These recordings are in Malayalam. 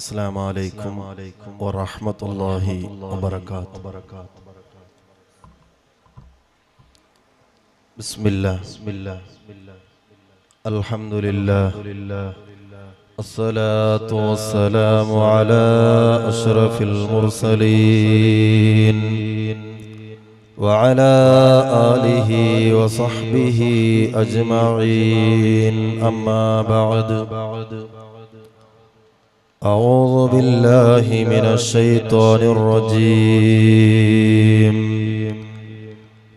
السلام عليكم ورحمة الله وبركاته. بسم الله الحمد لله الصلاة والسلام على أشرف المرسلين وعلى آله وصحبه أجمعين. أما بعد، أعوذ بالله من الشيطان الرجيم.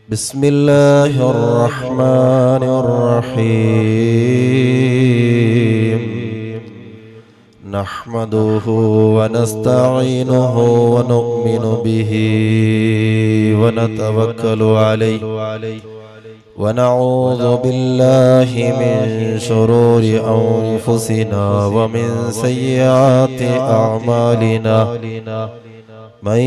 بسم الله الرحمن الرحيم. نحمده ونستعينه ونؤمن به ونتوكل عليه ونعوذ بالله من شرور أنفسنا ومن سيئات أعمالنا. من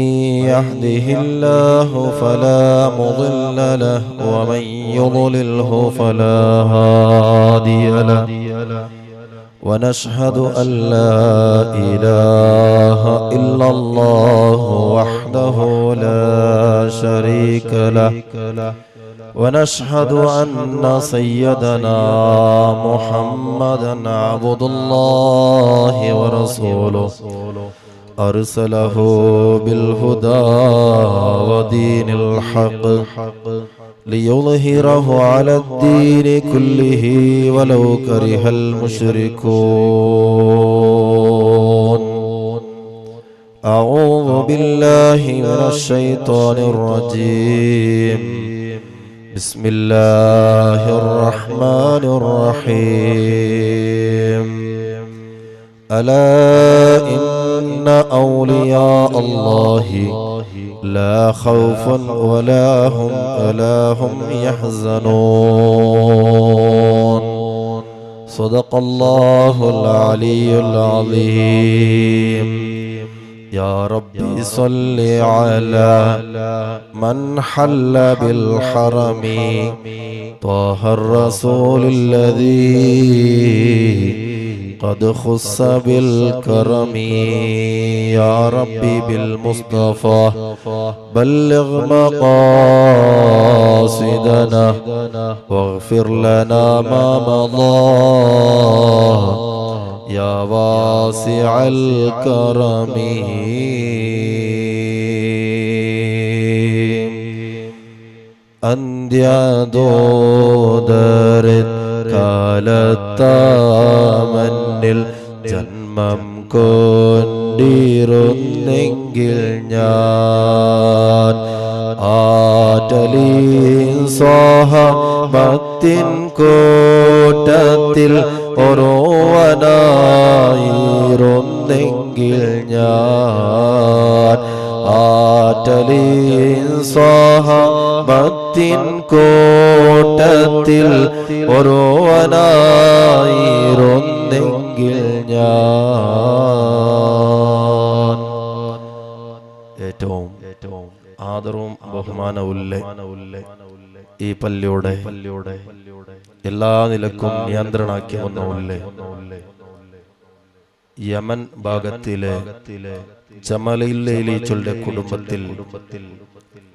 يهده الله فلا مضل له ومن يضلله فلا هادي له. ونشهد أن لا إله إلا الله وحده لا شريك له. ونشهد أن سيدنا محمدًا عبد الله ورسوله أرسله بالهدى ودين الحق ليظهره على الدين كله ولو كره المشركون. أعوذ بالله من الشيطان الرجيم. بسم الله الرحمن الرحيم. ألا إن أولياء الله لا خوف ولا هم يحزنون. صدق الله العلي العظيم. يا ربي صل على من حل بالحرم طه الرسول الذي قد خص بالكرم. يا ربي بالمصطفى بلغ مقاصدنا واغفر لنا ما مضى يا واسع الكرم. അന്ത്യദൂതരിൻ കാലത്താമന്നിൽ ജന്മം കൊണ്ടിരുന്നെങ്കിൽ ഞാൻ ആറ്റലീൻ സ്വഹാബത്തിൻ കൂട്ടത്തിൽ ഒരുവനായിരുന്നെങ്കിൽ ഞാൻ ആറ്റലീൻ സ്വഹാബത്തിൻ കൂട്ടത്തിൽ ഒരുവനായിരുന്നെങ്കിൽ ഞാൻ. ഏറ്റവും ആദരവും ബഹുമാനവുമില്ലേ ഈ പള്ളിയുടെ എല്ലാ നിലക്കും നിയന്ത്രണാക്കി വന്നവുമില്ലേ യമൻ ഭാഗത്തിലെ ജമലയിലെ കുടുംബത്തിൽ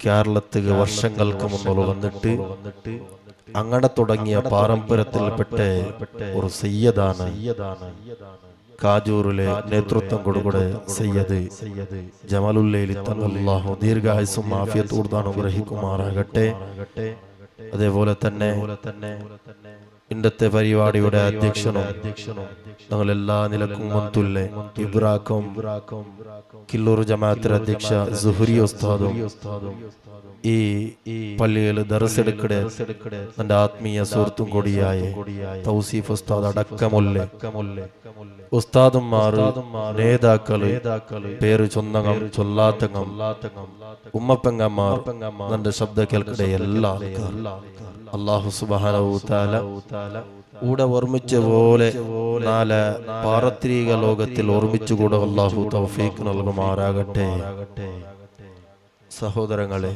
കേരളത്തിൽ വർഷങ്ങൾക്ക് മുമ്പ് വന്നിട്ട് അങ്ങനെ തുടങ്ങിയ പാരമ്പര്യത്തിൽപ്പെട്ട ഒരു സയ്യദാണ് കാജൂറിലെ നേതൃത്വം കൊടുകൂടെ സയ്യദ് ജമാലുല്ലൈലി തങ്ങളല്ലാഹു ദീർഘായുസ്സും ആഫിയത്തും കൊടുത്ത് അനുഗ്രഹിക്കുമാറാകട്ടെ. അതേപോലെ തന്നെ ഇന്നത്തെ പരിപാടിയുടെ അധ്യക്ഷനും ഞങ്ങൾ എല്ലാ നിലക്കും മുൻതുല്ലെ ഇബ്രാക്കും കില്ലൂർ ജമാഅത്തിന്റെ അധ്യക്ഷ സുഹരി ഉസ്താദും ഈ പള്ളിയിൽ ദർസെടുക്കടെ എൻ്റെ ആത്മീയ സുഹൃത്തും കൂടിയായ തൗസീഫ് ഉസ്താദ് അടക്കമുള്ള ഉസ്താദുമാർ, നേതാക്കള്, പേര് ചൊന്നകം ചൊല്ലാത്തകം ഉമ്മപ്പെങ്ങന്മാർ, എൻ്റെ ശബ്ദ കേൾക്കടെ എല്ലാ അല്ലാഹു സുബ്ഹാനഹു വ തആല കൂടെ ഓർമ്മിച്ച പോലെ നാല് പാരത്രിക ലോകത്തിൽ ഓർമ്മിച്ചുകൂടെ അല്ലാഹു തൗഫീഖ് നൽകുമാറാകട്ടെ. സഹോദരങ്ങളെ,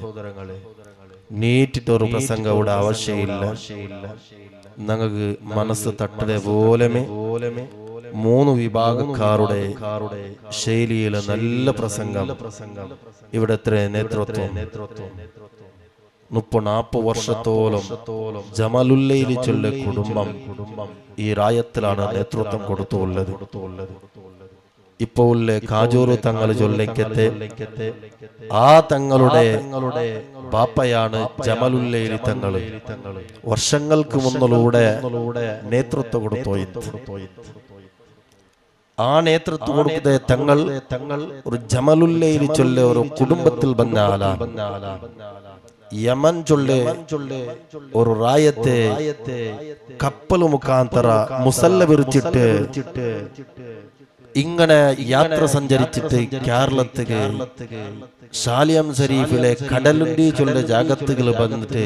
നീറ്റിട്ടൊരു പ്രസംഗം ഇവിടെ ആവശ്യമില്ല. ഞങ്ങൾക്ക് മനസ്സ് തട്ടതെ പോലെ മൂന്ന് വിഭാഗക്കാരുടെ ശൈലിയിലെ നല്ല പ്രസംഗം. ഇവിടത്തെ നേതൃത്വം 30-40 വർഷത്തോളം ജമാലുല്ലൈലി ചൊല്ല കുടുംബം ഈ റായത്തിലാണ് നേതൃത്വം കൊടുത്തുള്ളത്. ഇപ്പോൾ കാജൂർ തങ്ങൾ ചൊല്ലക്കത്തെ ആ തങ്ങളുടെ ബാപ്പയാണ് ജമാലുല്ലൈലി തങ്ങൾ. വർഷങ്ങൾക്ക് മുന്നിലൂടെ നേതൃത്വം കൊടുത്തു. ആ നേതൃത്വം കൊടുത്ത തങ്ങൾ ഒരു ജമാലുല്ലൈലി ചൊല്ല ഒരു കുടുംബത്തിൽ വന്ന ആളാണ്. യമൻ ചൊല്ലെ ഒരു റായത്തെ കപ്പൽ മുഖാന്തര മുസല്ല വിരിച്ചിട്ട് ഇങ്ങനെ യാത്ര സഞ്ചരിച്ചിട്ട് കേരളത്തില് ഷാലിയം ഷരീഫിലെ കടലുണ്ടി ചൊല്ല ജാഗത്തുകൾ വന്നിട്ട്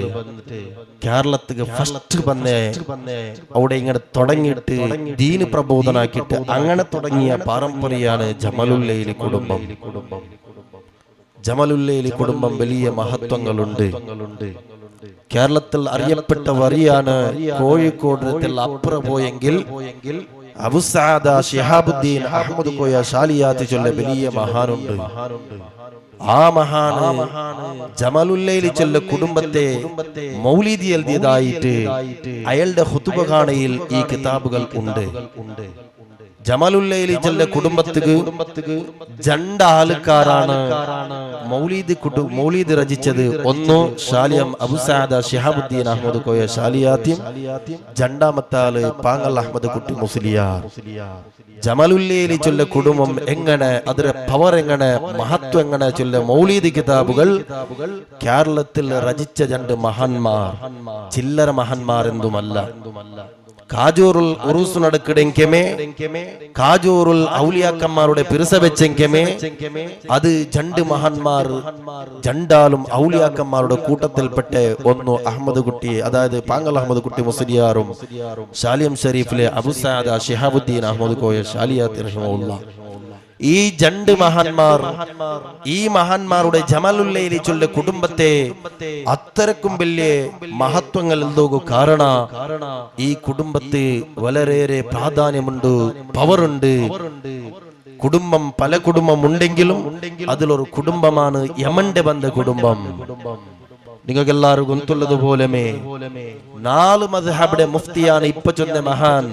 കേരളത്തില് ഫസ്റ്റ് വന്നേ അവിടെ ഇങ്ങനെ തുടങ്ങിയിട്ട് ദീന് പ്രബോധനാക്കിയിട്ട് അങ്ങനെ തുടങ്ങിയ പാരമ്പര്യമാണ് ജമാലുല്ലൈലി കുടുംബം. ജമാലുല്ലൈലി കുടുംബം വലിയ മഹത്വങ്ങളുണ്ട്. കേരളത്തിൽ അറിയപ്പെട്ട വരിയാണ് കോഴിക്കോട് അപ്പുറം പോയെങ്കിൽ അബു സഅദ ശിഹാബുദ്ദീൻ അഹ്മദ് കോയ ഷാലിയാത്തി ചൊല്ല വലിയ മഹാനുണ്ട്. ആ മഹാന് ജമാലുല്ലൈലി ചൊല്ല കുടുംബത്തെ മൗലിദി എഴുതിയതായിട്ട് അയാളുടെ ഖുതുബ ഖാനയിൽ ഈ കിതാബുകൾ ഉണ്ട്. ജമാലുല്ലൈലി ചൊല്ല കുടുംബത്തിക്ക് 2 ആൾക്കാരാണ് മൗലിദ് രചിച്ചത്. ഒന്ന് ഷാലിയം അബു സഅദ ശിഹാബുദ്ദീൻ അഹ്മദ് കോയ ഷാലിയാത്തി, രണ്ടാമത്തെ ആള് പാങ്ങൽ അഹമ്മദ് കുട്ടി മുസ്ലിയാർ. ജമാലുല്ലൈലി ചൊല്ല കുടുംബം എങ്ങനെ, അതിന്റെ പവർ എങ്ങനെ, മഹത്വം എങ്ങനെ ചൊല്ല മൗലിദ് കിതാബുകൾ കേരളത്തിൽ രചിച്ച 2 മഹാന്മാർ ചില്ലറ മഹാന്മാർ എന്തുമല്ല. കാജൂറുൽ ഉറൂസ് നടക്കിടെങ്കമേ, കാജൂറുൽ ഔലിയാക്കന്മാരുടെ പിറസ വെച്ചെങ്കമേ, അത് 2 മഹാന്മാർ 2 ഔലിയാക്കന്മാരുടെ കൂട്ടത്തിൽപ്പെട്ട ഒന്ന് അഹമ്മദ് കുട്ടി, അതായത് പാങ്ങൽ അഹമ്മദ് കുട്ടി മുസ്ലിയാറും ഷാലിയം ഷരീഫിലെ അബു സഅദ ശിഹാബുദ്ദീൻ അഹ്മദ് കോയ ഷാലിയാത്തി റഹിമഹുല്ലാഹ്. ഈ 2 മഹാന്മാർ, ഈ മഹാന്മാരുടെ ജമാലുല്ലൈലി ചൊല്ല കുടുംബത്തെ അത്രക്കും വലിയ മഹത്വങ്ങൾ എന്തോ കാരണ ഈ കുടുംബത്തെ വളരെയേറെ പ്രാധാന്യമുണ്ട്, പവറുണ്ട്. കുടുംബം പല കുടുംബം ഉണ്ടെങ്കിലും അതിലൊരു കുടുംബമാണ് യമന്റെ ബന്ധ കുടുംബം. നിങ്ങൾക്ക് എല്ലാവർക്കും ഗൊന്തുള്ളതുപോലെ 4 മദ്ഹബിന്റെ മുഫ്തിയാണ് ഇപ്പൊ ചൊന്ന മഹാൻ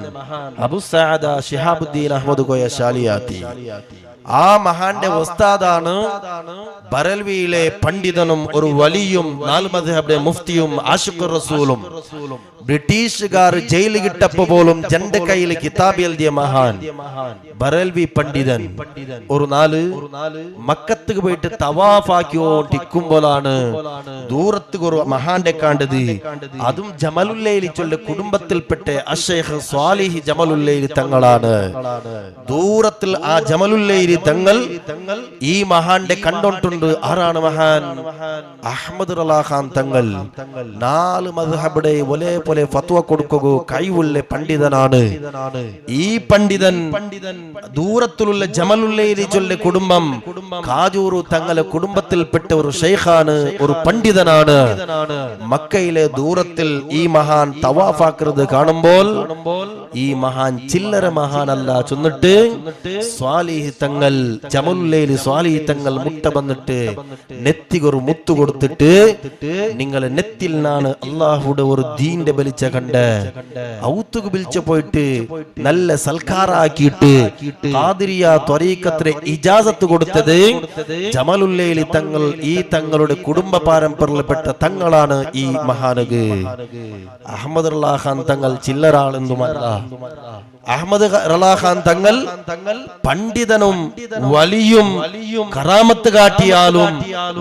അബു സഅദ ശിഹാബുദ്ദീൻ അഹ്മദ് കോയ ഷാലിയാത്തി. ആ മഹാന്റെ ഉസ്താദാണ് ബറൽവിയിലെ പണ്ഡിതനും ഒരു വലിയും 4 മദ്ഹബിന്റെ മുഫ്തിയും ആശിഖുർ റസൂലും. ബ്രിട്ടീഷുകാർ ജയിലിൽ കിട്ടപ്പോ പോലും 2 കയ്യിൽ കിതാബ് എഴുതിയ മഹാൻ ബറൽവി പണ്ഡിതൻ. ഒരു 4 മക്കത്ത് പോയിട്ട് തവാഫാക്കിയോണ്ടിരിക്കുമ്പോഴാണ് ദൂരത്ത് ഒരു മഹാന്റെ കണ്ടത്. അതും ജമാലുല്ലൈലി ചൊല്ല കുടുംബത്തിൽപ്പെട്ട അശ്ശൈഖ് സ്വാലിഹ് ജമാലുല്ലൈലി തങ്ങളാണ്. ദൂരത്തിൽ ആ ജമാലുല്ലൈലി തങ്ങൾ ഈ മഹാന്റെ കണ്ടോട്ടുണ്ട്. ആരാണ് മഹാൻ? അഹ്മദ് റളാ ഖാൻ തങ്ങൾ. 4 മദ്ഹബിടെ ഒരേപോലെ ഫത്വ കൊടുക്കുക കൈവുള്ള പണ്ഡിതനാണ്. ഈ പണ്ഡിതൻ ദൂരത്തിലുള്ള ജമാലുല്ലൈലി ചൊല്ല കുടുംബം കാജൂറു തങ്ങളെ കുടുംബത്തിൽപ്പെട്ട ഒരു ഷെയ്ഖാണ്, ഒരു പണ്ഡിതനാണ്. മക്കയിലെ ദൂരത്തിൽ ഈ മഹാൻ തവാഫാക്കുന്നത് കാണുമ്പോൾ ഈ മഹാൻ ചില്ലറ മഹാനല്ല ചൊന്നിട്ട് സ്വാലിഹ് തങ്ങൾ ജമാലുല്ലൈലി സ്വാലിഹ് തങ്ങൾ മുട്ട വന്നിട്ട് നെത്തികൊരു മുത്തു കൊടുത്തിട്ട് നിങ്ങളെ നെത്തിൽ നാണ് അള്ളാഹുടെ ഒരു ദീന്റെ ബലിച്ച കണ്ട് ഔത്തുക്ക് വിളിച്ച പോയിട്ട് നല്ല സൽക്കാരാക്കിയിട്ട് ഖാദിരിയ ത്വരീഖത്തിലെ ഇജാസത്ത് കൊടുത്തത് ജമാലുല്ലൈലി തങ്ങൾ. ഈ തങ്ങളുടെ കുടുംബ പാരമ്പര്യപ്പെട്ട തങ്ങളാണ് ഈ മഹാനഗ്. അഹമ്മദ് റളാ ഖാൻ തങ്ങൾ ചില്ലറാളെന്നുമല്ല. അഹമ്മദ് റളാ ഖാൻ തങ്ങൾ പണ്ഡിതനും വലിയും കറാമത്ത് കാട്ടിയാലും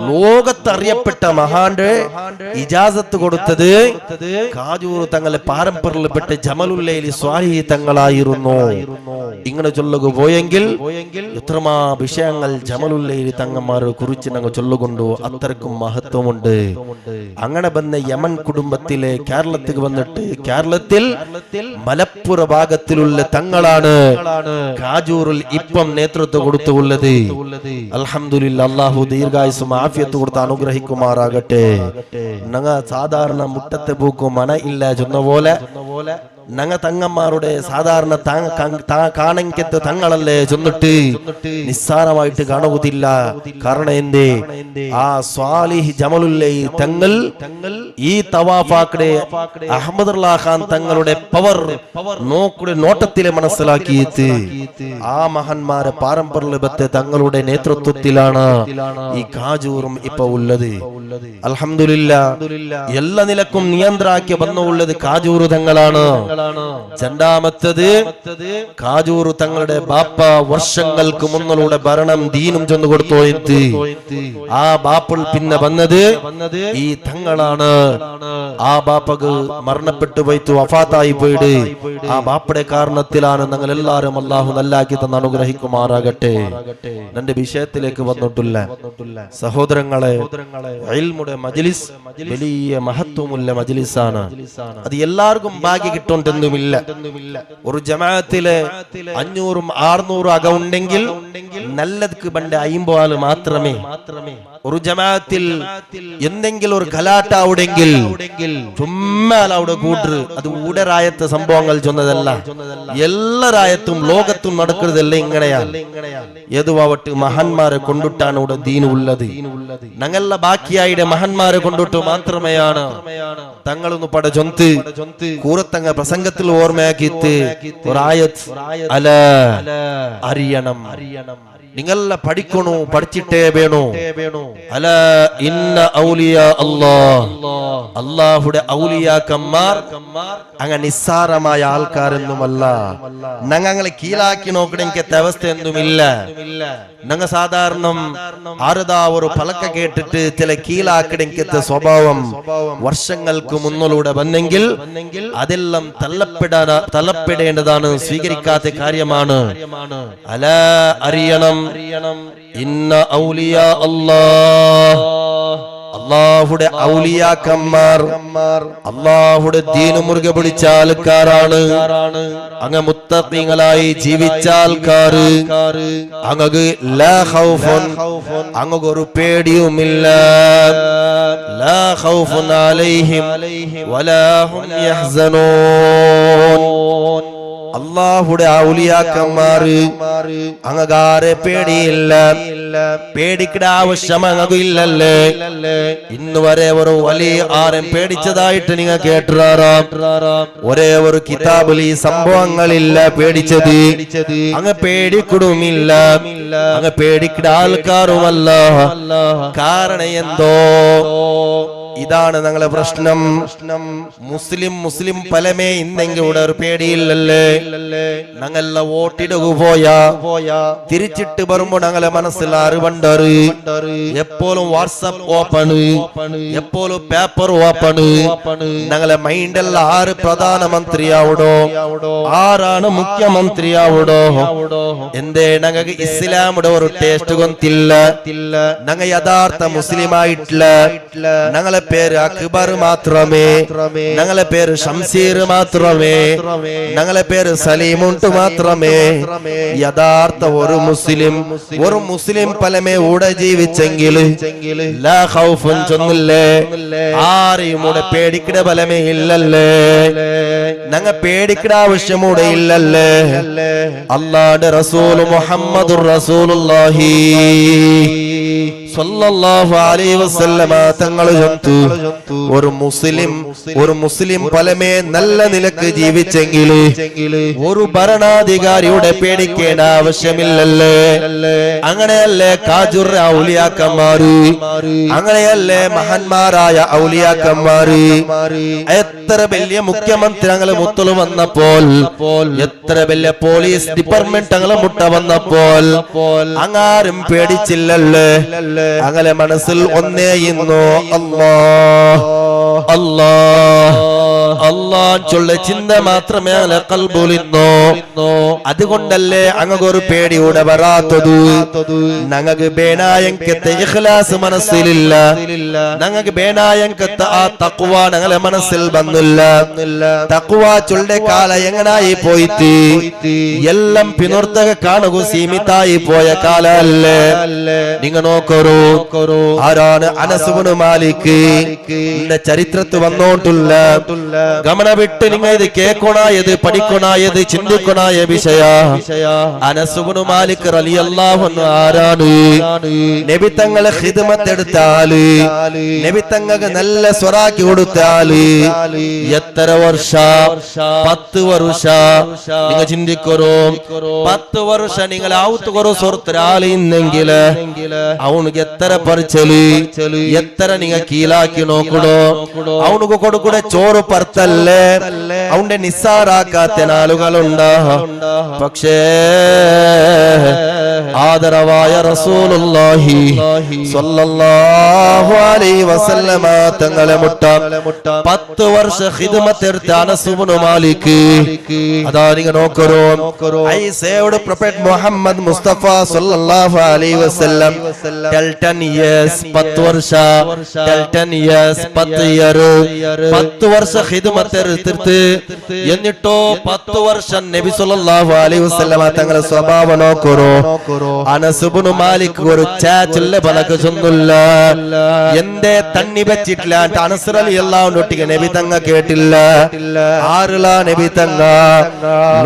ലോകത്തറിയപ്പെട്ട മഹാന്റെ ഇജാസത്ത് കൊടുത്തത് കാജൂർ തങ്ങളെ പാരമ്പര്യപ്പെട്ട ജമാലുല്ലൈലി സ്വാലിഹി തങ്ങളായിരുന്നു. ഇങ്ങനെ ചൊല്ലുക പോയെങ്കിൽ എത്രമാ വിഷയങ്ങൾ ജമാലുല്ലൈലി തങ്ങന്മാരെ കുറിച്ച് ഞങ്ങൾ ചൊല്ലുകൊണ്ടു. അത്രക്കും മഹത്വമുണ്ട്. അങ്ങനെ വന്ന യമൻ കുടുംബത്തിലെ കേരളത്തിൽ വന്നിട്ട് കേരളത്തിൽ മലപ്പുറ ഭാഗത്തിലുള്ള തങ്ങളാണ് കാജൂറിൽ ഇപ്പം നേതൃത്വം കൊടുത്തുള്ളത്. അൽഹംദുലില്ലാഹ്, അല്ലാഹു ദീർഘായുസ്സും ആഫിയത്ത് കൊടുത്ത് അനുഗ്രഹിക്കുമാറാകട്ടെ. ഞങ്ങൾ സാധാരണ മുട്ടത്തെ പൂക്കും മന ഇല്ല ചൊന്ന പോലെ ഞങ്ങ തങ്ങന്മാരുടെ സാധാരണ കാണങ്കത്ത് തങ്ങളല്ലേ ചെന്നിട്ട് നിസ്സാരമായിട്ട് കാണുകയില്ല. കാരണം എന്തേ ആ സ്വാലിഹ് ജമലുല്ലൈ തങ്ങൾ ഈ തവാഫാക്കടെ അഹമ്മദുല്ലാ ഖാൻ തങ്ങളുടെ പവർ നോട്ടത്തിലെ മനസ്സിലാക്കിയിട്ട് ആ മഹാന്മാരെ പാരമ്പര്യത്തെ തങ്ങളുടെ നേതൃത്വത്തിലാണ് ഈ കാജൂറും ഇപ്പൊ ഉള്ളത്. അൽഹംദുലില്ലാഹ് എല്ലാ നിലക്കും നിയന്ത്രാക്കി വന്നുള്ളത് കാജൂറ് തങ്ങളാണ്. രണ്ടാമത്തത് കാജൂറ് തങ്ങളുടെ ബാപ്പ വർഷങ്ങൾക്ക് മുന്നിലൂടെ ഭരണം ദീനും ചെന്നു കൊടുത്തു. ആ ബാപ്പൾ പിന്നെ വന്നത് ഈ തങ്ങളാണ്. ആ ബാപ്പക്ക് മരണപ്പെട്ടു പോയിട്ട് വഫാത്തായി പോയിട്ട് ആ ബാപ്പയുടെ കാരണത്തിലാണ് ഞങ്ങൾ എല്ലാവരും അല്ലാഹു നല്ലാക്കി തന്ന് അനുഗ്രഹിക്കുമാറാകട്ടെ. എന്റെ വിഷയത്തിലേക്ക് വന്നിട്ടില്ല സഹോദരങ്ങളെ, ഇൽമുടെ മജ്ലിസ് വലിയ മഹത്വമുള്ള മജ്ലിസാണ്. അത് എല്ലാവർക്കും ഭാഗ്യം കിട്ടുമെന്നൊന്നുമില്ല. ഒരു ജമാഅത്തിലെ 500 600 അക ഉണ്ടെങ്കിൽ നല്ലത് പണ്ട് 50 ആള് മാത്രമേ. ഒരു ജമാഅത്തിൽ എന്തെങ്കിലും ഒരു കലാട്ട ഉണ്ടെങ്കിൽ ചുമ്മാ അവിടെ കൂട്ടര് അത് ഊടരായത്തെ സംഭവങ്ങൾ ചൊന്നതല്ല. എല്ലാ രായത്തും ലോകത്തും നടക്കുന്നതല്ല ഇങ്ങനെയാണ്. ഏതുവാവട്ട് മഹാന്മാരെ കൊണ്ടിട്ടാണ് ഇവിടെ ദീനുള്ളത്. ഞങ്ങളുടെ ബാക്കിയായിട്ട് മഹാന്മാരെ കൊണ്ടിട്ട് മാത്രമേയാണ് തങ്ങളൊന്ന് പട ചൊന്ത് കൂറത്തങ്ങ പ്രസംഗത്തിൽ ഓർമ്മയാക്കിയിട്ട് ഒരായത്ത് അല അറിയണം. നിങ്ങള പഠിക്കണു, പഠിച്ചിട്ടേ വേണു. അല ഇന്ന ഔലിയ അല്ലാഹ്, അല്ലാഹുടെ ഔലിയാക്കന്മാർ അങ്ങ് നിസ്സാരമായ ആൾക്കാരൊന്നുമല്ല. ഞങ്ങളെ കീഴാക്കി നോക്കണെങ്കിലത്തെ അവസ്ഥയൊന്നുമില്ല. ഞങ്ങൾ സാധാരണ ആരുതാ ഒരു പലക്ക കേട്ടിട്ട് ചില കീഴാക്കണെങ്കിലത്തെ സ്വഭാവം വർഷങ്ങൾക്ക് മുന്നിലൂടെ വന്നെങ്കിൽ അതെല്ലാം തള്ളപ്പെടേണ്ടതാണ്, സ്വീകരിക്കാത്ത കാര്യമാണ്. അല അറിയണം ഇന്ന ഔലിയ അല്ലാഹ്, അല്ലാഹുടെ ഔലിയാക്കന്മാർ അല്ലാഹുടെ ദീന് മുറുകെ പിടിച്ച ആൾക്കാരാണ്. അങ്ങ് മുത്തഖീങ്ങളായി ജീവിച്ച ആൾക്കാർ. അങ്ങക്ക് ലാ ഖൗഫുൻ, അങ്ങക്ക് ഒരു പേടിയുമില്ല. ലാ ഖൗഫുൻ അലൈഹിം വലാ ഹും യഹ്സനൂൻ. അല്ലാഹുടെ ഔലിയാക്കന്മാര് അങ്ങകാരെ പേടിയില്ല. പേടിക്കേണ്ട ആവശ്യം അങ്ങക്ക് ഇല്ലല്ലേ. ഇന്ന് വരെ ഒരു വലിയ ആരും പേടിച്ചതായിട്ട് നിങ്ങൾ കേട്ടാറാം. ഒരേ ഒരു കിതാബിൽ ഈ സംഭവങ്ങളില്ല പേടിച്ചത്. അങ്ങ് പേടിക്കുടുമില്ല, അങ്ങ് പേടിക്കേണ്ട ആൾക്കാരുമല്ല. കാരണം എന്തോ ഇതാണ് ഞങ്ങളെ പ്രശ്നം. മുസ്ലിം പലമേ ഇന്നെങ്കിൽ ഇവിടെ ഒരു പേടിയില്ലല്ലേ. ഞങ്ങളെ വോട്ടിടുക പോയാ തിരിച്ചിട്ട് വരുമ്പോ ഞങ്ങളെ മനസ്സിൽ അറിവണ്ടറ്. എപ്പോഴും വാട്സപ്പ് ഓപ്പണ്, എപ്പോഴും പേപ്പർ ഓപ്പണ്. ഞങ്ങളെ മൈൻഡെല്ലാം ആര് പ്രധാനമന്ത്രിയാവടോ, ആരാണ് മുഖ്യമന്ത്രിയാവടോ. എന്തേ ഞങ്ങൾക്ക് ഇസ്ലാമുടെ ഒരു ടേസ്റ്റ് കൊന്നില്ല. ഞങ്ങൾ യഥാർത്ഥ മുസ്ലിം ആയിട്ടില്ല. ഞങ്ങളെ പേര് അക്ബർ മാത്രമേ, ഞങ്ങളെ പേര് ഷംസീർ മാത്രമേ, ഞങ്ങളെ പേര് സലീമുണ്ട് മാത്രമേ. യഥാർത്ഥ ഒരു മുസ്ലിം പലമേ ഇവിടെ ജീവിച്ചെങ്കിൽ ലാ ഖൗഫുൻ ചൊന്നില്ലേ. ആരെയും ഇവിടെ പേടിക്കട ഫലമേ ഇല്ലല്ലേ. ഞങ്ങൾ പേടിക്കട ആവശ്യം ഇവിടെ ഇല്ലല്ലേ. അല്ലാഹുവിന്റെ റസൂൽ മുഹമ്മദുർ റസൂലുള്ളാഹി സ്വല്ലല്ലാഹു അലൈഹി വസല്ലമ തങ്ങൾ ഒരു മുസ്ലിം പലമേ നല്ല നിലക്ക് ജീവിച്ചെങ്കിൽ ഒരു ഭരണാധികാരിയുടെ പേടിക്കേണ്ട ആവശ്യമില്ലല്ലേ. അങ്ങനെയല്ലേ കാജുർ ഔലിയാക്കന്മാര്, അങ്ങനെയല്ലേ മഹാന്മാരായ ഔലിയാക്കന്മാര്. എത്ര വലിയ മുഖ്യമന്ത്രി ഞങ്ങൾ മുത്തല് വന്നപ്പോൾ, എത്ര വലിയ പോലീസ് ഡിപ്പാർട്ട്മെന്റ് ഞങ്ങൾ മുട്ട വന്നപ്പോൾ അങ്ങാരും പേടിച്ചില്ലല്ലേ. അങ്ങനെ മനസ്സിൽ ഒന്നേ ഇന്നോ അല്ലാഹ് ചൊല്ല ചിന്ത മാത്രമേ അങ്ങനെ കൽബുലിന്നോ. അതുകൊണ്ടല്ലേ അങ്ങൊരു പേടിയുടെ വരാത്തത്. ഞങ്ങൾക്ക് ബേനായങ്കത്തെ ഇഖ്ലാസ് മനസ്സിലില്ല. ഞങ്ങൾക്ക് ബേനായങ്കത്തെ ആ തഖ്വ ഞങ്ങളെ മനസ്സിൽ വന്നില്ല. തഖ്വ ചൊല്ലെ കാല എങ്ങനായി പോയിട്ട് എല്ലാം പിന്നോർത്തക കാണുക സീമിതായി പോയ കാല അല്ലേ. നിങ്ങൾ നോക്കൂ, ആരാണ് അനസ് ഇബ്നു മാലിക് ചരിത്രത്തിൽ വന്നോട്ടുള്ള ഗമന വിട്ട് നിങ്ങൾ ഇത് കേൾക്കണായത് പഠിക്കണായത് ചിന്തിക്കണായ വിഷയ അനസ് ഇബ്നു മാലിക് റളിയല്ലാഹു അൻഹു ആരാണ്? നബി തങ്ങളെ ഖിദ്മത്ത് എടുത്താല് നബി തങ്ങൾക്ക് നല്ല സ്വറാക്കി കൊടുത്താല് എത്ര വർഷ? 10 വർഷ. നിങ്ങൾ ചിന്തിക്കറോ 10 വർഷ നിങ്ങൾ ഔത്ത് കൊറു സുഹൃത്തുരാളി ഇന്നെങ്കിൽ അവനുക്ക് എത്ര പറിച്ചല് എത്ര നിങ്ങൾ കീലാക്കി നോക്കണോ? അവനുക്ക് കൊടുക്കൂടെ ചോറ് പർത്തല്ലേ അവന്റെ നിസ്സാറാക്കാത്ത ആളുകളുണ്ടാ. പക്ഷേ ആദരവായ റസൂലുള്ളാഹി സ്വല്ലല്ലാഹു അലൈഹി വസല്ലമ തങ്ങളെ മുട്ട 10 വർഷ ഖിദ്മത്ത് എടുത്ത അനസ് ഇബ്നു മാലിക് അതാ നിങ്ങൾ നോക്കറോ I saved Prophet Muhammad Mustafa sallallahu alaihi wasallam till 10 years 10 Varsha till 10 years 10 year 10 വർഷ ഖിദ്മത്ത് എടുത്തിട്ട് എന്നിട്ടോ 10 വർഷം നബി സല്ലല്ലാഹു അലൈഹി വസല്ലം തങ്ങളുടെ സ്വഭാവം നോക്കറോ അനസ് ഇബ്നു മാലിക് ഒരു ചാച്ചില്ല പലക്ക് ചൊന്നില്ല എന്തേ തണ്ണി വെച്ചിട്ടില്ല അനസ് റളിയല്ലാഹു അൻഹു ഒട്ടിಗೆ നബി തങ്ങ കേട്ടില്ല ആറുള്ള നബി തങ്ങ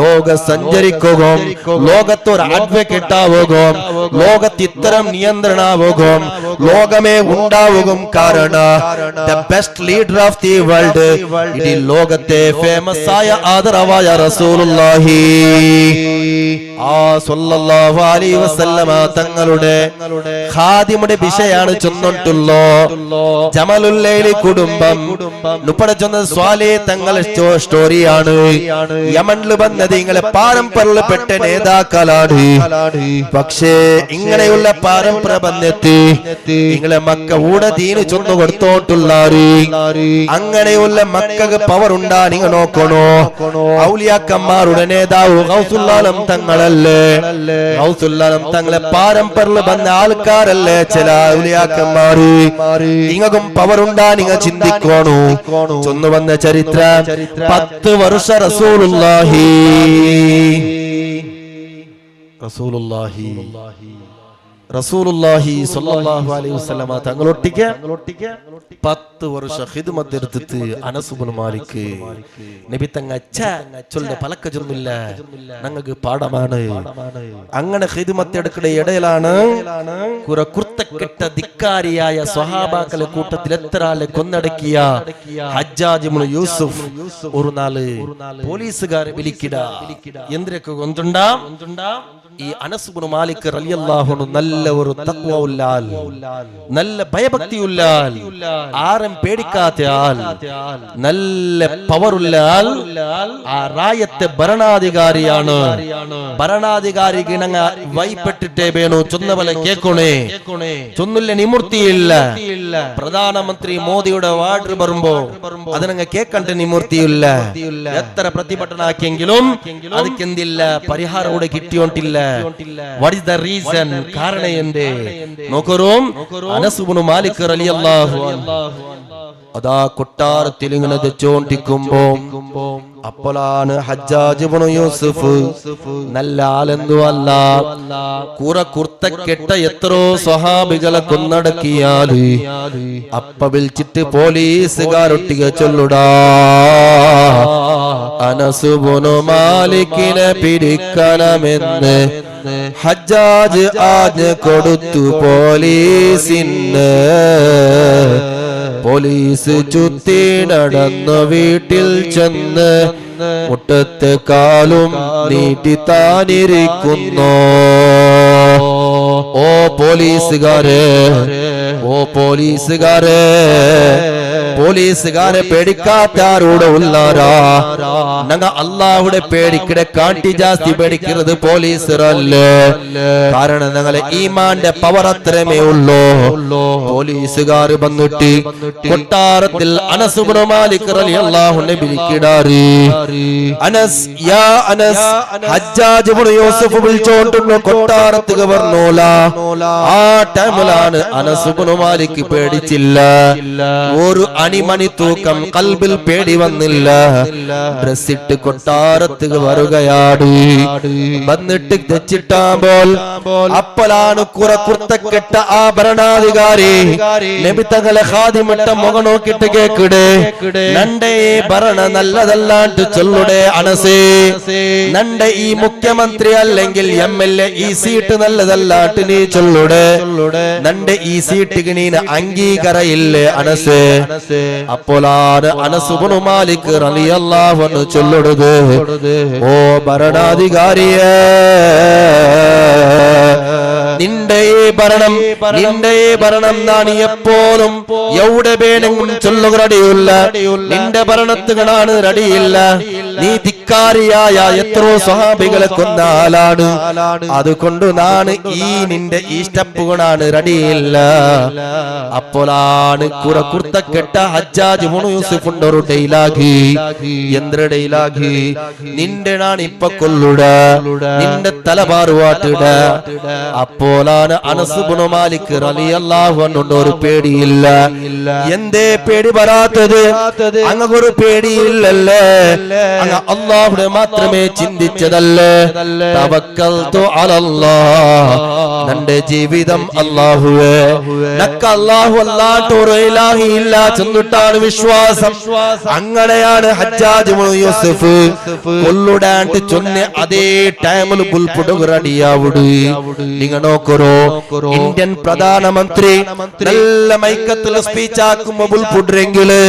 ലോക സഞ്ചരിക്കുകയും ലോകത്തൊരു അഡ്വക്കേറ്റ് ആവുകയും ലോകത്ത് ഇത്തരം നിയന്ത്രണാവുകയും ലോകമേ ഉണ്ടാവുകയും കാരണം the best leader of the world ഇതി ലോകത്തെ ഫേമസ് ആയ ആദരവായ റസൂലുള്ളാഹി സ്വല്ലല്ലാഹു അലൈഹി വസല്ലമ തങ്ങളുടെ ഖാദിമുടെ വിഷയാണ് ചൊന്നിട്ടുള്ളോ ജമലുൽ ലൈലി കുടുംബം നുപ്പട ചൊന്ന സ്വാലേ തങ്ങളുടെ സ്റ്റോറിയാണ് യമനിൽ വന്നത് നിങ്ങളെ പാരമ്പര്യപ്പെട്ട നേതാക്കളാണ് പക്ഷേ ഇങ്ങനെയുള്ള പാരമ്പര്യ ബന്ധത്തെ നിങ്ങളെ മക്ക ഊടെ ദീന് ചൊന്നു കൊടുത്തോട്ടുള്ളാറ് അങ്ങനെയുള്ള മക്കൾക്ക് പവർ ഉണ്ടാ നിങ്ങൾ നോക്കണോ ഔലിയാക്കന്മാരുടെ നേതാവ് ഗൗസുല്ലാലം തങ്ങളല്ലേ ഗൗസുല്ലാലം തങ്ങളെ പാരമ്പര്യ ബന്ധ ആൾക്കാരല്ലേ ചില ഔലിയാക്കന്മാര് നിങ്ങൾക്കും പവർ ഉണ്ടാ നിങ്ങൾ ചിന്തിക്കണോ ചൊന്നു വന്ന ചരിത്രം 10 വർഷ റസൂലുള്ളാഹി റസൂലുള്ളാഹി സ്വല്ലല്ലാഹു അലൈഹി വസല്ലമ തങ്ങളൊട്ടിക്ക് 10 വർഷ ഖിദ്മത്ത് എടുത്തിട്ട് അനസ് ഇബ്നു മാലിക് നബി തങ്ങ ചൊല്ലെ പലക്ക ചൊന്നില്ല ഞങ്ങൾക്ക് പാഠമാണ് അങ്ങനെ ഖിദ്മത്ത് എടുക്കുന്ന ഇടയിലാണ് കുർത്തക്കെട്ട ധിക്കാരിയായ സ്വഹാബാക്കളെ കൂട്ടത്തിൽ എത്ര ആളെ കൊന്നടക്കിയ ഹജ്ജാജ് ഇബ്നു യൂസുഫ് ഒരു നാള് പോലീസുകാരെ വിളിക്കിട എന്തിനൊക്കെ കൊണ്ടുണ്ടാ ഈ അനസ് ഇബ്നു മാലിക് റളിയല്ലാഹു അൻഹു നല്ല ഒരു തഖ്വ ഉള്ളാൽ നല്ല ഭയഭക്തി ഉള്ളാൽ ആരും പേടിക്കാത്ത ആൾ നല്ല പവർ ഉള്ളാൽ ആ രാജ്യത്തെ ഭരണാധികാരിയാണ് ഭരണാധികാരി ഗണങ്ങ വൈപ്പെട്ടിട്ടേ വേണു ചൊന്നവലെ കേൾക്കണേ ചൊന്നില്ല നിമൂർത്തിയില്ല പ്രധാനമന്ത്രി മോദിയുടെ വാർഡ് വരുമ്പോ അതിനങ്ങ് കേൾക്കണ്ട നിമൂർത്തിയില്ല എത്ര പ്രതിഭട്ടനാക്കിയെങ്കിലും അതിക്കെന്തില്ല പരിഹാരം കൂടെ കിട്ടിയോണ്ടില്ല What is the reason? കാരണ എന്തേ നോക്കറോ അനസ് ഇബ്നു മാലിക് റളിയല്ലാഹു അൻഹു അതാ കൊട്ടാരത്തിൽ ഇങ്ങനെ തെച്ചോണ്ടിരിക്കുമ്പോ അപ്പോഴാണ് ഹജ്ജാജ് ഇബ്നു യൂസുഫ് നല്ല ആളെന്തു അല്ല കുർത്തക്കെട്ട എത്രയോ സ്വഹാബികളെ കൊന്നടക്കിയാല് അപ്പ വിളിച്ചിട്ട് പോലീസുകാരൊട്ടിക ചൊല്ലുടാ അനസ് ഇബ്നു മാലിക്കിനെ പിടിക്കണമെന്ന് ഹജ്ജാജ് ആജ്ഞ കൊടുത്തു പോലീസിന് പോലീസ് ചുറ്റി നടന്നു വീട്ടിൽ ചെന്ന് മുട്ടത്തെ കാലും നീട്ടി താനിരിക്കുന്നു ഓ പോലീസുകാരെ പോലീസുകാരെ പേടിക്കാത്താരോട് ഉള്ളാരാ ഞങ്ങ അള്ളാഹുടെ പേടിക്കിടെ കാട്ടി ജാസ്തി പേടിക്കുന്നത് പോലീസരല്ലേ കാരണം ഞങ്ങളെ ഈമാന്റെ പവർ അത്രമേ ഉള്ളൂ പോലീസുകാർ വന്നിട്ട് കൊട്ടാരത്തിൽ അനസ് ഇബ്നു മാലിക് റളിയല്ലാഹു അൻഹു വിളിക്കിടാറ് അനസ് യാ അനസ് ഹജ്ജാജ് ഇബ്നു യൂസുഫ് വിളിച്ചോണ്ടുള്ള കൊട്ടാരത്തിൽ വർന്നോല ആ ടൈമിലാണ് അനസ് ഇബ്നു മാലിക് പേടിച്ചില്ല. ഒരു അണിമണി തൂക്കം കൽബിൽ പേടി വന്നില്ല. ഡ്രസ്സിട്ട് കൊട്ടാരത്തിൽ വരുകയാണ്. വന്നിട്ട് തെച്ചിട്ടാകുമ്പോൾ അപ്പോഴാണ് കുർത്തക്കെട്ട ആ ഭരണാധികാരി നബി തങ്ങളെ ഖാദിമിട്ട മുഖം നോക്കിട്ട് കേക്കിടെ, നന്റെ ഈ ഭരണ നല്ലതല്ലാണ്ട് ചൊല്ലുടെ അനസേ, നന്റെ ഈ മുഖ്യമന്ത്രി അല്ലെങ്കിൽ MLA ഈ സീറ്റ് നല്ലതല്ലാട്ട് നീ ചൊല്ലുടെ, നന്റെ ഈ സീറ്റിന് നീ അംഗീകാര ഇല്ലേ അനസേ. അപ്പോഴാണ് അനസ് ഇബ്നു മാലിക് റളിയല്ലാഹു അൻഹു ചൊല്ലുന്നത്, ഓ ഭരണാധികാരിയെ, നിന്റെ ഈ ഭരണം നാണ് എപ്പോഴും എവിടെ വേണമെങ്കിലും ചൊല്ലുക റെഡിയില്ല. നിന്റെ ഭരണത്തിനാണ് റെഡിയില്ല. നീ ധിക്കാരിയായ എത്രയോ സ്വഹാബികളെ കൊന്ന ആളാണ്. അതുകൊണ്ട് നാണ് നിന്റെ ഈ സ്റ്റെപ്പുകളാണ് റെഡിയില്ല. അപ്പോഴാണ് കുർത്തക്കെട്ട ഹജ്ജാജ് ഇബ്നു യൂസുഫ് ഒരു ഡൈലാഗി. എന്തൊരു ഡൈലാഗി? നിന്റെ നാണ് ഇപ്പൊ കൊല്ലുട, നിന്റെ തലപാറുവാട്ടിട. അപ്പോഴാണ് അനസ് ഇബ്നു മാലിക് റളിയല്ലാഹു അൻഹു ഒരു പേടിയില്ല. എന്തേ പേടി വരാത്തത്? അങ്ങൊരു പേടിയില്ലല്ലേ? അങ്ങ് അല്ലാഹുവെ മാത്രമേ ചിന്തിച്ചതല്ലേ? തവക്കൽതു അലല്ലാഹ്, നന്റെ ജീവിതം അല്ലാഹുവേ, നക്ക അല്ലാഹു അല്ലാണ്ട് ഒരു ഇലാഹി ഇല്ല ചെന്നിട്ടാണ് വിശ്വാസം. അങ്ങനെയാണ് ഹജ്ജാജ് ഇബ്നു യൂസുഫ് കൊല്ലുടാണ്ട് ചൊന്നെ അതേ ടൈമിൽ ബുൽപുടുക റെഡിയാവുട്. നിങ്ങൾ നോക്കറോ, ഇന്ത്യൻ പ്രധാനമന്ത്രി നല്ല മൈക്കത്തിൽ സ്പീച്ച് ആക്കുമ്പോ ബുൽപുട്രെങ്കില്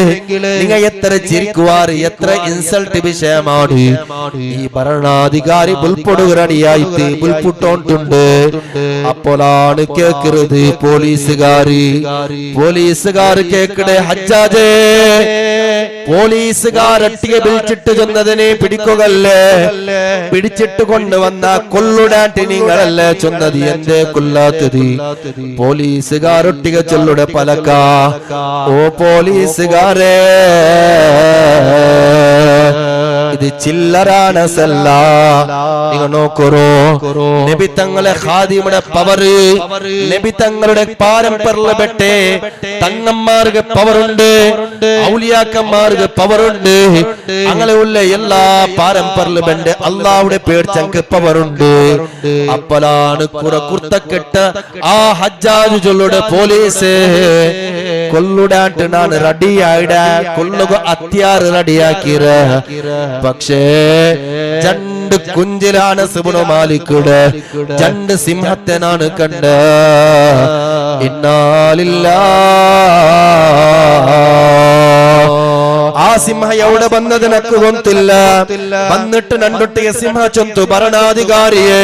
നിങ്ങൾ എത്ര ചിരിക്കുവാറ്, എത്ര ഇൻസൾട്ട് വിഷയമാണ്. ഈ ഭരണാധികാരി ബുൽപുടുക റെഡിയായിട്ട് ബുൽപുട്ടോണ്ടുണ്ട്. അപ്പോഴാണ് കേൾക്കുന്നത് പോലീസുകാർ കേക്കടെ, ഹജ്ജാജേ, പോലീസുകാരട്ടിയെ വിളിച്ചിട്ട് ചെന്നതിനെ പിടിക്കുകല്ലേ, പിടിച്ചിട്ട് കൊണ്ടുവന്ന കൊല്ലുടാണ്ട് നിങ്ങളല്ലേ ചൊന്നത്, എന്തേ കൊല്ലാത്തത്? പോലീസുകാരൊട്ടിക ചൊല്ലുടെ പലക്ക. ഓ പോലീസുകാരേ, ഇത് ചില്ലറാനസല്ല. നിങ്ങൾ നോക്കറോ, നബി തങ്ങളെ ഖാദിമുടെ പവറ്, നബി തങ്ങളുടെ പാരമ്പര്യപ്പെട്ടെ തങ്ങന്മാർക്ക് പവറുണ്ട്, ഔലിയാക്കന്മാർക്ക് പവറുണ്ട്. അങ്ങനെയുള്ള എല്ലാ പാരമ്പര്യപ്പെട്ട അള്ളാഹുടെ പേടിച്ചങ്ങൾക്ക് പവറുണ്ട്. അപ്പോഴാണ് കുർത്തക്കെട്ട് ആ ഹജ്ജാജ് ചൊല്ലുടെ പോലീസ് കൊല്ലുടാണ്ട് നാണ് റെഡിയായിട, കൊല്ലുക അത്യാറ് റെഡിയാക്കിറ. പക്ഷേ രണ്ട് കുഞ്ചിലാണ് ഇബ്നു മാലിക്കുടെ, രണ്ട് സിംഹത്തിനാണ് കണ്ട. ആ സിംഹ എവിടെ വന്നത് എനക്ക് ಗೊತ್ತಿಲ್ಲ. വന്നിട്ട് രണ്ടൊട്ടിയ സിംഹ ചൊന്തു, ഭരണാധികാരിയെ,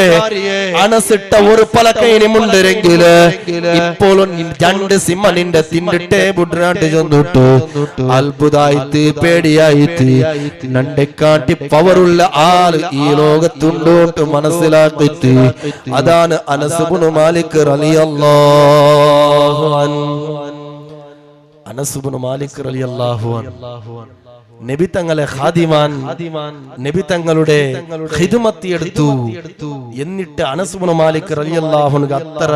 അനസിട്ട ഒരു പലക്കൈനി മുണ്ടെങ്കില് ഇപ്പോഴും രണ്ട് സിംഹ നിന്റെ തിണ്ടിട്ടേ ബുഡ്രാണ്ട് ചൊന്നിട്ടു. അത്ഭുതായിട്ട് പേടിയായിട്ട് നണ്ടെക്കാട്ടി പവറുള്ള ആള് ഈ ലോകത്തുണ്ടോട്ട് മനസ്സിലാക്കിട്ട്. അതാണ് അനസ് ഇബ്നു മാലിക് റളിയല്ലാഹു അൻഹു. അനസ് ഇബ്നു മാലിക് റളിയല്ലാഹു അൻഹു നബി തങ്ങളെ ഖാദിമാൻ, നബി തങ്ങളുടെ ഖിദ്മത്ത് എടുത്തു. എന്നിട്ട് അനസ് ഇബ്നു മാലിക് റളിയല്ലാഹു അൻഹു അത്ര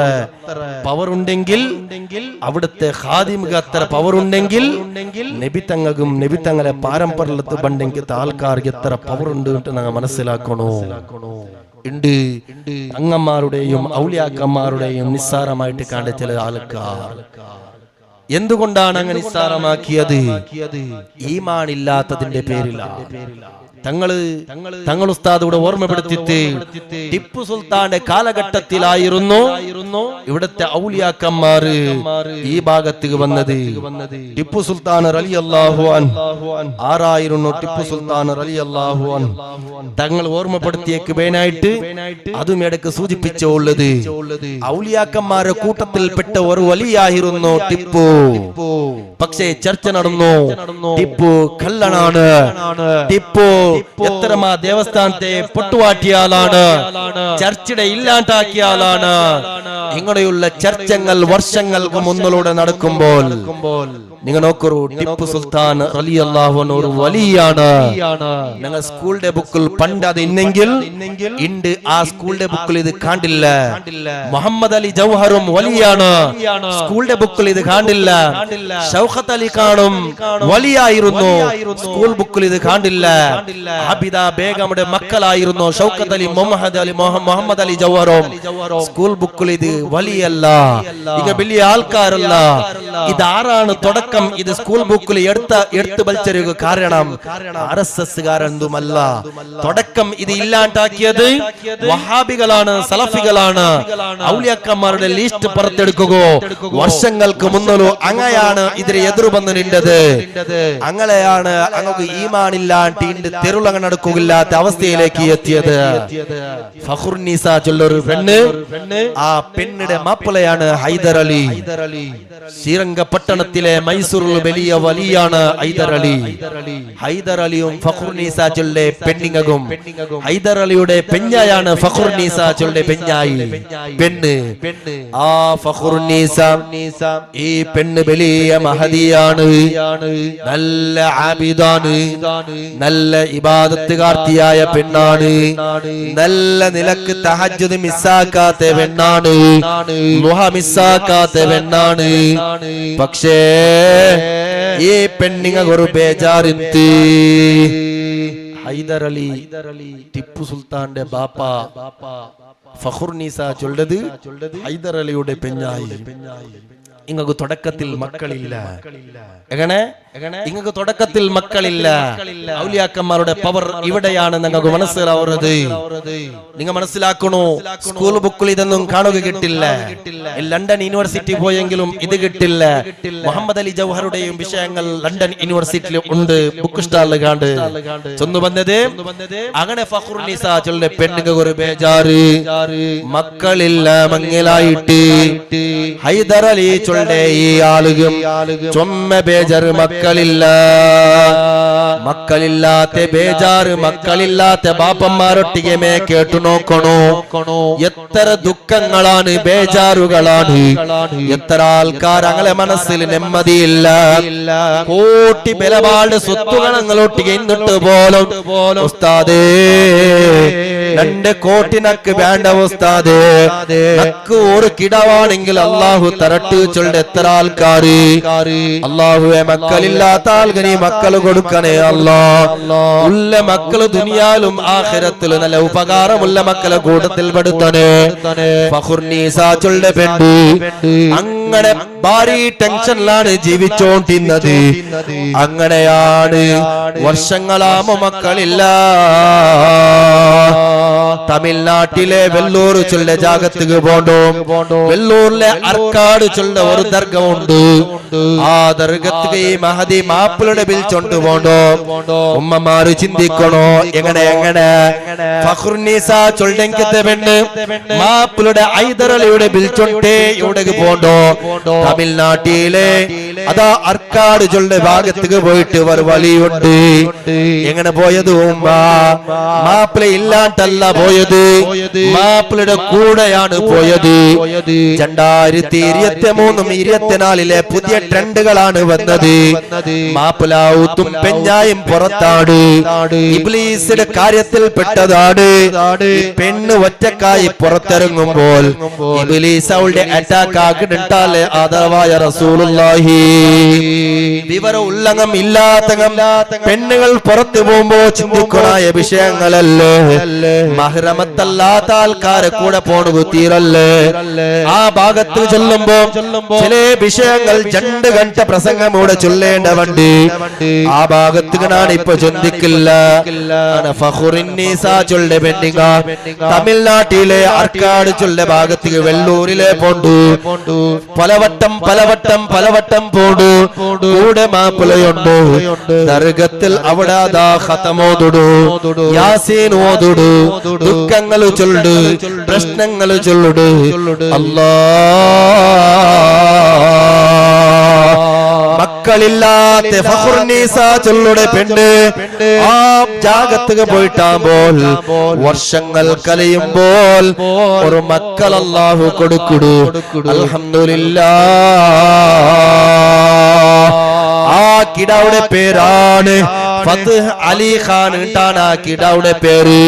പവർ ഉണ്ടെങ്കിൽ, അവിടുത്തെ ഖാദിമിക്ക് അത്ര പവർ ഉണ്ടെങ്കിൽ, നബി തങ്ങൾക്കും നബി തങ്ങളെ പാരമ്പര്യത്തിൽ ബണ്ടെങ്കിൽ ആൾക്കാർക്ക് എത്ര പവർ ഉണ്ട് എന്ന് ഞങ്ങൾ മനസ്സിലാക്കണോ. ഉണ്ട്. തങ്ങന്മാരുടെയും ഔലിയാക്കന്മാരുടെയും നിസ്സാരമായിട്ട് കണ്ട ചില ആൾക്കാർ. എന്തുകൊണ്ടാണ് അങ്ങനെ നിസ്സാരമാക്കിയത്? ഈമാനില്ലാത്തതിന്റെ പേരിലാണ്. തങ്ങൾ ഉസ്താദ് ഇവിടെ ഓർമ്മപ്പെടുത്തിയിട്ട് ടിപ്പു സുൽത്താന്റെ കാലഘട്ടത്തിലായിരുന്നു ഇവിടുത്തെ ഔലിയാക്കന്മാർ ഈ ഭാഗത്തേക്ക് വന്നത്. ടിപ്പു സുൽത്താൻ റളിയല്ലാഹു അൻഹു ആരായിരുന്നു? ടിപ്പു സുൽത്താൻ റളിയല്ലാഹു അൻഹു തങ്ങൾ ഓർമ്മപ്പെടുത്തിയേക്ക് വേനായിട്ട് അതും ഇടയ്ക്ക് സൂചിപ്പിച്ചുള്ളത് ഔലിയാക്കന്മാരുടെ കൂട്ടത്തിൽപ്പെട്ട ഒരു വലിയായിരുന്നു ടിപ്പു. പക്ഷേ ചർച്ച നടന്നു, ടിപ്പു കള്ളനാണ്, ടിപ്പു എത്രമാ ദേവസ്ഥാനത്തെ പൊട്ടുവാട്ടിയ ആളാണ്, ചർച്ചിടെ ഇല്ലാണ്ടാക്കിയ ആളാണ്. ഇങ്ങനെയുള്ള ചർച്ചകൾ വർഷങ്ങൾക്ക് മുന്നിലൂടെ നടക്കുമ്പോൾ നിങ്ങൾ നോക്കൂ, ടിപ്പു സുൽത്താൻ റളിയല്ലാഹു അൻഹു ഒരു വലിയാണ്. ഞങ്ങൾ സ്കൂളിന്റെ ബുക്കിൽ പണ്ട് അത് ഇന്നെങ്കിൽ ഉണ്ട്, ആ സ്കൂളിന്റെ ബുക്കിൽ ഇത് കാണില്ല. മുഹമ്മദ് അലി ജൗഹറും വലിയാണ്, സ്കൂളിന്റെ ബുക്കിൽ ഇത് കാണില്ല. ഷൗഖത്ത് അലി ഖാനും വലിയായിരുന്നു, സ്കൂൾ ബുക്കിൽ ഇത് കാണില്ല. ആബിദ ബേഗമുടെ മക്കളായിരുന്നു ഷൗഖത്ത് അലി മുഹമ്മദ് അലി ജൗഹറും, സ്കൂൾ ബുക്കിൽ ഇത് വലിയല്ല, ഇത് വലിയ ആൾക്കാരല്ല. ഇതാരാണ് തുടക്കം? ഇത് സ്കൂൾ ബുക്കിൽ എടുത്തു വലിച്ചെറിയുക. കാരണം RSS കാരൊന്നുമല്ല. തുടക്കം ഇത് ഇല്ലാണ്ടാക്കിയത് വഹാബികളാണ്, സലഫികളാണ്. ഔലിയാക്കന്മാരുടെ ലിസ്റ്റ് പുറത്തെടുക്കുക. വർഷങ്ങൾക്ക് മുന്നോ അങ്ങയാണ് ഇതിന് എതിർബന്ധം നിന്നത്. അങ്ങനെയാണ് അങ്ങക്ക് ഈമാനില്ലാണ്ട് തെരുളങ്ങ നടക്കുകയില്ലാത്ത അവസ്ഥയിലേക്ക് എത്തിയത്. ഫഖ്റുന്നീസ ചൊല്ലൊരു പെണ്ണ്, ആ പെണ്ണിന്റെ മാപ്പിളയാണ് ഹൈദർ അലി. ശ്രീരംഗപട്ടണത്തിലെ മൈസൂറിൽ വലിയ വലിയാണ് ഹൈദർ അലി. ഹൈദർ അലിയും ഫഖ്റുന്നീസ ചൊല്ലെ പെണ്ണിങ്ങകും. ഹൈദർ അലിയുടെ പെഞ്ഞായാണ് ഫഖ്റുന്നീസ ചൊല്ലെ പെഞ്ഞായി പെണ്ണ്. ആ ഫഖ്റുന്നീസ ഈ പെണ്ണ് വലിയ മഹദിയാണ്, നല്ല ആബിദാണ്, നല്ല ഇബാദത്തുകാർത്തിയായ പെണ്ണാണ്, നല്ല നിലക്ക് തഹജ്ജുദ് മിസ്സാക്കാത്ത പെണ്ണാണ്, ളുഹ മിസ്സാക്കാത്ത പെണ്ണാണ്. പക്ഷേ ഈ പെണ്ണിങ്ങ ഒരു ബേജാറിന്തി. ഹൈദർ അലി ടിപ്പു സുൽത്താന്റെ ബാപ്പ, ഫഖ്റുന്നീസ ചൊല്ലത് ഹൈദർ അലിയുടെ പെഞ്ഞായി. ഇങ്ങക്ക് തുടക്കത്തിൽ മക്കളില്ല. എങ്ങനെ ഇങ്ങക്ക് തുടക്കത്തിൽ മക്കളില്ല. ഔലിയാക്കന്മാരുടെ പവർ ഇവിടെയാണ് നിങ്ങൾക്ക് മനസ്സിലാവുന്നത്. നിങ്ങൾ മനസ്സിലാക്കണോ? സ്കൂൾ ബുക്കിൽ ഇതൊന്നും കാണുക കിട്ടില്ല. ലണ്ടൻ യൂണിവേഴ്സിറ്റി പോയെങ്കിലും ഇത് കിട്ടില്ല. മുഹമ്മദ് അലി ജൗഹറുടെയും വിഷയങ്ങൾ ലണ്ടൻ യൂണിവേഴ്സിറ്റിയിൽ ഉണ്ട്, ബുക്ക് സ്റ്റാളിൽ കണ്ട് ചെന്നു വന്നത്. അങ്ങനെ ഫഖ്റുന്നീസ ചൊല്ലെ പെണ്ണുങ്ങൾ ഒരു ബേജാറ്, മക്കളില്ല മങ്ങലായിട്ട്. ഹൈദർ അലി ചൊല്ലെ ഈ ആളുകൾ ചൊമ്മ ബേജാറ്, മക്കളില്ല. മക്കളില്ലാത്ത ബേജാറ്, മക്കളില്ലാത്ത ബാപ്പന്മാരൊട്ടിಗೆ മേ കേട്ടു നോക്കണോ? എത്ര ദുഃഖങ്ങളാണ്, ബേജാറുകളാണ്. എത്ര ആൾക്കാർ അങ്ങനെ മനസ്സിൽ നെമ്മതിയില്ല. കോട്ടി ബലവാളുടെ സ്വത്തുഗണങ്ങളൊട്ടിಗೆ എന്നിട്ട് പോലും ഉസ്താദേ 2 കോടിനക്ക് വേണ്ട ഉസ്താദേ, നക്ക് ഒരു കിടവാണെങ്കിൽ അള്ളാഹു തരട്ട് ചൊല്ലെ എത്ര ആൾക്കാര്. അള്ളാഹുവെ മക്കളില്ലാത്ത ആൾക്ക് നീ മക്കൾ കൊടുക്കണേ അല്ലാ. ഉള്ള മക്കള് ദുനിയാലും ആഖിറത്തിലും നല്ല ഉപകാരമുള്ള മക്കളെ കൂട്ടത്തിൽ പെടുത്തണേ. ഫഖ്റുന്നീസ ചൊല്ലെ പെണ്ണ് അങ്ങനെ ഭാരി ടെൻഷനിലാണ് ജീവിച്ചോണ്ടിരുന്നത്. അങ്ങനെയാണ് വർഷങ്ങളാമോ മക്കളില്ല. തമിഴ്നാട്ടിലെ വെല്ലൂർ ചൊല്ലെ ജാഗത്തുക്ക് പോണ്ടോ. വെല്ലൂരിലെ അർക്കാട് ചൊല്ലെ ഒരു ദർഗ ഉണ്ട്. ആ ദർഗത്തുക്ക് ഈ മഹദി മാപ്പിളുടെ വിളിച്ചോണ്ട് പോണ്ടോ. ഉമ്മമാര് ചിന്തിക്കണോ, എങ്ങനെ ഫഖ്റുന്നീസ ചൊല്ലെങ്കത്തെ പെണ്ണ് മാപ്പിളുടെ ഹൈദർ അലിയുടെ വിളിച്ചോണ്ടേ ഇവിടേക്ക് പോണ്ടോ. തമിഴ്നാട്ടിലെ അതാ അർക്കാട് ചൊല്ലെ ഭാഗത്തേക്ക് പോയിട്ട് ഒരു വലിയുണ്ട്. എങ്ങനെ പോയത്? മാപ്പിള ഇല്ലാണ്ടല്ല പോയത്, മാപ്പിളയുടെ കൂടെയാണ് പോയത്. 2023-24 പുതിയ ട്രെൻഡുകളാണ് വന്നത്. മാപ്പിളാവുത്തും പെഞ്ഞായും പുറത്താണ്, ഇബ്ലീസിന്റെ കാര്യത്തിൽ പെട്ടതാണ്. പെണ്ണ് ഒറ്റക്കായി പുറത്തിറങ്ങുമ്പോൾ ഇബ്ലീസ് അവളുടെ അറ്റാക്ക് ആക്കിട്ടാല് ആദരവായ റസൂലുള്ളാഹി വിവരം ഉല്ലംഘനം ഇല്ലാത്ത പെണ്ണുകൾ പുറത്തു പോകുമ്പോ ചിന്തിക്കണായ വിഷയങ്ങളല്ലേ. മഹ്റമത്തല്ലാത്ത ആൾക്കാരെ കൂടെ പോണു തീരല്ലേ. ആ ഭാഗത്ത് ചൊല്ലുമ്പോ ചില വിഷയങ്ങൾ 2 ഘട്ട പ്രസംഗം ഇവിടെ ചൊല്ലേണ്ട വണ്ടി. ആ ഭാഗത്തുകളാണ് ഇപ്പൊ ചിന്തിക്കില്ല. ഫഖ്റുന്നീസ ചൊല്ലെ പെണ്ണിങ്ങ തമിഴ്നാട്ടിലെ അർക്കാട് ചൊല്ലെ ഭാഗത്തേക്ക് വെല്ലൂരിലെ പോണ്ടു. പലവട്ടം പോണ്ടു. കൂടെ മാപ്പിളയുണ്ട്. ദർഗത്തിൽ അവിടെ അതാ ഖതമോതുടു, യാസീൻ ഓതുടു, ദുഃഖങ്ങൾ ചൊല്ലുടു, പ്രശ്നങ്ങൾ ചൊല്ലുടു. അല്ലാഹ് മക്കളില്ലാത്ത ഫഖ്റുന്നീസ ചൊല്ലുടെ പെണ്ണ് ആ ജാഗത്തുക പോയിട്ടാകുമ്പോൾ വർഷങ്ങൾ കലയുമ്പോൾ ഒരു മക്കൾ അല്ലാഹു കൊടുക്കുടു. അൽഹംദുലില്ലാഹ്. ആ കിടാവുടെ പേരാണ് ഫത്ഹ് അലി ഖാൻ എന്നാണ് ആ കിടാവുടെ പേര്.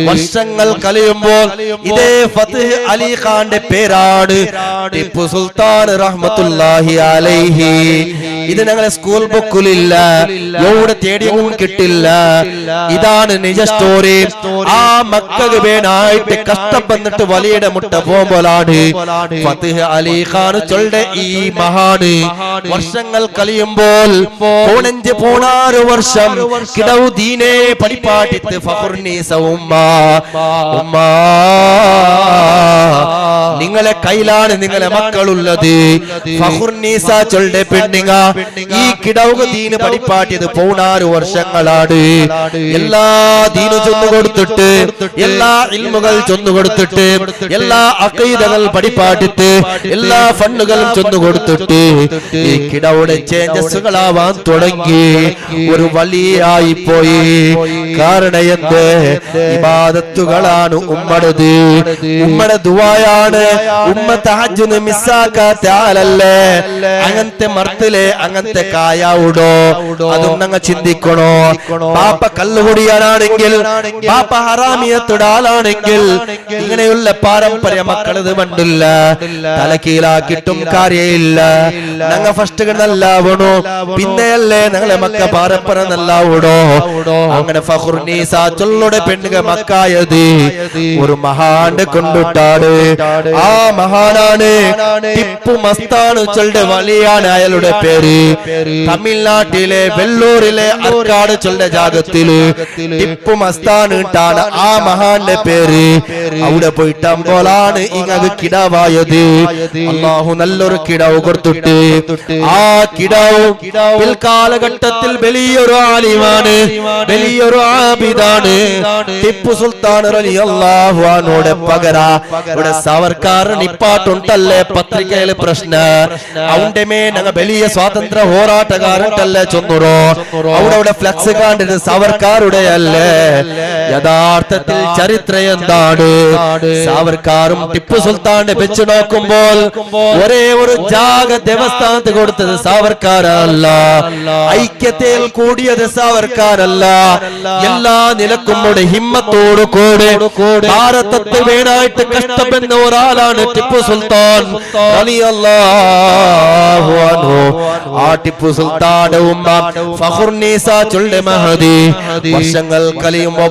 വർഷങ്ങൾ കലയുമ്പോൾ ഇതേ ഫത്ഹ് അലി ഖാന്റെ പേരാണ് ടിപ്പു സുൽത്താൻ റഹ്മത്തുള്ളാഹി അലൈഹി. ഇത് ഞങ്ങളെ സ്കൂൾ ബുക്കിലില്ല, എവിടെ തേടിയും കിട്ടില്ല. ഇതാണ് നിജ സ്റ്റോറി. ആ മക്കൾക്ക് വേണായിട്ട് കഷ്ടപ്പെട്ടിട്ട് വലിയുടെ മുട്ട പോകുമ്പോഴാണ് ഫത്ഹ് അലി ഖാൻ ചൊല്ലുടെ ഈ മഹാന് വർഷങ്ങൾ കലിയുമ്പോൾ 16 വർഷം കിടവു ദീനെ പഠിപ്പാട്ടിത്ത് ഫഖ്റുന്നീസ ഉമ്മ നിങ്ങളെ കയ്യിലാണ് നിങ്ങളെ മക്കളുള്ളത്. ഫഖ്റുന്നീസ ചൊല്ലുടെ പെണ്ണിങ്ങ ഈ കിടവുക ദീന് പഠിപ്പാട്ടിയത് 16 വർഷങ്ങളാണ്. എല്ലാ ദീനു ചൊന്നു കൊടുത്തിട്ട്, എല്ലാ ഇൽമുകൾ ചൊന്നു കൊടുത്തിട്ട്, എല്ലാ അഖീദകൾ പഠിപ്പാട്ടിട്ട്, എല്ലാ ഫണ്ണുകളും ചൊന്നു കൊടുത്തിട്ട് ഈ കിടവുടെ ചേഞ്ചസുകളാവാൻ തുടങ്ങി. ഒരു വലിയായി പോയി. കാരണം എന്ത്? ഇബാദത്തുകളാണ് ഉമ്മടത്, ഉമ്മടെ ദുആയാണ്. ഉമ്മ തഹജ്ജുദ് മിസ്സാക്കാത്ത ആളല്ലേ. അങ്ങനത്തെ മർത്തിലെ അങ്ങനത്തെ കായാവുടോ? അതും ഞങ്ങൾ ചിന്തിക്കണോ? ബാപ്പ കല്ലുകുടിയാനാണെങ്കിൽ, ബാപ്പ ഹറാമിയത്തുടെ ആളാണെങ്കിൽ ഇങ്ങനെയുള്ള പാരമ്പര്യ മക്കളത് മണ്ടില്ല, തലക്കീലാക്കിട്ടും കാര്യമില്ല. ഞങ്ങൾ ഫസ്റ്റ് നല്ലാവണോ, പിന്നെയല്ലേ ഞങ്ങളെ മക്ക പാരമ്പര്യ നല്ലാവൂടോ? അങ്ങനെ ഫഖ്റുന്നീസ ചൊല്ലുടെ പെണ്ണുക മക്കായത് ഒരു മഹാന്റെ കൊണ്ടിട്ടാണ്. ആ മഹാനാണ് ടിപ്പു മസ്താൻ ചൊല്ലുടെ വലിയാണ് അയാളുടെ പേര്. തമിഴ്നാട്ടിലെ വെല്ലൂരിലെ അർക്കാട് ചൊല്ലുടെ ജാഗത്തില് ടിപ്പു മസ്താൻ ഇട്ടാണ് ആ മഹാന്റെ പേര്. അവിടെ പോയിട്ടാകുമ്പോഴാണ് ഇങ്ങക്ക് കിടാവായത്. അല്ലാഹു നല്ലൊരു കിടാവ് കൊടുത്തിട്ട് ആ കിടാവ് പിൽക്കാലഘട്ടത്തിൽ വലിയൊരു ആലിമാണ്, വലിയൊരു ആബിദാണ്. ടിപ്പു സുൽത്താൻ റളിയല്ലാഹു അൻഹുടെ പകരാ ഇവിടെ സവർക്കാർ നിപ്പാട്ടുണ്ടല്ലേ പത്രികയിൽ പ്രശ്ന അവന്റെ മേ ഞങ്ങൾ വലിയ സ്വാതന്ത്ര്യ പോരാട്ടക്കാരുണ്ടല്ലേ ചൊന്നുറോ അവിടെ ഫ്ലക്സ് കാണിത് സവർക്കാരുടെ അല്ലേ. യഥാർത്ഥത്തിൽ ചരിത്രം എന്താണ്? സവർക്കാരും ടിപ്പു സുൽത്താനെ വെച്ച് നോക്കുമ്പോൾ ഒരേ ഒരു ജാഗ ദേവസ്ഥാനത്ത് കൊടുത്തത് സവർക്കാരല്ല, ഐക്യത്തിൽ കൂടിയത് സവർക്കാരല്ല. എല്ലാ നിലക്കും ഹിമ്മത്തോടു കൂടെ ഭാരതത്തെ വേണായിട്ട് കഷ്ടപ്പെടുന്ന ഒരാളാണ് ടിപ്പു സുൽത്താൻ റളിയല്ലാഹു അൻഹു. ആ ടിപ്പു സുൽത്താന്റെ ഉമ്മ ഫഖ്റുന്നീസ ചൊല്ലുടെ മഹദി വർഷങ്ങൾ കലിയുമ്പോ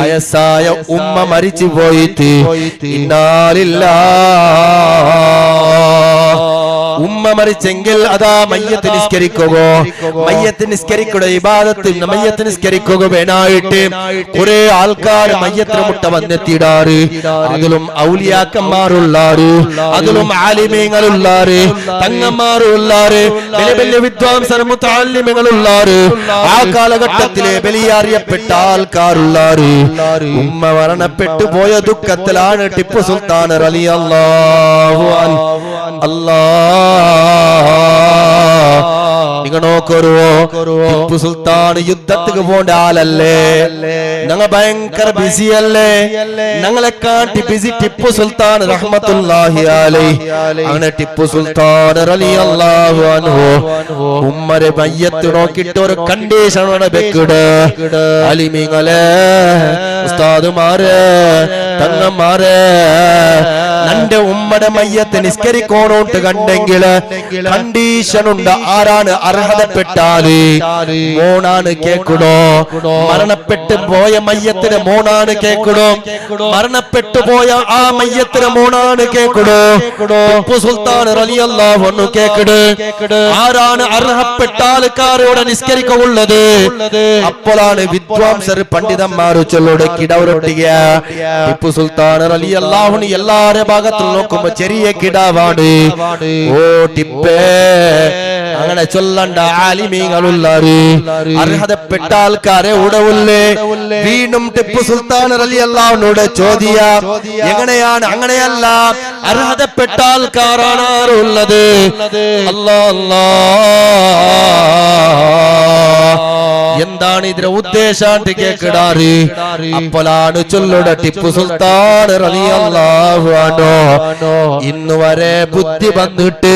വയസ്സായ ഉമ്മ മരിച്ചു പോയിട്ട് ഉമ്മ മരിച്ചെങ്കിൽ അതാ മയ്യത്ത് നിസ്കരിക്കുകയോ, മയ്യത്ത് നിസ്കരിക്കുക ഇബാദത്ത് മയ്യത്ത് നിസ്കരിക്കുക വേണായിട്ട് കുറെ ആൾക്കാർ മയ്യത്തിന് മുട്ട വന്നെത്തിയിടാറ്. അതിലും ഔലിയാക്കന്മാരുള്ളാറ്, അതിലും ആലിമീങ്ങളുള്ളാറ്, തങ്ങന്മാരുള്ളാറ്, വലിയ വലിയ വിദ്വാംസർ മുതഅല്ലിമീങ്ങളുള്ളാറ്, ആ കാലഘട്ടത്തിലെ വലിയ അറിയപ്പെട്ട ആൾക്കാരുള്ളാറ്. ഉമ്മ മരണപ്പെട്ടു പോയ ദുഃഖത്തിലാണ് ടിപ്പു സുൽത്താൻ റളിയല്ലാഹു അൻഹു. നിങ്ങൾ നോക്കരുവോ, ടിപ്പു സുൽത്താൻ യുദ്ധത്തിന് പോണ്ട ആളല്ലേ. ഞങ്ങൾ ഭയങ്കര ബിസി അല്ലേ, ഞങ്ങളെ കാട്ടി ബിസി ടിപ്പു സുൽത്താൻ റഹ്മത്തുള്ളാഹി അലൈഹി. അങ്ങനെ ടിപ്പു സുൽത്താൻ റളിയല്ലാഹു അൻഹു ഉമ്മരെ മയ്യത്ത് നോക്കിയിട്ട് ഒരു കണ്ടീഷനാണ് വെക്കിട്. അലിമീങ്ങളെ, ഉസ്താദുമാരെ, തങ്ങന്മാരെ, നന്റെ ഉമ്മയുടെ മയ്യത്ത് നിസ്കരിക്കോണോട്ട് കണ്ടെങ്കിൽ കണ്ടീഷൻ ഉണ്ട്. ആരാണ് അർഹതപ്പെട്ടാല് മോണാണ് കേക്കുടോ. മരണപ്പെട്ടു പോയ മയ്യത്തിന് മോണാണ് കേക്കുടോ. മരണപ്പെട്ടു പോയ ആ മയ്യത്തിന് മോണാണ് കേക്കുടോ. ടിപ്പു സുൽത്താൻ റളിയല്ലാഹു അൻഹു കേക്കിട്. ആരാണ് അർഹപ്പെട്ട ആൾക്കാരോടെ നിസ്കരിക്കുള്ളത്? അപ്പോഴാണ് വിദ്വാംസർ പണ്ഡിതന്മാര് ചൊല്ലോടെ കിടവരൊട്ടിക. ടിപ്പു സുൽത്താൻ റളിയല്ലാഹു അൻഹു എല്ലാരെ ഭാഗത്തും നോക്കുമ്പോ ചെറിയ കിടാവാണ്. ഓ ടിപ്പേ, അങ്ങനെ ചൊല്ല ചൊല്ലണ്ട ആലിമീങ്ങളുള്ളാര് അർഹതപ്പെട്ട ആൾക്കാരെ ഉടവുള്ളേ. വീണ്ടും ടിപ്പു സുൽത്താൻ റളിയല്ലാഹുവിനോട് ചോദ്യ എങ്ങനെയാണ്? അങ്ങനെയല്ല, അർഹതപ്പെട്ട ആൾക്കാരാണ് ആരുള്ളത്? അല്ലാ എന്താണ് ഇതിന്റെ ഉദ്ദേശാന്തി കേക്കിടാറ്? അപ്പോഴാണ് ചൊല്ലുടെ ടിപ്പു സുൽത്താൻ റളിയല്ലാഹു അൻഹു ഇന്ന് വരെ ബുദ്ധി വന്നിട്ട്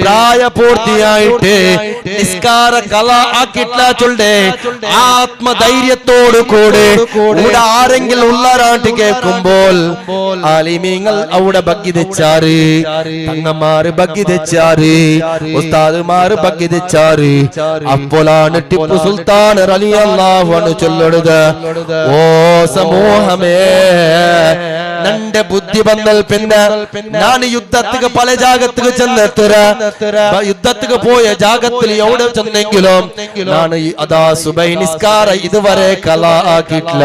പ്രായപൂർത്തിയായിട്ട് നിസ്കാര കല ആക്കിയിട്ടില്ല ചൊല്ലേ. ആത്മധൈര്യത്തോടു കൂടെ ഇവിടെ ആരെങ്കിലും ഉള്ളാരാട്ടി കേൾക്കുമ്പോൾ ആലിമീങ്ങൾ അവിടെ ബഗ്ഗി തെച്ചാറ്, തങ്ങന്മാര് ബഗ്ഗി തെച്ചാറ്, ഉസ്താദുമാര് ബഗ്ഗി തെച്ചാറ്. അപ്പോഴാണ് ടിപ്പു സുൽത്താൻ റളിയല്ലാഹു അൻഹു ചൊല്ലുന്നത്, ഓ സമൂഹമേ, നന്റെ ബുദ്ധി വന്നൽ പിന്നെ ഞാൻ യുദ്ധത്തിക്ക് പല ജാഗത്തിക്ക് ചെന്നെത്തുക. യുദ്ധത്തിക്ക് പോയ ജാഗത്തിൽ എവിടെ ചെന്നെങ്കിലും ഞാൻ അതാ സുബൈ നിസ്കാര ഇതുവരെ കല ആക്കിയിട്ടില്ല.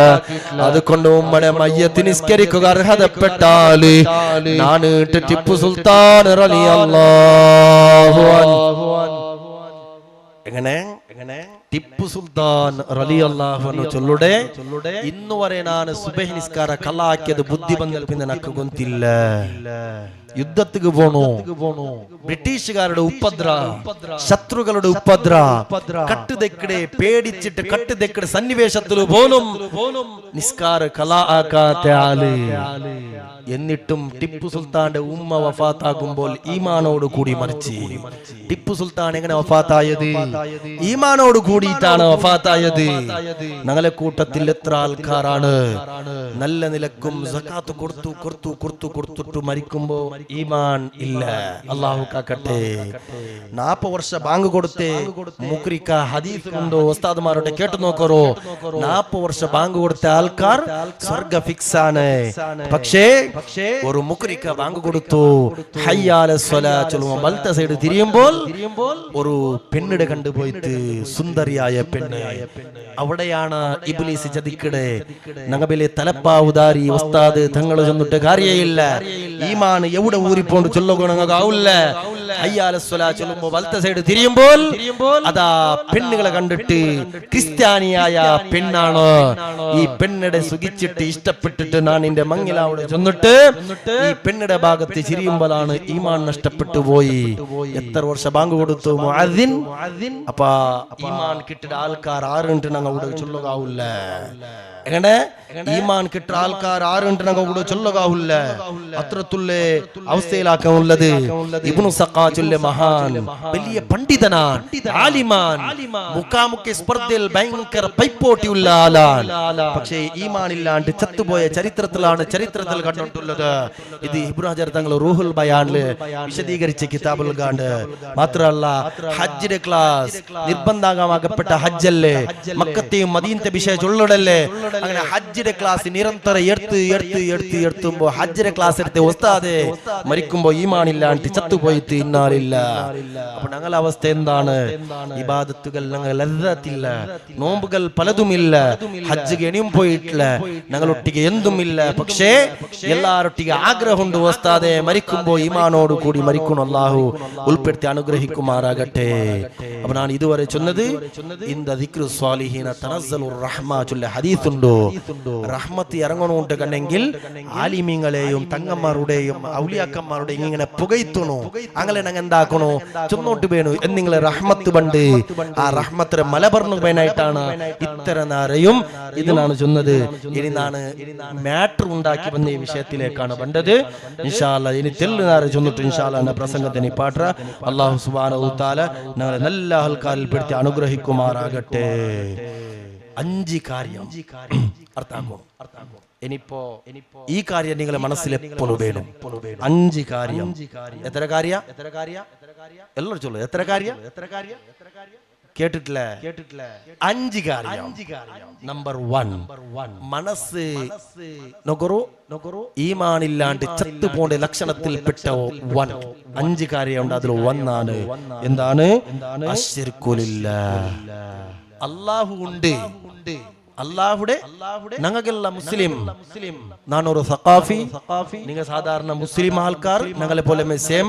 അതുകൊണ്ട് ഉമ്മടെ മയ്യത്ത് നിസ്കരിക്കുക അർഹതപ്പെട്ടാല് ഞാൻ ടിപ്പു സുൽത്താൻ റളിയല്ലാഹു അൻഹു. എങ്ങനെ ടിപ്പു സുൽത്താൻ റളിയല്ലാഹു അൻഹു ചൊല്ലുടെ ഇന്നു വരെ ನಾನು സുബഹി നിസ്കാര കലാക്കിയത് ബുദ്ധി ಬಂದಲ್ പിന്നെ നക്ക് ಗೊತ್ತಿಲ್ಲ. യുദ്ധത്തിക്ക് പോണു, ബ്രിട്ടീഷുകാരുടെ ഉപദ്ര, ശത്രുക്കളുടെ ഉപദ്ര, കട്ടുതെക്കടെ പേടിച്ചിട്ട് കട്ടുതെക്കടെ സന്നിവേശത്തിൽ പോലും നിസ്കാര കല ആക്കാത്ത ആള്. എന്നിട്ടും ടിപ്പു സുൽത്താന്റെ ഉമ്മ വഫാത്താകുമ്പോൾ ഈമാനോട് കൂടി മരിച്ചു. ടിപ്പു സുൽത്താൻ എങ്ങനെ വഫാത്തായത്? ഈമാനോട് കൂടിയിട്ടാണ് വഫാത്തായത്. ഞങ്ങളെ കൂട്ടത്തിൽ എത്ര ആൾക്കാരാണ് നല്ല നിലക്കും സകാത്ത് കൊടുത്തിട്ട് മരിക്കുമ്പോ ഈമാൻ ഇല്ല? അല്ലാഹു കാക്കട്ടെ. 40 വർഷ ബാങ്ക് കൊടുത്തേ മുക്രിക്ക ഹദീസ് ഉണ്ടോ? ഉസ്താദ്മാരോട് കേട്ടു നോക്കറോ. 40 വർഷ ബാങ്ക് കൊടുത്ത ആൾക്കാർ സ്വർഗ ഫിക്സ് ആണ്. പക്ഷേ ഒരു മുക്രിക്ക ബാങ്ക് കൊടുത്തു, ഹയ്യാല സ്വലാത്ത് ചൊല്ലുമ്പോൾ വലത്തെ സൈഡ് തിരിയുമ്പോൾ ഒരു പെണ്ണിടെ കണ്ടുപോയിട്ട്, സുന്ദരിയായ പെണ്ണ്. അവിടെയാണ് ഇബ്ലീസ് ചതിക്കടെ നഗബിലെ തലപ്പാവുദാരി ഉസ്താദ് തങ്ങൾ ചെന്നിട്ട് കാര്യമില്ല. ഈമാൻ എവിടെ ഊരിപ്പോണ്ട് ചൊല്ലുകയാവില്ല. ഹയ്യാല സ്വലാത്ത് ചൊല്ലുമ്പോൾ വലത്തെ സൈഡ് തിരിയുമ്പോൾ അതാ പെണ്ണുകളെ കണ്ടിട്ട് ക്രിസ്ത്യാനിയായ പെണ്ണാണ്. ഈ പെണ്ണിടെ സുഖിച്ചിട്ട് ഇഷ്ടപ്പെട്ടിട്ട് ഞാൻ എന്റെ മങ്ങിലാവിടെ ചെന്നിട്ട് ഈ പെണ്ണിടെ ഭാഗത്ത് ചിരിയുമ്പോഴാണ് ഈമാൻ നഷ്ടപ്പെട്ടു പോയി. എത്ര വർഷം ബാങ്ക് കൊടുത്തു മുഅദ്ദിൻ. അപ്പൊ ഈമാൻ കിട്ടിയ ആൾക്കാർ ആറുണ്ട് ഞങ്ങളുടെ ചൊല്ലുകാവില്ല. എങ്ങനെ ഈമാൻ കിട്ടിയ ആൾക്കാർ ആറുണ്ട് ഞങ്ങളുടെ ചൊല്ലുകാവില്ല. അത്രത്തുള്ള അവസ്ഥയിലാക്കാനുള്ളത് ഇബ്നു സഖാത്തുൽ മഹാൻ വലിയ പണ്ഡിതനാണ്, ആലിമാൻ, മുഖാമുഖി സ്പർദ്ധയിൽ ഭയങ്കര പൈപ്പോട്ടിയുള്ള ആളാണ്. പക്ഷേ ഈമാൻ ഇല്ലാണ്ട് ചത്തുപോയ ചരിത്രത്തിൽ കണ്ടിട്ടുള്ളത്. ഇത് ഇബ്നു ഹജർ തങ്ങൾ റൂഹുൽ ബയാനില് വിശദീകരിച്ച കിതാബുൽ ഗാണ്ട്. മാത്രമല്ല ഹജ്ജിന്റെ ക്ലാസ് നിർബന്ധമാകപ്പെട്ട ഹജ്ജല്ലേ, മക്കത്തെയും മദീനത്തെ വിഷയ ചൊല്ലടല്ലേ. അങ്ങനെ ഹജ്ജിന്റെ ക്ലാസ് നിരന്തരം എടുത്തുമ്പോ ഹജ്ജിന്റെ ക്ലാസ് എടുത്ത് ഉസ്താദെ മരിക്കുമ്പോ ഈമാൻ ഇല്ലാണ്ട് ചത്തുപോയിട്ട് ഇന്നാലില്ല. അപ്പൊ ഞങ്ങളുടെ അവസ്ഥ എന്താണ്? ഇബാദത്തുകൾ ഞങ്ങൾ ലദ്ദത്തില്ല, നോമ്പുകൾ പലതുമില്ല, ഹജ്ജിಗೆ ഇനിയും പോയിട്ടില്ല, ഞങ്ങളൊട്ടിಗೆ എന്തുമില്ല. പക്ഷേ എല്ലാരൊട്ടിಗೆ ആഗ്രഹമുണ്ട് ഉസ്താദെ മരിക്കുമ്പോ ഈമാനോട് കൂടി മരിക്കണം. അല്ലാഹു ഉൾപ്പെടുത്തി അനുഗ്രഹിക്കുമാറാകട്ടെ. അപ്പൊ ഞാൻ ഇതുവരെ ചൊന്നത് ഇന്ദ ദിക്റു സ്വാലിഹീന തനസ്സലുർ റഹ്മ ചൊല്ല ഹദീസ് ഉണ്ടോ? റഹ്മത്ത് ഇറങ്ങണോണ്ട് കണ്ടെങ്കിൽ ആലിമീങ്ങളെയും തങ്ങന്മാരുടെയും ഔലിയാക്കന്മാരുടെയും ഇങ്ങനെ പുകയ്ത്തണോ, അങ്ങനെ ഞങ്ങൾ എന്താക്കണോ ചൊന്നോട്ട് വേണു എന്നിങ്ങളെ റഹ്മത്ത് ബണ്ട്. ആ റഹ്മത്തിനെ മലബർന്നു വേനായിട്ടാണ് ഇത്തര നാരയും ഇതിനാണ് ചൊന്നത്. ഇനി നാണ് മാറ്റർ ഉണ്ടാക്കി വന്ന ഈ വിഷയത്തിലേക്കാണ് വേണ്ടത്. ഇൻഷാ അല്ലാഹ് ഇനി തെല്ലുനാരെ ചൊന്നിട്ട് ഇൻഷാ അല്ലാഹ് പ്രസംഗത്തിന് പാട്ട അല്ലാഹു സുബ്ഹാനഹു വ തആല ഞങ്ങളെ നല്ല ആൾക്കാരിൽ പെടുത്തി അനുഗ്രഹിക്കുമാറാകട്ടെ. 5 കാര്യം അർത്ഥാക്കും. ഇനിയിപ്പോ ഈ കാര്യം നിങ്ങളെ മനസ്സിൽ എപ്പോഴും വേണം. 5 കാര്യം. എത്ര കാര്യ? എല്ലാവരും ചൊല്ലു. എത്ര കാര്യ? കേട്ടിട്ടില്ല? 5 കാര്യം. നമ്പർ 1 മനസ്സ് ഈമാനില്ലാണ്ട് ചത്തുപോണ്ട ലക്ഷണത്തിൽപ്പെട്ട 5 കാര്യമുണ്ട്. അതിൽ 1 ആണ് എന്താണ്? അശ്ശിർക്കു ലില്ലാഹ്. അല്ലാഹു ഉണ്ട്, അല്ലാഹുടെ ഞങ്ങൾക്കെല്ല മുസ്ലിം നാനൊരു സഖാഫി നിങ്ങൾ സാധാരണ മുസ്ലിം ആൾക്കാർ ഞങ്ങളെ പോലെ സെയിം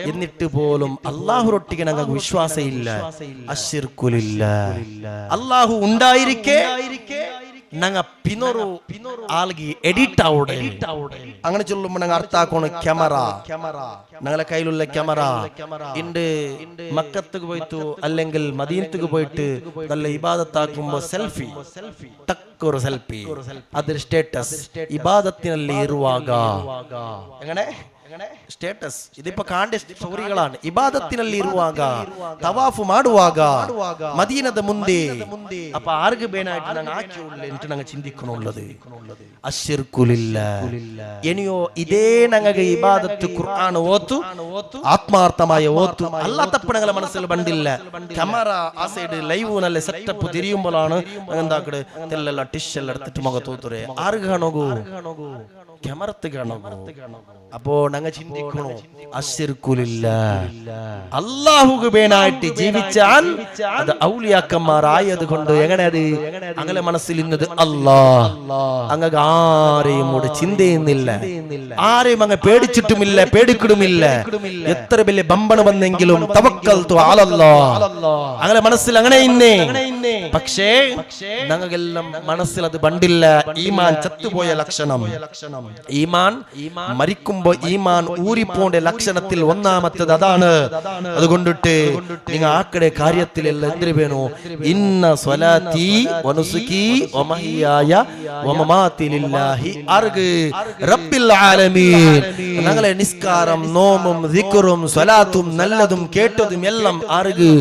എന്നിട്ട് പോലും അല്ലാഹുരൊട്ടിಗೆ ഞങ്ങൾക്ക് വിശ്വാസം ഇല്ല അശ്ശിർകുലില്ല അല്ലാഹു ഉണ്ടായിരിക്കെ ഞങ്ങ പിന്നൊരു ആൾഗി എഡിറ്റ് ആവുടെ അങ്ങനെ ചൊല്ലുമ്പോൾ ഞങ്ങൾ അർത്ഥാക്കോണ് ക്യാമറ ഞങ്ങളെ കയ്യിലുള്ള ക്യാമറ ഇണ്ട് മക്കത്തേക്ക് പോയിട്ട് അല്ലെങ്കിൽ മദീനത്തേക്ക് പോയിട്ട് നല്ല ഇബാദത്താക്കുമ്പോ സെൽഫി ടക്കൊരു സെൽഫി അതൊരു സ്ಟೇಟಸ್ ഇബാദത്തിನಲ್ಲಿ ಇರುವಾಗ എങ്ങനെ ಸ್ಟೇಟಸ್ ഇതിപ്പോ കാണ്ട സ്റ്റോറികളാണ് ഇബാദത്തിನಲ್ಲಿ ಇರುವಾಗ തവാഫ് ಮಾಡುವಾಗ മദീനದ ಮುಂದೆ അപ്പൊ ആർക്ക് ಬೇನಾയിട്ട് ഞങ്ങൾ ആക്കിയുള്ള എന്നിട്ട് ഞങ്ങൾ ചിന്തിക്കണുള്ളത് അശ്ശിർകുലില്ല ഇനിയോ ഇതേ ഞങ്ങൾക്ക് ഇബാദത്ത് ഖുർആൻ ഓത്തു ആത്മാർത്ഥമായ ഓത്തു അല്ലാത്തപ്പോൾ ഞങ്ങളെ മനസ്സിൽ ബണ്ടില്ല ക്യാമറ ആ സൈഡ് ലൈവ് നല്ല സെറ്റപ്പ് തിരിയുമ്പോഴാണ് എന്താക്കട് തെല്ലെല്ലാം ടിഷ് എല്ലാം എടുത്തിട്ട് മുഖത്തോത്തുറേ ആർക്ക് കാണോകൂ ക്യാമറത്ത് കാണോകൂ അപ്പോ ഞങ്ങൾ ചിന്തിക്കണോ അശ്ശിർകുലില്ല അല്ലാഹുക്ക് വേണായിട്ട് ജീവിച്ചാൽ അത് ഔലിയാക്കന്മാരായത് കൊണ്ട് എങ്ങനെ അത് അങ്ങനെ മനസ്സിൽ ഇന്നത് അല്ലാഹ് അങ്ങ് ആരെയും കൂടെ ചിന്തയുന്നില്ല ആരെയും അങ്ങ് പേടിച്ചിട്ടുമില്ല പേടിക്കിടുമില്ല എത്ര വലിയ ബമ്പണ് വന്നെങ്കിലും തവക്കൽതു അലല്ലാഹ് അങ്ങനെ മനസ്സിൽ അങ്ങനെ ഇന്നേ പക്ഷേ ഞങ്ങൾക്കെല്ലാം മനസ്സിൽ അത് ബണ്ടില്ല ഈമാൻ ചത്തുപോയ ലക്ഷണം ഈമാൻ മരിക്കുമ്പോ ഈമാൻ ഊരിപ്പോണ്ട ലക്ഷണത്തിൽ ഒന്നാമത്തേത് അതാണ് അതുകൊണ്ടിട്ട് നിങ്ങൾ ആക്കടെ കാര്യത്തിലെല്ലാം എന്തിനു വേണോ ഇന്ന സ്വലാത്തി വനുസുകി വമഹിയായ വമമാതി ലില്ലാഹി അർഗ് റബ്ബിൽ ആലമീൻ ഞങ്ങളെ നിസ്കാരം നോമും ദിക്റും സ്വലാത്തും നല്ലതും കേട്ടതും എല്ലാം അർഗ്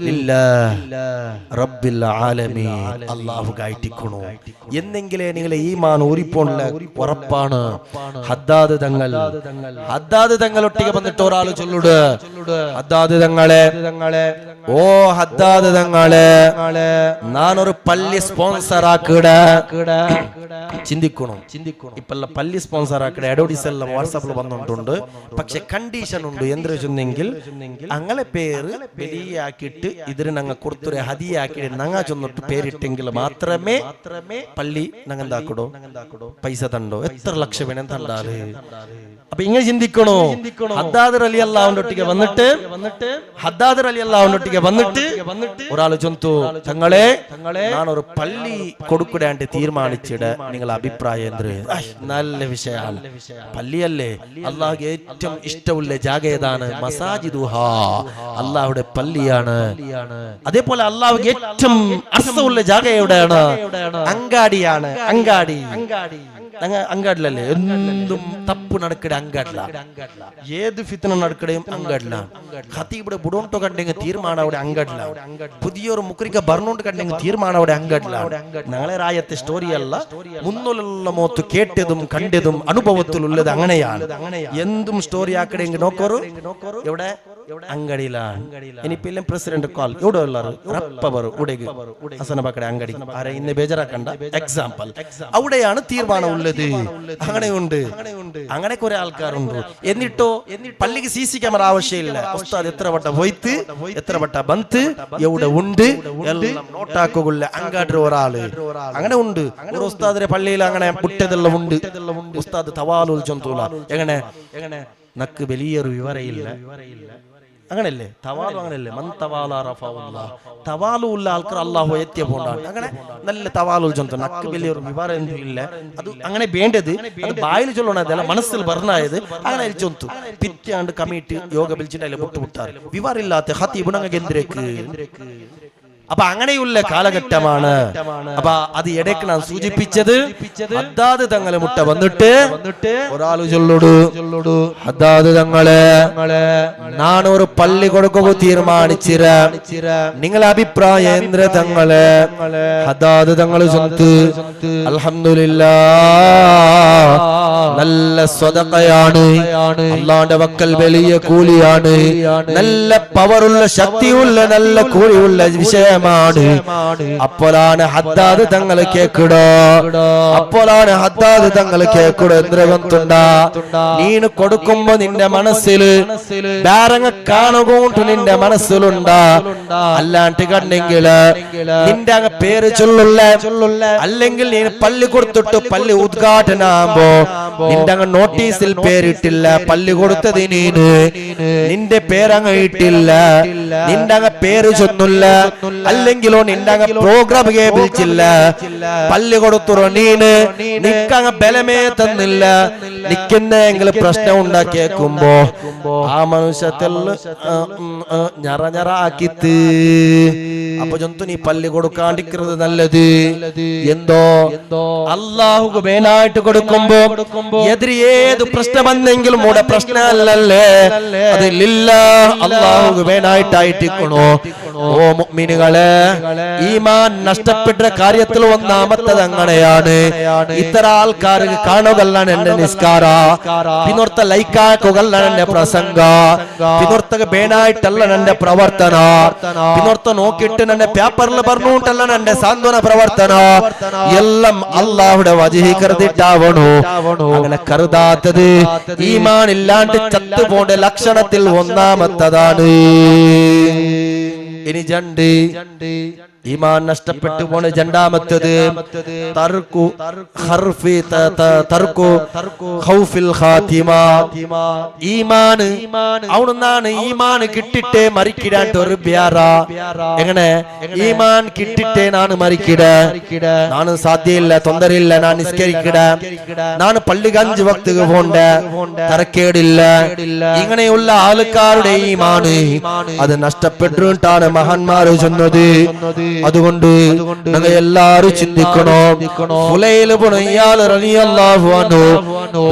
ലില്ലാഹ് റബ്ബിൽ ആലമീൻ അല്ലാഹുകായിട്ടിക്കണോ എന്നെങ്കിലേ നിങ്ങളെ ഈമാൻ ഊരിപ്പോണ്ട ഉറപ്പാണ് ഹദ്ദാദ് തങ്ങളൊട്ടിಗೆ വന്നിട്ട് ഒരാൾ ചൊല്ലുട് ഹദ്ദാദ് തങ്ങളെ ഓ ഹദ്ദാദ് തങ്ങളെ നാനൊരു പള്ളി സ്പോൺസർ ആക്കിട ചിന്തിക്കണം ഇപ്പല്ല പള്ളി സ്പോൺസർ ആക്കിട അഡ്വർടൈസ് എല്ലാം വാട്സാപ്പിൽ വന്നിട്ടുണ്ട് പക്ഷെ കണ്ടീഷൻ ഉണ്ട് എന്ത് ചെന്നെങ്കിൽ അങ്ങനെ പേര് വലിയാക്കിയിട്ട് ഇതിന് ഞങ്ങൾ കൊടുത്തൊരു ഹദിയാക്കിയിട്ട് ഞങ്ങൾ ചെന്നിട്ട് പേരിട്ടെങ്കിൽ മാത്രമേ പള്ളി ഞങ്ങൾ എന്താക്കടോ പൈസ തണ്ടോ എത്ര ലക്ഷം വേണം തണ്ടാറ് അപ്പൊ ഇങ്ങനെ ചിന്തിക്കണോ ഹദ്ദാദ് റളിയല്ലാഹു ഒട്ടിಗೆ വന്നിട്ട് ഒരാൾ ചൊന്തു തങ്ങളെ ഞാനൊരു പള്ളി കൊടുക്കടാണ്ട് തീരുമാനിച്ചിട നിങ്ങളെ അഭിപ്രായം എന്ത് നല്ല വിഷയമാണ് പള്ളിയല്ലേ അല്ലാഹുവിന് ഏറ്റവും ഇഷ്ടമുള്ള ജാഗ ഏതാണ് മസാജിദുഹാ അല്ലാഹുവിന്റെ പള്ളിയാണ് അതേപോലെ അല്ലാഹുവിന് ഏറ്റവും അർഹമുള്ള ജാഗ എവിടെയാണ് അങ്ങാടിയാണ് അങ്ങാടിലല്ലേ എന്തും തപ്പ് നടക്കട അങ്ങാടില ഏത് ഫിത്ന നടക്കടയും അങ്ങാടില ഖതീബിടെ ബുഡോണ്ടോ കണ്ടെങ്കിൽ തീരുമാനം അവിടെ അങ്ങാടില പുതിയൊരു മുക്രിക്ക ബർണോണ്ട് കണ്ടെങ്കിൽ തീരുമാനം അവിടെ അങ്ങാടില ഞങ്ങളെ രായത്തെ സ്റ്റോറി അല്ല മുന്നിലുള്ള മോത്ത് കേട്ടതും കണ്ടതും അനുഭവത്തിലുള്ളത് അങ്ങനെയാണ് എന്തും സ്റ്റോറി ആക്കടെങ്കിൽ നോക്കോറു എവിടെ ಅಂಗಡಿലാണ് ഇനിയിപ്പം പ്രസിഡന്റ് കാൽ ഇവിടെ ഉള്ളാറ് റപ്പവർ ഉടേക്ക് ഹസനബാക്കടെ അങ്കടി ആരെ ഇന്ന് ബേജാറാക്കണ്ട എക്സാമ്പിൾ അവിടെയാണ് തീരുമാനം ഉള്ളത് അങ്ങനെയുണ്ട് അങ്ങനെ കുറെ ആൾക്കാരുണ്ട് എന്നിട്ടോ പള്ളിക്ക് CC ക്യാമറ ആവശ്യമില്ല ഉസ്താദ് എത്ര വട്ട പോയിട്ട് എത്ര വട്ട ബന്ത് എവിടെ ഉണ്ട് എല്ലാം നോട്ടാക്കുള്ള അങ്ങാടി ഒരാള് അങ്ങനെ ഉണ്ട് ഒരു ഉസ്താദിന്റെ പള്ളിയിൽ അങ്ങനെ പുട്ടതെല്ലാം ഉണ്ട് ഉസ്താദ് തവാലുൽ ചൊന്തൂല എങ്ങനെ നക്ക് വലിയൊരു വിവരയില്ല അങ്ങനല്ലേ തവാലു അങ്ങനല്ലേ മൻ തവാല റഫഅല്ലാഹ് തവാലു ഉള്ള ആൾക്കാർ അല്ലാഹു എത്തിയ പോണ്ടാണ് അങ്ങനെ നല്ല തവാലുൽ ചൊന്ത നക്ക് വലിയൊരു വിവരം എന്തില്ല അത് അങ്ങനെ വേണ്ടത് അത് ബായിൽ ചൊല്ലണതല്ല മനസ്സിൽ പറഞ്ഞായത് അങ്ങനെ ചൊന്തു പിറ്റാണ്ട് കമ്മിറ്റി യോഗ വിളിച്ചിട്ട് അതിൽ മുട്ടുമുട്ടാറ് വിവരമില്ലാത്ത ഖതീബ് ഞങ്ങൾക്ക് എന്തിരക്ക് അപ്പൊ അങ്ങനെയുള്ള കാലഘട്ടമാണ് അപ്പൊ അത് ഇടയ്ക്ക് ഞാൻ സൂചിപ്പിച്ചത് ഹദ്ദാദ് തങ്ങളെ മുട്ട വന്നിട്ട് ഒരാള് ചൊല്ലുടു ഹദ്ദാദ് തങ്ങളെ നാനൊരു പള്ളി കൊടുക്കുക തീരുമാനിച്ചിര നിങ്ങളെ അഭിപ്രായം എന്ത് തങ്ങളെ ഹദ്ദാദ് തങ്ങൾ ചൊന്ത് അൽഹംദുലില്ലാഹ് നല്ല സ്വതഖയാണ് അല്ലാഹുവിന്റെ വക്കൽ വലിയ കൂലിയാണ് നല്ല പവറുള്ള ശക്തിയുള്ള നല്ല കൂലിയുള്ള വിഷയം വിഷയമാണ്. അപ്പോഴാണ് ഹദ്ദാദ് തങ്ങൾ കേൾക്കടോ, അപ്പോഴാണ് ഹദ്ദാദ് തങ്ങൾ കേൾക്കടോ എന്തുണ്ട നീന് കൊടുക്കുമ്പോ നിന്റെ മനസ്സില് ബാരങ്ങ കാണുകൊണ്ട് നിന്റെ മനസ്സിലുണ്ടാ, അല്ലാണ്ട് കണ്ടെങ്കില് നിന്റെ അങ്ങ് പേര് ചൊല്ലുള്ള, അല്ലെങ്കിൽ നീ പള്ളി കൊടുത്തിട്ട് പള്ളി ഉദ്ഘാടനാകുമ്പോ നിന്റെ അങ്ങ് നോട്ടീസിൽ പേരിട്ടില്ല, പള്ളി കൊടുത്തത് നീന് നിന്റെ പേരങ്ങ് ഇട്ടില്ല, നിന്റെ അങ്ങ് പേര് ചൊന്നില്ല, അല്ലെങ്കിലോ നിന്റെ അങ്ങ് പ്രോഗ്രാം കേൾപ്പിച്ചില്ല, പള്ളി കൊടുത്തുറോ നീന് നിക്കങ്ങ് ബലമേ തന്നില്ല, നിക്കുന്നെങ്കിൽ പ്രശ്നം ഉണ്ടാക്കിയേക്കുമ്പോ ആ മനുഷ്യത്തിൽ ഞറ ഞറ ആക്കിത്ത്. അപ്പൊ ജന്തു നീ പള്ളി കൊടുക്കാണ്ടിരിക്കുന്നത് നല്ലത്. എന്തോ അള്ളാഹുക്ക് മേലായിട്ട് കൊടുക്കുമ്പോ എതിരെ ഏത് പ്രശ്നം വന്നെങ്കിലും ഇവിടെ പ്രശ്നമല്ലല്ലേ, അത് ലില്ലാഹ് അള്ളാഹുക്ക് മേലായിട്ടായിട്ടിക്കണോ. ഓ മുഅ്മിനുകളെ, ഈമാൻ നഷ്ടപ്പെട്ട കാര്യത്തിൽ ഒന്നാമത്തത് അങ്ങനെയാണ്. ഇത്ര ആൾക്കാർ കാണുകല്ലാണ് എന്റെ നിസ്കാര, പിന്നോർത്ത ലൈക്കാക്കുകല്ലാണ് എന്റെ പ്രസംഗ, പിന്നോർത്തക ബേനായിട്ടല്ല എന്റെ പ്രവർത്തന, പിന്നോർത്ത നോക്കിയിട്ട് എന്റെ പേപ്പറിൽ പറഞ്ഞുകൊണ്ടല്ല എന്റെ സാന്ത്വന പ്രവർത്തന, എല്ലാം അള്ളാഹുടെ വജഹി കരുതിട്ടാവണോ. അങ്ങനെ കരുതാത്തത് ഈമാൻ ഇല്ലാണ്ട് ചത്തുപോണ്ട ലക്ഷണത്തിൽ ഒന്നാമത്തതാണ്. ഇനി രണ്ട് ഈമാൻ നഷ്ടപ്പെട്ടു പോണ രണ്ടാമത്തേത് തർക്കു ഹർഫി തർക്കു ഖൗഫിൽ ഖാതിമ. ഈമാൻ അവനാണ് ഈമാൻ കിട്ടിട്ടേ മരിക്കിടാൻ ഒരു ബ്യാറ. എങ്ങനെ ഈമാൻ കിട്ടിട്ടേ നാണ് മരിക്കിട, നാണ് സാധ്യയില്ല, തൊന്തരയില്ല, ഞാൻ നിസ്കരിക്കിട, നാണ് പള്ളിക്ക് 5 വക്ത് പോണ്ട, തരക്കേടില്ല. ഇങ്ങനെയുള്ള ആൾക്കാരുടെ ഈമാൻ അത് നഷ്ടപ്പെട്ടിട്ടാണ് മഹാന്മാര് ചൊന്നത്. അതുകൊണ്ട് ഞങ്ങൾ എല്ലാരും ചിന്തിക്കണോ. ഫുലൈൽ ഇബ്നു ഇയാദ് റളിയല്ലാഹു അൻഹു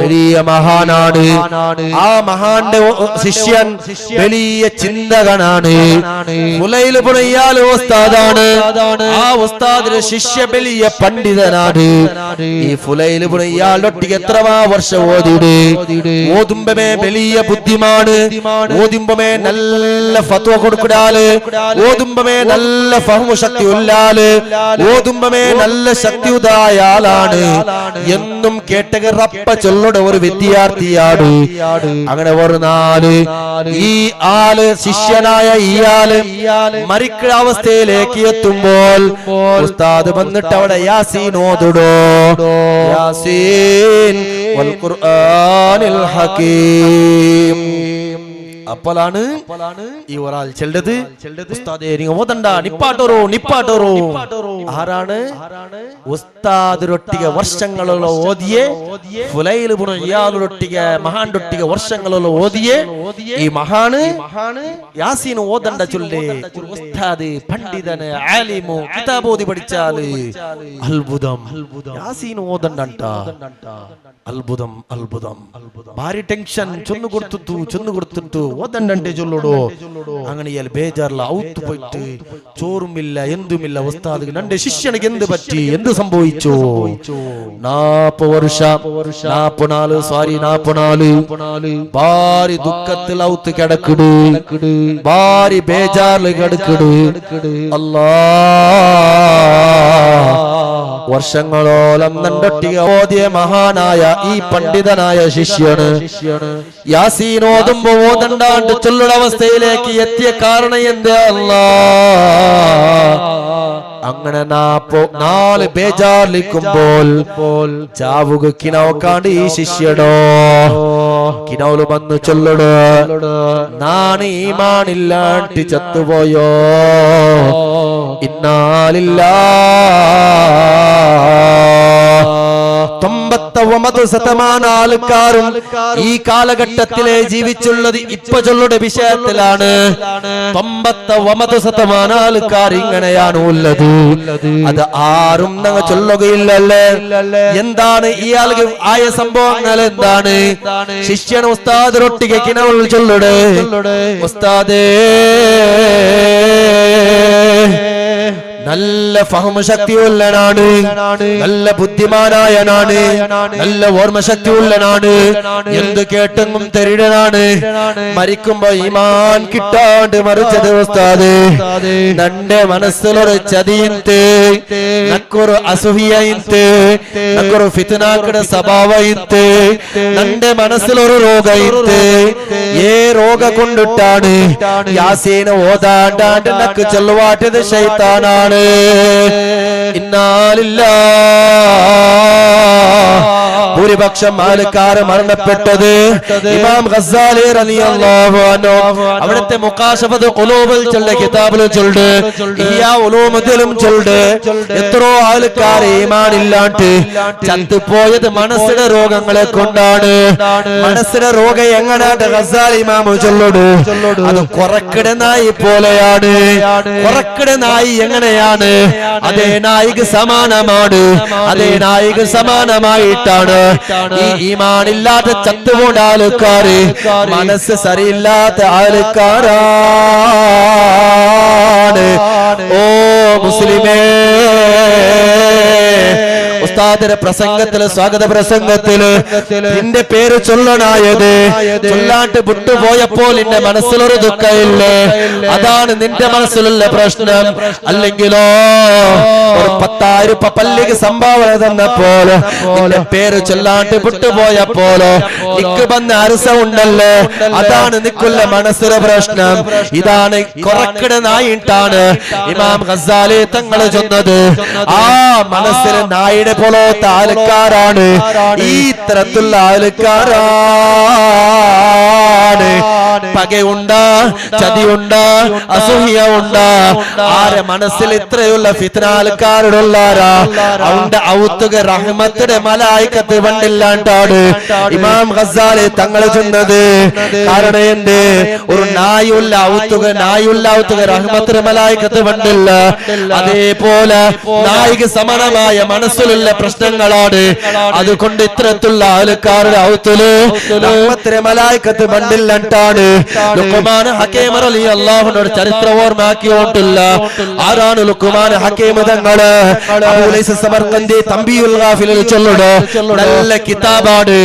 വലിയ മഹാനാണ്. ആ മഹാന്റെ ശിഷ്യൻ വലിയ ചിന്തകനാണ്. ഫുലൈൽ ഇബ്നു ഇയാദ് ഉസ്താദാണ്. ആ ഉസ്താദിന്റെ ശിഷ്യ വലിയ പണ്ഡിതനാണ്. ഈ ഫുലൈൽ ഇബ്നു ഇയാദ് ഒട്ടിക്ക് എത്ര വർഷം ഓതിയിട്, ഓതുമ്പമേ വലിയ ബുദ്ധിമാണ്, ഓതുമ്പമേ നല്ല ഫത്വ കൊടുക്കടാല്, ഓതുമ്പമേ നല്ല ഫഹ്മു ശക്തി ഉള്ളാല്, ഓതുമ്പമേ നല്ല ശക്തിയുതായ ആളാണ് എന്നും കേട്ടക റപ്പ ചൊല്ലുടെ ഒരു വിദ്യാർത്ഥിയാണ്. അങ്ങനെ ഒരു നാല് ഈ ആള് ശിഷ്യനായ ഇയാള് മരിക്കുന്ന അവസ്ഥയിലേക്ക് എത്തുമ്പോൾ ഉസ്താദ് വന്നിട്ട് അവിടെ യാസീൻ ഓതുടോ, യാസീൻ വൽ ഖുർആനിൽ ഹകീം. അപ്പോഴാണ് ഈ ഒരാൾ ചെല്ലത്, ഉസ്താദേ നിങ്ങൾ ഓതണ്ട, നിപ്പാട്ടോറോ നിപ്പാട്ടോറോ. ആരാണ്? ഉസ്താദിനൊട്ടിക വർഷങ്ങളുള്ള ഓതിയെ, ഫുലൈൽ ഇബ്നു ഇയാദൊട്ടിക മഹാനൊട്ടിക വർഷങ്ങളുള്ള ഓതിയെ ഈ മഹാന് യാസീൻ ഓതണ്ട ചൊല്ലേ. ഉസ്താദ് പണ്ഡിതന് ആലിമു കിതാബോധി പഠിച്ചാല് അത്ഭുതം, യാസീൻ ഓതണ്ട അത്ഭുതം അത്ഭുതം. ഭാരി ടെൻഷൻ ചൊന്നു കൊടുത്തിട്ടു ഓതണ്ടേ ചൊല്ലുടോ. അങ്ങനെ ബേജാറില്ല, ഔത്ത് പോയിട്ട് ചോറുമില്ല എന്തുമില്ല. ഉസ്താദ് നന്റെ ശിഷ്യനിക്ക് എന്ത് പറ്റി, എന്ത് സംഭവിച്ചു? 40 വർഷം 44 ഭാരി ദുഃഖത്തിൽ ഔത്ത് കിടക്കിട്, ഭാരി ബേജാറിൽ കിടക്കിട്. അല്ലാ വർഷങ്ങളോളം നണ്ടൊട്ടിക ഓതിയ മഹാനായ ഈ പണ്ഡിതനായ ശിഷ്യന് യാസീൻ ഓതുമ്പോ ഓതണ്ടാണ്ട് ചൊല്ലുന്ന അവസ്ഥയിലേക്ക് എത്തിയ കാരണം എന്തേ അല്ലാ. അങ്ങനെ 4 ബേജാറിലിരിക്കുമ്പോൾ ചാവുക കിനവക്കാണ്ട് ഈ ശിഷ്യടോ കിനവല് വന്നു ചൊല്ലടോ, നാണ് ഈമാനില്ലാണ്ട് ചത്തുപോയോ. ഇന്നാലില്ലാ 99% ആൾക്കാരും ഈ കാലഘട്ടത്തിലെ ജീവിച്ചുള്ളത് ഇപ്പൊ ചൊല്ലുടെ വിഷയത്തിലാണ്. 99% ആൾക്കാർ ഇങ്ങനെയാണ് ഉള്ളത്. അത് ആരും ഞങ്ങൾ ചൊല്ലുകയില്ലല്ലേ. എന്താണ് ഇയാൾക്ക് ആയ സംഭവങ്ങൾ? എന്താണ്? ശിഷ്യൻ ഉസ്താദ് റൊട്ടിക്ക് കിനവൽ ചൊല്ലുടെ, ഉസ്താദേ നല്ല ഫഹ്മ ശക്തിയുള്ളനാണ്, നല്ല ബുദ്ധിമാനായനാണ്, നല്ല ഓർമ്മശക്തിയുള്ളനാണ്, എന്ത് കേട്ടെന്നും തരിടനാണ്. മരിക്കുമ്പോ ഈമാൻ കിട്ടാണ്ട് മറിച്ചത് ഉസ്താദ് നന്റെ മനസ്സിലൊരു ചതിയിന്ത്, നക്കൊരു അസൂയയിന്ത്, നക്കൊരു ഫിത്നാക്കടെ സ്വഭാവയിന്ത്, നന്റെ മനസ്സിലൊരു രോഗയിന്ത്. ഏ രോഗ കൊണ്ടിട്ടാണ് യാസീൻ ഓതാണ്ടാണ്ട് നക്ക് ചൊല്ലുവാറ്റത് ശൈത്താനാണ്. ഇന്നാലില്ലാ ഭൂരിപക്ഷം ആൾക്കാർ മരണപ്പെട്ടത് ഇമാം ഗസാലി റളിയല്ലാഹു അൻഹു അവിടുത്തെ മുഖാശഫത്ത് ഖുലൂബിൽ ചൊല്ലിയ കിതാബിൽ ചൊല്ലുണ്ട്, ഇഹ്യാ ഉലൂമുദ്ദീനും ചൊല്ലുണ്ട്. എത്രയോ ആൾക്കാർ ഈമാൻ ഇല്ലാണ്ട് ചത്തുപോയത് മനസ്സിന്റെ രോഗങ്ങളെ കൊണ്ടാണ്. മനസ്സിന്റെ രോഗം എങ്ങനെയാണ് ഗസാലി ഇമാം ചൊല്ലുണ്ട്? അത് കൊറക്കിട നായി പോലെയാണ്. കൊറക്കിട നായി എങ്ങനെയാണ്? അതേ നായിക്ക് സമാനമാണ്. അതേ നായിക്ക് സമാനമായിട്ടാണ് ഈ ഈമാനില്ലാത്ത ചത്തുപോണ്ട ആൾക്കാര്, മനസ്സ് സരിയില്ലാത്ത ആൾക്കാരാണ്. ഓ മുസ്ലിമേ, ഉസ്താദിന്റെ പ്രസംഗത്തില്, സ്വാഗത പ്രസംഗത്തില് നിന്റെ പേര് ചൊല്ലണായത് ചൊല്ലാണ്ട് വിട്ടുപോയപ്പോൾ നിന്റെ മനസ്സിലൊരു ദുഃഖമില്ലേ? അതാണ് നിന്റെ മനസ്സിലുള്ള പ്രശ്നം. അല്ലെങ്കിലോ ഒരു 10,000 രൂപ പള്ളിക്ക് സംഭാവന തന്നപ്പോൾ നിന്റെ പേര് ചൊല്ലാണ്ട് വിട്ടുപോയപ്പോലോ നിക്ക് വന്ന അരസ ഉണ്ടല്ലോ, അതാണ് നിക്കുള്ള മനസ്സിലെ പ്രശ്നം. ഇതാണ് കുറക്കിടനായിട്ടാണ് ഇമാം ഗസാലി തങ്ങൾ ചൊന്നത്. ആ മനസ്സിലെ നായുടെ പോലത്തെ ആൾക്കാരാണ് ഈ തരത്തിലുള്ള ആൾക്കാരാണ്. പകയുണ്ടാ, ചതിയുണ്ടാ, അസൂയ ഉണ്ടാ, ആരെ മനസ്സിൽ ഇത്രയുള്ള ഫിത്ന ആൾക്കാരുള്ളാരാ അവന്റെ ഔത്തുക റഹ്മത്തിന്റെ മലായിക്കത്ത് വണ്ടില്ലാണ്ടാണ് ഇമാം ഗസാലി തങ്ങൾ ചൊന്നത്. കാരണം എന്ത്? ഒരു നായുള്ള ഔത്തുക റഹ്മത്തിന്റെ മലായിക്കത്ത് വണ്ടില്ല. അതേപോലെ നായിക സമാനമായ മനസ്സിലുള്ള പ്രശ്നങ്ങളാണ്. അതുകൊണ്ട് ഇത്തരത്തിലുള്ള ആൾക്കാരുടെ ഔത്തുല് റഹ്മത്തിന്റെ മലായിക്കത്ത് വണ്ടില്ലാണ്ടാണ്. ലുഖ്മാൻ ഹകീം റളിയല്ലാഹുവിന്റെ ചരിത്രം ഓർമ്മയാക്കിയോണ്ടില്ല. ആരാണ് ലുഖ്മാൻ ഹകീം തങ്ങള്? അബൂ ലൈസ് സമർഖന്ദി തംബീഉൽ ഗാഫിലിൽ ചൊല്ലുന്നു. നല്ല കിതാബാണ്,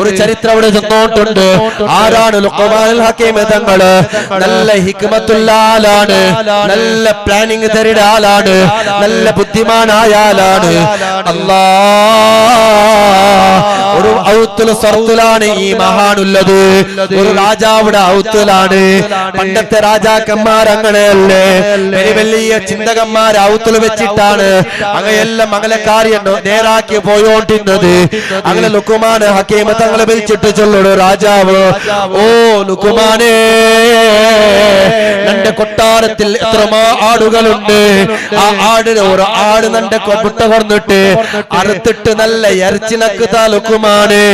ഒരു ചരിത്രം അവിടെ ചെന്നോട്ടുണ്ട്. ആരാണ് ലുഖ്മാൻ ഹകീം തങ്ങള്? നല്ല ഹിക്മത്തുള്ള ആളാണ്, നല്ല പ്ലാനിങ് തരിക ആളാണ്, നല്ല ബുദ്ധിമാനായ ആളാണ്. ഒരു ഔത്തുല് സ്വർത്തിലാണ് ഈ മഹാനുള്ളത്. ഒരു രാജാവുടെ ഔത്തിലാണ്. പണ്ടത്തെ രാജാക്കന്മാർ അങ്ങനെയല്ലേ, വലിയ വലിയ ചിന്തകന്മാർ ഔത്തുല് വെച്ചിട്ടാണ് അങ്ങനെയെല്ലാം മകളെ കാര്യം നേരാക്കി പോയോണ്ടിരുന്നത്. അങ്ങനെ ലുഖ്മാൻ ഹകീം തങ്ങളെ വിളിച്ചിട്ട് ചൊല്ലുന്നു, രാജാവ്, ഓ ലുഖ്മാനേ, നന്റെ കൊട്ടാരത്തിൽ എത്രമാ ആടുകളുണ്ട്. ആ ആടിന് ഒരു ആട് നന്റെ മുട്ട കൊന്നിട്ട് അറുത്തിട്ട് നല്ല ഇറച്ചി നക്കുതാ ലുഖ്മാനെ.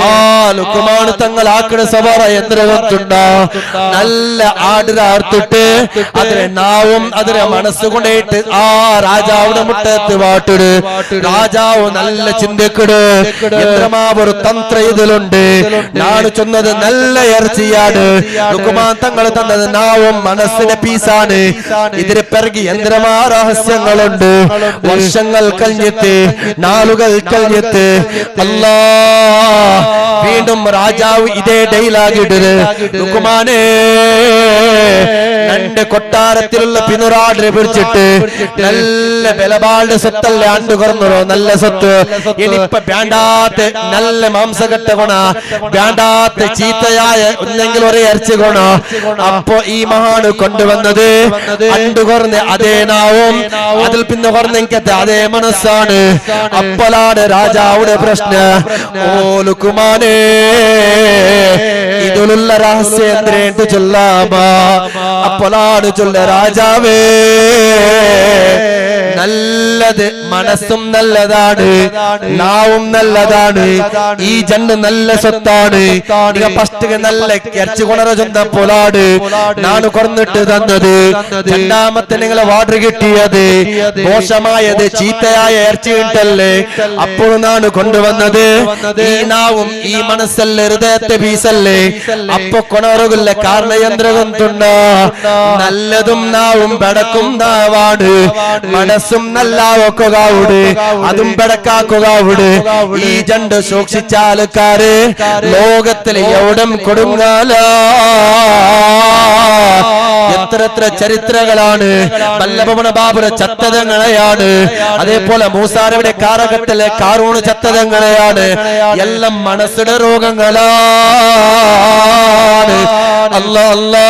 ആ ലുഖ്മാൻ തങ്ങൾ ആക്കണ സവാറ യന്ത്രത്തുണ്ടാ നല്ല ആടിനെ അറുത്തിട്ട് അതിനെ നാവും അതിനെ മനസ്സുകൊണ്ടേറ്റ് ആ രാജാവുടെ മുട്ടത്ത് വാട്ടിട്. രാജാവ് നല്ല ചിന്തക്കിട്, യന്ത്രമാ ഒരു തന്ത്ര ഇതിലുണ്ട്. ഞാൻ ചൊന്നത് നല്ല ഇറച്ചിയാണ്. ലുഖ്മാൻ തങ്ങൾ തന്നത് നാവും മനസ്സിന്റെ പീസാണ്. ഇതിന് പിറകി യന്ത്രമാ രഹസ്യങ്ങളുണ്ട്. വർഷങ്ങൾ കഴിഞ്ഞിട്ട്, നാളുകൾ കഴിഞ്ഞിട്ട് അല്ലാ വീണ്ടും രാജാവ് ഇതേ ഡയലോഗ് ഇടര്, ലുഖ്മാനേ, നന്റെ കൊട്ടാരത്തിലുള്ള പിന്നുറാടിനെ പിടിച്ചിട്ട് നല്ല ബലബാളുടെ സ്വത്തല്ലേ ആണ്ട് കുറഞ്ഞോ, നല്ല സ്വത്ത്. ഇനിയിപ്പൊ വേണ്ടാത്ത നല്ല മാംസകെട്ട ഗുണ, വേണ്ടാത്ത ചീത്തയായ ഒന്നെങ്കിൽ ഒരു ഇറച്ചി ഗുണ. അപ്പൊ ഈ മഹാണ് കൊണ്ടുവന്നത് അണ്ട് കുറഞ്ഞ അതേ നാവും അതിൽ പിന്നെ കുറഞ്ഞെങ്കത്തെ അതേ മനസ്സാണ്. അപ്പോഴാണ് രാജാവുടെ പ്രശ്നം. ഓ ലുഖ്മാനേ, ഇതിലുള്ള രഹസ്യം എന്തിനേട്ട് ചൊല്ലാമാ? അപ്പോഴാണ് ചൊല്ല, രാജാവേ, നല്ലത് മനസ്സും നല്ലതാണ്, നാവും നല്ലതാണ്, ഈ ജണ്ട് നല്ല സ്വത്താണ്. ഫസ്റ്റ് നല്ല ഇറച്ചി കൊണറ ചൊന്നപ്പോഴാണ് നാണ് കുറഞ്ഞിട്ട് തന്നത്. രണ്ടാമത്തെ നിങ്ങളെ വാർഡർ കിട്ടിയത് മോശമായത് ചീത്തയായ ഇറച്ചി കിട്ടല്ലേ, അപ്പോഴാണ് കൊണ്ടുവന്നത്. ഈ നാവും ഈ മനസ്സല്ലേ, ഹൃദയത്തെ പീസല്ലേ, അപ്പൊ കൊണറുകളുടെ കാരണയന്ത്രകം തുണ്ട നല്ലതും നാവും ബടക്കും നാവാട് മനസ്സും നല്ലാവൊക്കുകാവുട് അതും ബടക്കാക്കുകാവുട് ഈ ജണ്ട് സൂക്ഷിച്ച ആൾക്കാര് ലോകത്തിലെ എവിടം കൊടുങ്ങാല എത്ര ചരിത്രങ്ങളാണ് വല്ലഭമണ ബാബുര ചത്തതങ്ങളെയാണ് അതേപോലെ മൂസാനവിടെ കാലഘട്ടത്തിലെ കാറൂണ് ചത്തതങ്ങളെയാണ് എല്ലാം മനസ്സിടെ രോഗങ്ങളാണ് അല്ലാ അല്ലാ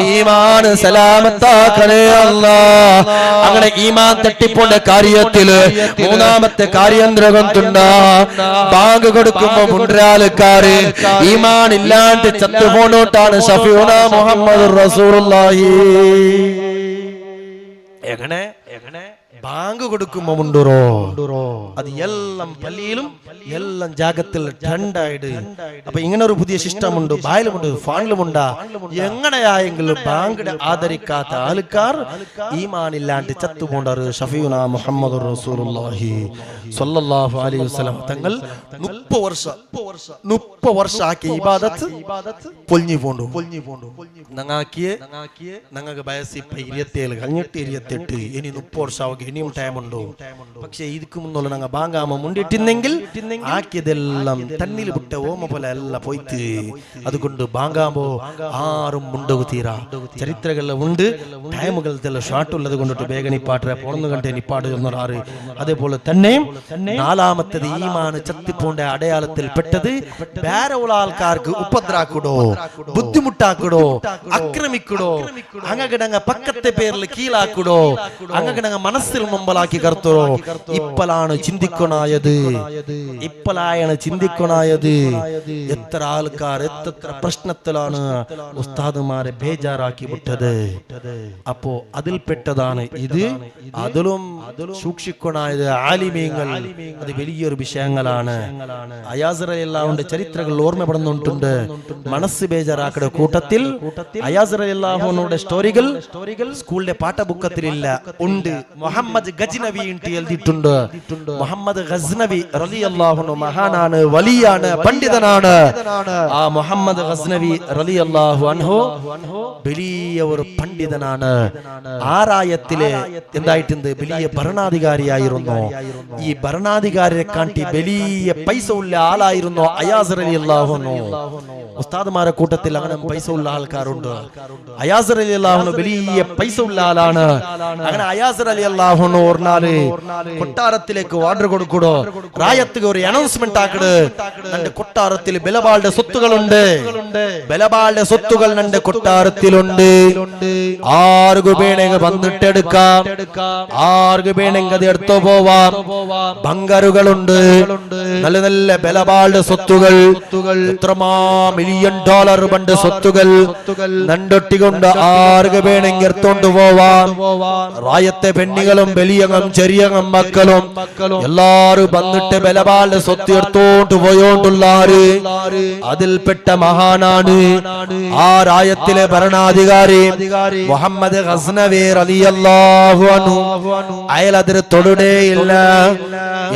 ഈമാൻ സലാമത്താക്കണേ അല്ലാ അങ്ങനെ ഈമാൻ തട്ടിപ്പോണ്ട കാര്യത്തില് മൂന്നാമത്തെ കാര്യന്ത്രകം തുണ്ട ബാങ്ക് കൊടുക്കുമ്പോ മുണ്ടരാൾക്കാര് ഈമാൻ ഇല്ലാണ്ട് ചത്തുപോണോട്ടാണ് ഷഫീഉന മുഹമ്മദ് റസൂലുള്ളാഹി എങ്ങനെ ബാങ്ക് കൊടുക്കുമ്പോ മുണ്ടുറോ അത് എല്ലാം പള്ളിയിലും എല്ലാം ജാഗത്തിൽ രണ്ടായിട്ട് അപ്പൊ ഇങ്ങനെ ഒരു പുതിയ സിസ്റ്റമുണ്ട് ബായിലുമുണ്ട് ഫാണിലുമുണ്ട് എങ്ങനെയായെങ്കിലും ബാങ്കിടെ ആദരിക്കാത്ത ആൾക്കാർ ഈമാനില്ലാണ്ട് ചത്തുപോണ്ടാറ് ഷഫീഉന മുഹമ്മദ് റസൂലുള്ളാഹി സ്വല്ലല്ലാഹു അലൈഹി വസല്ലം തങ്ങൾ 30 വർഷം ആക്കിയ ഇബാദത്ത് പൊളിഞ്ഞു പോണ്ടു ഞങ്ങൾക്ക് വയസ്സ് ഇപ്പൊ 27 കഴിഞ്ഞിട്ട് 28 ഇനി 30 വർഷം ഇനിയും ടൈം ഉണ്ടോ പക്ഷെ ഇതിക്ക് മുന്നുള്ള ഞങ്ങൾ ബാങ്കാമ മുണ്ടിട്ടിരുന്നെങ്കിൽ ആക്കിയതെല്ലാം തന്നിൽ വിട്ട ഓമ പോലെ അല്ല പോയിട്ട് അതുകൊണ്ട് ബാങ്കാമ്പോ ആറും മുണ്ടകു തീരാ ചരിത്രങ്ങളിൽ ഉണ്ട് ടൈമുകളെല്ലാം ഷോർട്ട് ഉള്ളത് കൊണ്ടിട്ട് വേഗം നിപ്പാട്ട പോണെന്ന് കണ്ടേ നിപ്പാട് എന്നൊരാറ് അതേപോലെ തന്നെ നാലാമത്തത് ഈമാന് ചത്തിപ്പോണ്ട അടയാളത്തിൽ പെട്ടത് വേറെ ആൾക്കാർക്ക് ഉപദ്രാക്കിടോ ബുദ്ധിമുട്ടാക്കിടോ ആക്രമിക്കിടോ അങ്ങ് പക്കത്തെ പേരിൽ കീഴാക്കിടോ അങ്ങ് മനസ്സിൽ മുമ്പലാക്കി കർത്തോ ഇപ്പലാണ് ചിന്തിക്കണായത് എത്ര ആൾക്കാർ എത്ര പ്രശ്നത്തിലാണ് ഉസ്താദുമാരെ ബേജാറാക്കി വിട്ടത് അപ്പോ അതിൽപ്പെട്ടതാണ് ഇത് അതിലും സൂക്ഷിക്കണായത് ആലിമീങ്ങൾ അത് വലിയൊരു വിഷയങ്ങളാണ് അയാസ് റളിയല്ലാഹുവിന്റെ ചരിത്രങ്ങൾ ഓർമ്മപ്പെടുന്നുണ്ട് മനസ്സ് ബേജാറാക്കുന്ന കൂട്ടത്തിൽ അയാസ് റളിയല്ലാഹുവിന്റെ സ്റ്റോറികൾ സ്കൂളിലെ പാഠപുസ്തകത്തിലില്ല ഉണ്ട് മുഹമ്മദ് ഗജ്നവി എഴുതിയിട്ടുണ്ട് മുഹമ്മദ് ഗസ്നവി റളിയല്ലാഹു അൻഹു മഹാനാണ് വലിയാണ് പണ്ഡിതനാണ് ആ മുഹമ്മദ് ഗസ്നവി റളിയല്ലാഹു അൻഹു വലിയ ഒരു പണ്ഡിതനാണ് ആറായത്തിലെ എന്തായിട്ടുണ്ട് വലിയ ഭരണാധികാരിയായിരുന്നു ഈ ഭരണാധികാരിയെ കാട്ടി വലിയ പൈസ ഉള്ള ആളായിരുന്നു അയാസ് റളിയല്ലാഹു അൻഹു ഉസ്താദുമാരെ കൂട്ടത്തിൽ അങ്ങനെ പൈസ ഉള്ള ആൾക്കാരുണ്ട് അയാസ് റളിയല്ലാഹു അൻഹു വലിയ പൈസ ഉള്ള ആളാണ് അങ്ങനെ അയാസ് റളിയല്ലാഹു അൻഹു ഓർനാല് കൊട്ടാരത്തിലേക്ക് ഓർഡർ കൊടുക്കടോ റായത്തുക ഒരു അനൗൺസ്മെന്റ് ആക്കട് നന്റെ കൊട്ടാരത്തിൽ ബലബാളുടെ സ്വത്തുകളുണ്ട് ബലബാളുടെ സ്വത്തുകൾ നന്റെ കൊട്ടാരത്തിലുണ്ട് ആർക്കു വേണമെങ്കിൽ വന്നിട്ടെടുക്കാം ആർക്കു വേണമെങ്കിൽ അത് എടുത്തു പോവാം ബങ്കറുകളുണ്ട് നല്ല നല്ല ബലബാളുടെ സ്വത്തുകൾ എത്രമാ $1 മില്യൺ ബണ്ട് സ്വത്തുകൾ നണ്ടൊട്ടികൊണ്ട് ആർക്കു വേണമെങ്കിൽ എടുത്തോണ്ട് പോവാം റായത്തെ പെണ്ണികളും വലിയങ്ങം ചെറിയങ്ങം മക്കളും എല്ലാരും വന്നിട്ട് ബലബാളുടെ സ്വത്ത് എടുത്തോണ്ട് പോയോണ്ടുള്ളാര് അതിൽപ്പെട്ട മഹാനാണ് ആ രായത്തിലെ ഭരണാധികാരി മുഹമ്മദ് ഗസ്നവി റളിയല്ലാഹു അൻഹു അയാൾ അതിന് തൊടുടേയില്ല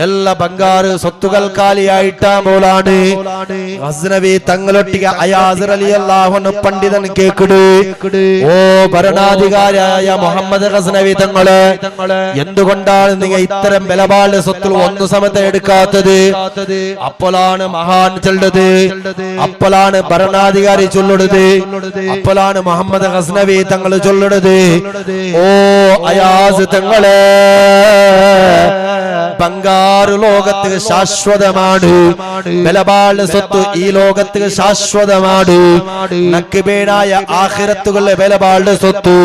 എല്ലാ ബംഗാറ് സ്വത്തുകൾ കാലിയായിട്ടാണ് ഗസ്നവി തങ്ങളൊട്ടിക അയാസ് റളിയല്ലാഹു അൻഹു പണ്ഡിതൻ കേക്കിട് ഓ ഭരണാധികാരിയായ മുഹമ്മദ് ഗസ്നവി തങ്ങള് എന്തുകൊണ്ടാണ് നിങ്ങൾ ഇത്തരം ബലബാളുടെ സ്വത്തുകൾ ഒന്നു സമയത്ത് എടുക്കാത്തത് അപ്പോഴാണ് മഹാൻ ചൊല്ലത് അപ്പോഴാണ് ഭരണാധികാരി ചൊല്ലുന്നത് അപ്പോഴാണ് മുഹമ്മദ് ഗസ്നവി തങ്ങൾ ചൊല്ലുന്നത് ഓ അയാസ് തങ്ങളെ ബംഗാറ് ലോകത്ത് ശാശ്വതമാണ് ബലബാളുടെ സ്വത്ത് ഈ ലോകത്ത് ശാശ്വതമാണ് നക്കിബേനായ ആഖിറത്തുകളുടെ ബലബാളുടെ സ്വത്ത്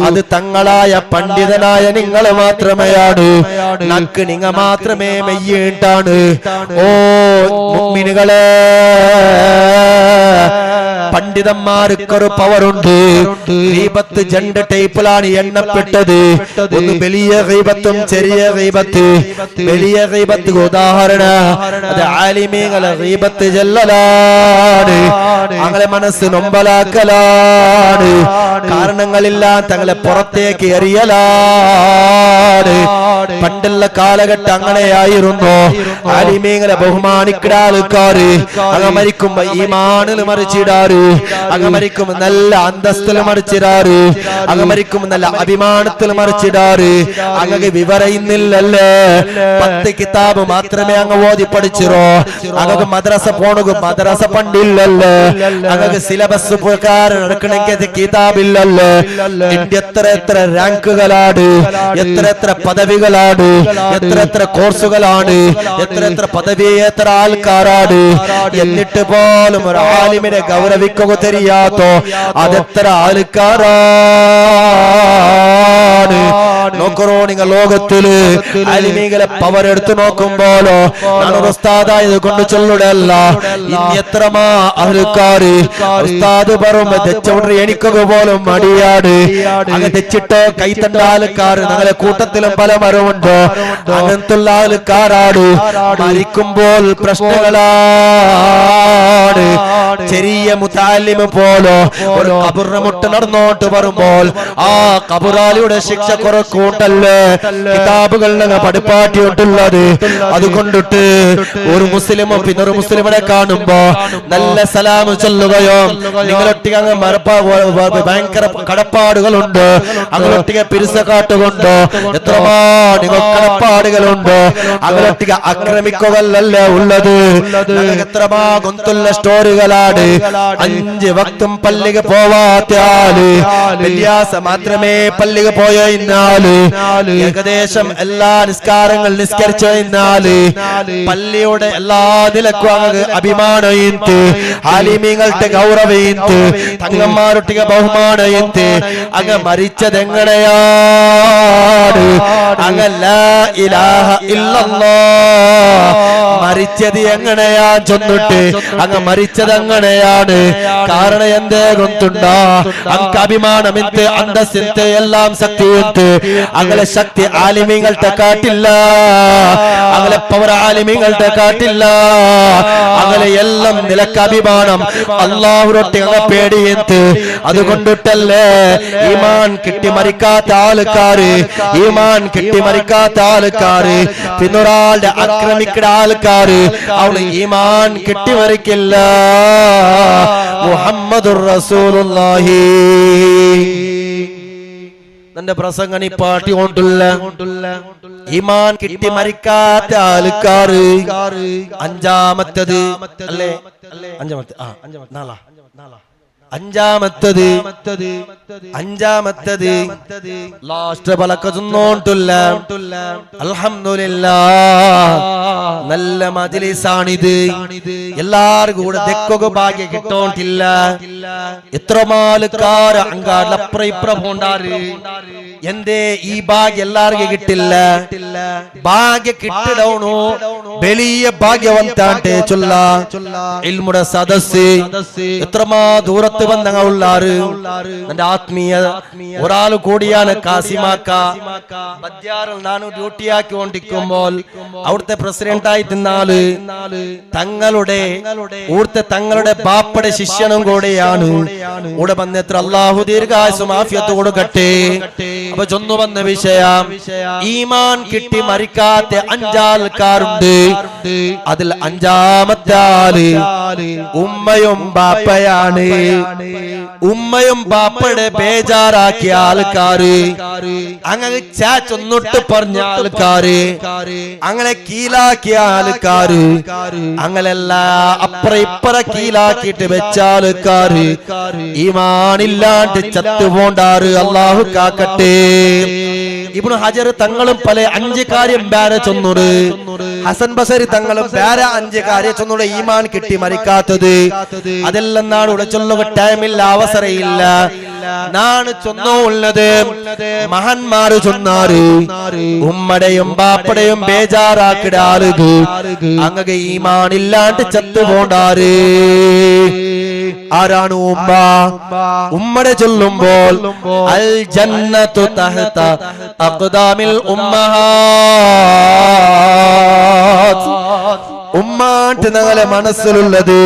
അത് തങ്ങളായ പണ്ഡിതനായ നിങ്ങൾ മാത്രമേയാണ് നക്ക് നിങ്ങ മാത്രമേ മെയ്യേണ്ടാണ് ഓ മുഅ്മിനുകളെ പണ്ഡിതന്മാർക്കൊരു പവറുണ്ട്. ഗീബത്ത് രണ്ട് ടൈപ്പിലാണ് എണ്ണപ്പെട്ടത്. ഒന്ന് വലിയ ഗീബത്തും ചെറിയ ഗീബത്ത്. വലിയ ഗീബത്ത് ഉദാഹരണം അത് ആലിമീങ്ങളെ ഗീബത്ത് ചെല്ലലാണ്, അങ്ങനെ മനസ്സ് നൊമ്പലാക്കലാണ്, കാരണങ്ങളില്ലാതെ തങ്ങളെ പുറത്തേക്ക് എറിയലാണ്. പണ്ടുള്ള കാലഘട്ടം അങ്ങനെയായിരുന്നു. ആലിമീങ്ങളെ ബഹുമാനിക്കുന്ന ആൾക്കാര് അങ്ങ് മരിക്കുമ്പോ ഈമാനിൽ മറിച്ചിടാറ്, അങ്ങ് മരിക്കുമ്പോ നല്ല അന്തസ്തിൽ മറിച്ചിടാറ്, അങ്ങ് മരിക്കുമ്പോ നല്ല അഭിമാനത്തിൽ മറിച്ചിടാറ്. അങ്ങക്ക് വിവരയിന്നില്ലല്ലേ, 10 കിതാബ് മാത്രമേ അങ്ങ് ഓതി പഠിച്ചിരോ. അങ്ങക്ക് മദ്രസ പോണുക മദ്രസ പണ്ടില്ലല്ലേ, അങ്ങക്ക് സിലബസ് പ്രകാരം നടക്കണമെങ്കിൽ കിതാബില്ലല്ലേ. എത്ര എത്ര റാങ്കുകളാണ്, എത്ര പദവികളാണ്, എത്ര കോഴ്സുകളാണ്, എത്ര പദവിയേത്ര ആൾക്കാരാണ്. എന്നിട്ട് പോലും ഒരു ആലിമിനെ ഗൗരവിക്കുക தெரியாതോ അതെത്ര ആൾക്കാരാണ്. നോക്കറോ നിങ്ങൾ ലോകത്തില് ആലിമീങ്ങളെ പവർ എടുത്തു നോക്കുമ്പോഴോ ഞാനൊരു ഉസ്താദായത് കൊണ്ട് ചൊല്ലുടല്ല, ഇനി എത്രമാ ആൾക്കാര് ഉസ്താദ് പറയുമ്പോ തെച്ചോണ്ട് എനിക്കൊക്കെ പോലും മടിയാണ്. അങ്ങ് തെച്ചിട്ടോ കൈത്തണ്ട ആൾക്കാർ ഞങ്ങളെ കൂട്ടത്തിലും പല മരമുണ്ടോ. അങ്ങനത്തുള്ള ആൾക്കാരാണ്. മരിക്കുമ്പോൾ പ്രശ്നങ്ങളാണ്. ചെറിയ മുതാലിമ് പോലോ ഒരു കബറിനെ മുട്ട് നടന്നോട്ട് വരുമ്പോൾ ആ കബറാലിയുടെ ശിക്ഷ കുറെ കൂട്ടല്ലേ കിതാബുകൾ പഠിപ്പാട്ടിയിട്ടുള്ളത്. അതുകൊണ്ടിട്ട് ഒരു മുസ്ലിമോ പിന്നൊരു മുസ്ലിമിനെ കാണുമ്പോ നല്ല സലാം ചൊല്ലുകയോ, നിങ്ങളൊട്ടിക ഭയങ്കര കടപ്പാടുകളുണ്ട്, അങ്ങനൊട്ടിക പിരിസ കാട്ടുകൊണ്ടോ എത്രമാ നിങ്ങൾ കടപ്പാടുകളുണ്ട്, അങ്ങനൊട്ടിക ആക്രമിക്കുകയല്ലേ ഉള്ളത്. എത്രമാ ഗൊന്തുള്ള സ്റ്റോറികളാണ്. 5 വക്തും പള്ളിക പോവാത്ത ആള് വെള്ളിയാസ മാത്രമേ പള്ളിക പോയെന്നാല് ഏകദേശം എല്ലാ നിസ്കാരങ്ങൾ നിസ്കരിച്ചു കഴിഞ്ഞാല് പള്ളിയുടെ എല്ലാ നിലക്കും അങ്ങ് അഭിമാനയിന്ത്, ആലിമീങ്ങളുടെ ഗൗരവയിന്ത്, തങ്ങന്മാരൊട്ടിക ബഹുമാനയിന്ത്. അങ്ങ് മരിച്ചതെങ്ങനെയാണ്? അങ്ങ് ലാ ഇലാഹ ഇല്ലല്ലാഹ് മരിച്ചത് എങ്ങനെയാ ചൊന്നിട്ട് അങ്ങ് മരിച്ചത് എങ്ങനെയാണ്? കാരണം എന്തേ കൊണ്ടുണ്ടോ? അങ്ങ് അഭിമാനം എന്ത്, അന്തസ്സെന്ത്, എല്ലാം ശക്തി എന്ത്. അങ്ങനെ ശക്തി ആലിമീങ്ങളുടെ കാട്ടില്ല, അങ്ങനെ പവർ ആലിമീങ്ങളുടെ കാട്ടില്ല. അങ്ങനെ എല്ലാം നിലക്ക് അഭിമാനം അല്ലാഹുവിനോട് അങ്ങ് പേടിയെന്ത്. അതുകൊണ്ടിട്ടല്ലേ ഈമാൻ കിട്ടി മരിക്കാത്ത ആൾക്കാര്, ഈമാൻ കിട്ടി മരിക്കാത്ത ആൾക്കാര് പിന്നൊരാളുടെ ആക്രമിക്കുന്ന ആൾക്കാര് അവള് ഈമാൻ കിട്ടി മരിക്കില്ല. മുഹമ്മദുർ റസൂലുള്ളാഹി തന്റെ പ്രസംഗനി പാട്ടി കൊണ്ടുള്ള ഈമാൻ കിട്ടി മരിക്കാത്ത ആൾക്കാര്. അഞ്ചാമത്തത് അല്ലേ, അഞ്ചാമത്തത് ലാസ്റ്റ് പലക്കൊന്നോണ്ടില്ല. അൽഹംദുലില്ലാഹ് നല്ല മജ്‌ലിസാണിത്. എല്ലാരും കൂടെ ദെക്കൊക്കെ ഭാഗ്യം കിട്ടോണ്ടില്ല. എത്രമാൾക്കാർ അങ്ങാടപ്ര ഇപ്ര പോണ്ടാറ്. എന്തേ ഈ ഭാഗ്യം എല്ലാവർക്കും കിട്ടില്ല? ഭാഗ്യം കിട്ടിടണോ വലിയ ഭാഗ്യവന്താണ്ട് ചൊല്ല ഇൽമുടെ സദസ് എത്രമാ ദൂരത്ത് ബന്ധങ്ങളുള്ളാറ്. എന്റെ ആത്മീയ ഒരാൾ കൂടിയാണ് കാസിമാക്ക. ബദ്യാറിൽ നാനു ഡ്യൂട്ടിയാക്കി കൊണ്ടിരിക്കുമ്പോൾ അവിടുത്തെ പ്രസിഡന്റ് ആയി തിന്നാല് തങ്ങളുടെ ബാപ്പയുടെ ശിഷ്യനും കൂടെയാണ്. ഇവിടെ വന്ന് എത്ര അള്ളാഹു ദീർഘായുസ്സും ആഫിയത്ത് കൊടുക്കട്ടെ. അപ്പൊ ചൊന്നു വന്ന വിഷയം ഈമാൻ കിട്ടി മരിക്കാത്ത 5 ആൾക്കാരുണ്ട്. അതിൽ 5-ാമത്തെ ആള് ഉമ്മയും ബാപ്പയാണ്. ഉമ്മയും ബാപ്പയുടെ ബേജാറാക്കിയ ആൾക്കാര്, അങ്ങനെ ചാച്ചൊന്നിട്ട് പറഞ്ഞ ആൾക്കാര്, അങ്ങനെ കീലാക്കിയ ആൾക്കാര്, അങ്ങനെല്ല അപ്പറ ഇപ്പറ കീലാക്കിയിട്ട് വെച്ച ആൾക്കാര് ഈമാനില്ലാണ്ട് ചത്തുപോണ്ടാറ്. അള്ളാഹു കാക്കട്ടെ. ഇബ്നു ഹജർ തങ്ങളും പല 5 കാര്യം വേറെ ചൊന്നൂറ്. ഹസൻ ബസരി തങ്ങളും വേറെ 5 കാര്യം ചൊന്നൂടെ ഈമാൻ കിട്ടി മരിക്കാത്തത്. അതെല്ലാം നാട് ഇവിടെ ചൊല്ലുക ടൈമില്ല, അവസരമില്ല. നാണ് ചൊന്നോ ഉള്ളത് മഹാന്മാര് ചൊന്നാറ് ഉമ്മടെയും ബാപ്പടെയും ബേജാറാക്കിട ആളുകൾ അങ്ങ് ഈമാനില്ലാണ്ട് ചത്തുപോണ്ടാറ്. ആരാണ് ഉമ്മ? ഉമ്മടെ ചൊല്ലുമ്പോൾ അൽ ജന്നത്തു തഹ്ത അഖ്ദാമിൽ ഉമ്മഹാത്ത്. ഉമ്മാട്ട് ഞങ്ങളെ മനസ്സിലുള്ളത്,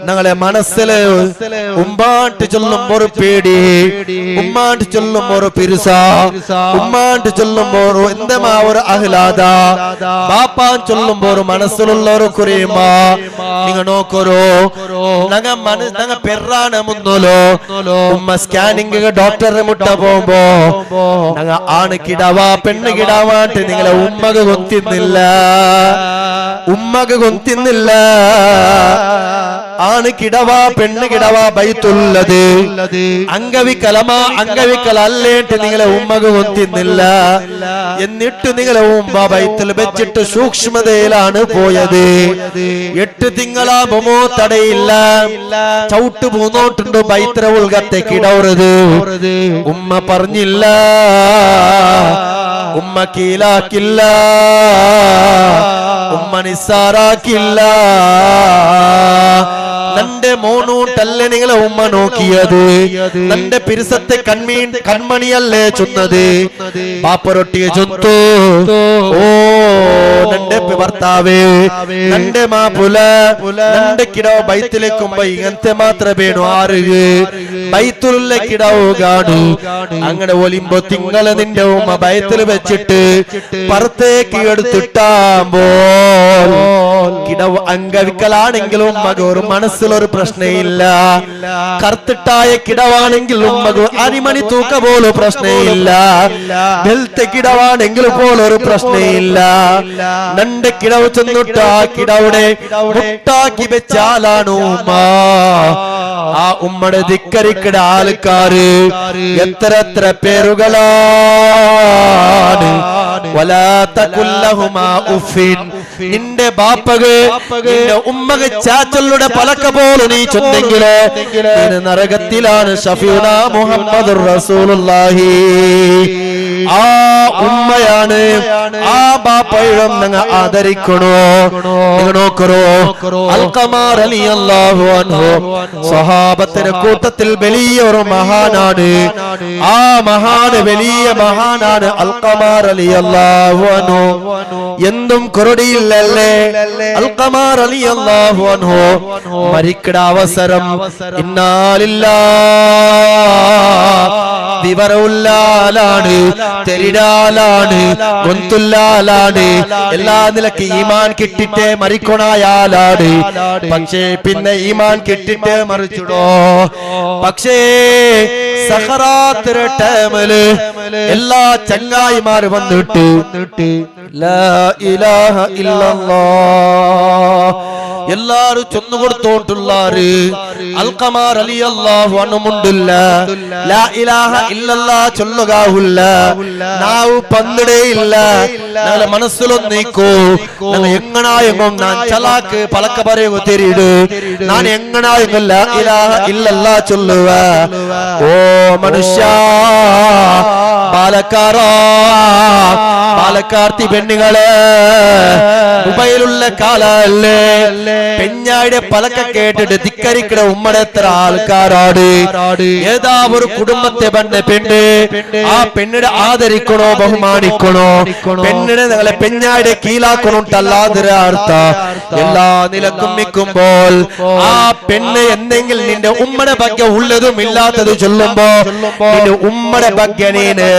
ഞങ്ങളെ മനസ്സില് ഉമ്മാട്ട് ചൊല്ലുമ്പോ ഒരു പേടി, ഉമ്മാട്ട് ചൊല്ലുമ്പോ ഒരു പിരുസ, ഉമ്മാട്ട് ചൊല്ലുമ്പോ എന്തെമാ ഒരു ആഹ്ലാദ, ബാപ്പാൻ ചൊല്ലുമ്പോ ഒരു മനസ്സിലുള്ള ഒരു കുറിയുമ്പ. നിങ്ങൾ നോക്കറോ ഞങ്ങ പെറാണ് മുന്നോലോ ഉമ്മ സ്കാനിങ് ഡോക്ടറെ മുട്ട പോകുമ്പോ ഞങ്ങ ആണ് കിടവാ പെണ്ണ് കിടാവാട്ട് നിങ്ങളെ ഉമ്മക്ക് കൊത്തിന്നില്ല, ഉമ്മക്ക് കൊത്തിന്നില്ല. ആണ് കിടവാ പെണ്ണ് കിടവാ ബൈത്തുള്ളത് അംഗവിക്കലമാ അംഗവിക്കലല്ലേട്ട് നിങ്ങളെ ഉമ്മക്ക് കൊത്തിന്നില്ല. എന്നിട്ട് നിങ്ങളെ ഉമ്മ ബൈത്തിൽ വെച്ചിട്ട് സൂക്ഷ്മതയിലാണ് പോയത്. 8 തിങ്കളാകുമ്പോ തടയില്ല, ചവിട്ട് പോന്നോട്ടുണ്ട് ബൈത്ര ഉൾഗത്തെ കിടവരുത്. ഉമ്മ പറഞ്ഞില്ല, ഉമ്മ കീലാക്കില്ല, ഉമ്മ നിസ്സാറാക്കില്ല. നന്റെ മോനൂട്ടല്ലേ നിങ്ങളെ ഉമ്മ നോക്കിയത്, നന്റെ പിരിസത്തെ കൺമണിയല്ലേ ചൊന്നത്, പാപ്പറൊട്ടിയെ ചൊത്തു. ഓ നന്റെ ഭർത്താവേ, നന്റെ മാപ്പുല, നന്റെ കിടവ് ബൈത്തിലേക്കുമ്പോ ഇങ്ങനത്തെ മാത്രമേ വേണു. ആറ് ബൈത്തുള്ള കിടവ് കാണു. അങ്ങനെ ഒലിമ്പോ തിങ്കളെ നിന്റെ ഉമ്മ ബൈത്തിൽ വെച്ചിട്ട് പുറത്തേക്ക് എടുത്തിട്ടാകുമ്പോ കിടവ് അംഗവിക്കലാണെങ്കിലും ഉമ്മക്ക് ഒരു മനസ്സിലൊരു പ്രശ്നമില്ല. കറുത്തിട്ടായ കിടവാണെങ്കിൽ ഉമ്മക്ക് അരിമണി തൂക്ക പോലും പ്രശ്നമില്ല. വെളുത്ത കിടവാണെങ്കിൽ പോലൊരു പ്രശ്നമില്ല. നന്റെ കിടവ് ചെന്നിട്ട് ആ കിടവിടെ മുട്ടാക്കി വെച്ചാലാണ് ഉമ്മ. ആ ഉമ്മടെ ധിക്കരിക്കട ആൾക്കാര് എത്ര എത്ര പേരുകളാണ്. നിന്റെ ബാപ്പക് നിന്റെ ഉമ്മക്ക് ചാച്ചലുടെ പലക്ക പോലും നീ ചൊന്നെങ്കില് നരകത്തിലാണ്. ഷഫീന മുഹമ്മദുർ റസൂലുള്ളാഹി. ആ ഉമ്മയാണ്, ആ ബാപ്പയും നിങ്ങൾ ആദരിക്കണോ. നിങ്ങൾ നോക്കറോ അൽഖമാ റളിയല്ലാഹു അൻഹു സ്വഹാബത്തിന്റെ കൂട്ടത്തിൽ വലിയ ഒരു മഹാനാണ്. ആ മഹാന് വലിയ മഹാനാണ് അൽഖമാ റളിയല്ലാഹു അൻഹു. എന്തും കുറുടിയില്ലല്ലേ അൽഖമാ റളിയല്ലാഹു അൻഹു. മരിക്കട അവസരം ഇന്നാലില്ലാഹ് വിവരമുള്ളാലാണ്, തെരിടാലാണ്, ഗൊന്തുല്ലാലാണ്, എല്ലാ നിലക്ക് ഈമാൻ കിട്ടിട്ടേ മരിക്കണായാലാണ്. പക്ഷേ പിന്നെ ഈമാൻ കിട്ടിട്ടേ മറിച്ചിടോ. പക്ഷേ സഖറാത്തിന്റെ ടൈമില് എല്ലാ ചങ്ങായിമാര് വന്നിട്ട് ലാ ഇലാഹ ഇല്ലല്ലാഹ് എല്ലാരും ചൊന്നു കൊടുത്തോണ്ടുള്ളാറ്. അൽഖമാ റളിയല്ലാഹു അൻഹു മുണ്ടില്ല, ലാ ഇലാഹ ഇല്ലല്ലാഹ് ചൊല്ലുകാവുല്ല, നാവ് പന്നിടേയില്ല. ഞങ്ങളെ മനസ്സിലൊന്നിക്കോ ഞങ്ങൾ എങ്ങനായെങ്കും ഞാൻ ചലാക്ക് പലക്ക പറയുക തെരിയിട്. ഞാൻ എങ്ങനായെങ്കും ലാ ഇലാഹ ഇല്ലല്ലാഹ് ചൊല്ലുക. ഓ മനുഷ്യ പാലക്കാരാ, പാലക്കാർത്തി പെണ്ണുങ്ങളെ മൊബൈലുള്ള കാലല്ലേ, പെഞ്ഞായുടെ പലക്ക കേട്ടിട്ട് ധിക്കരിക്കണ ഉമ്മടെ എത്ര ആൾക്കാരാണ്. ഏതാ ഒരു കുടുംബത്തെ പെണ്ണ്, ആ പെണ്ണിനെ ആദരിക്കണോ ബഹുമാനിക്കണോ, പെണ്ണിനെ ഞങ്ങളെ പെഞ്ഞായുടെ കീഴാക്കണോട്ടല്ലാതെ അർത്ഥ. എല്ലാ നിലക്കും നിൽക്കുമ്പോൾ ആ പെണ്ണ് എന്തെങ്കിലും നിന്റെ ഉമ്മടെ ഭാഗ്യം ഉള്ളതും ഇല്ലാത്തത് ചൊല്ലുമ്പോ നിന്റെ ഉമ്മടെ ഭാഗ്യനീന്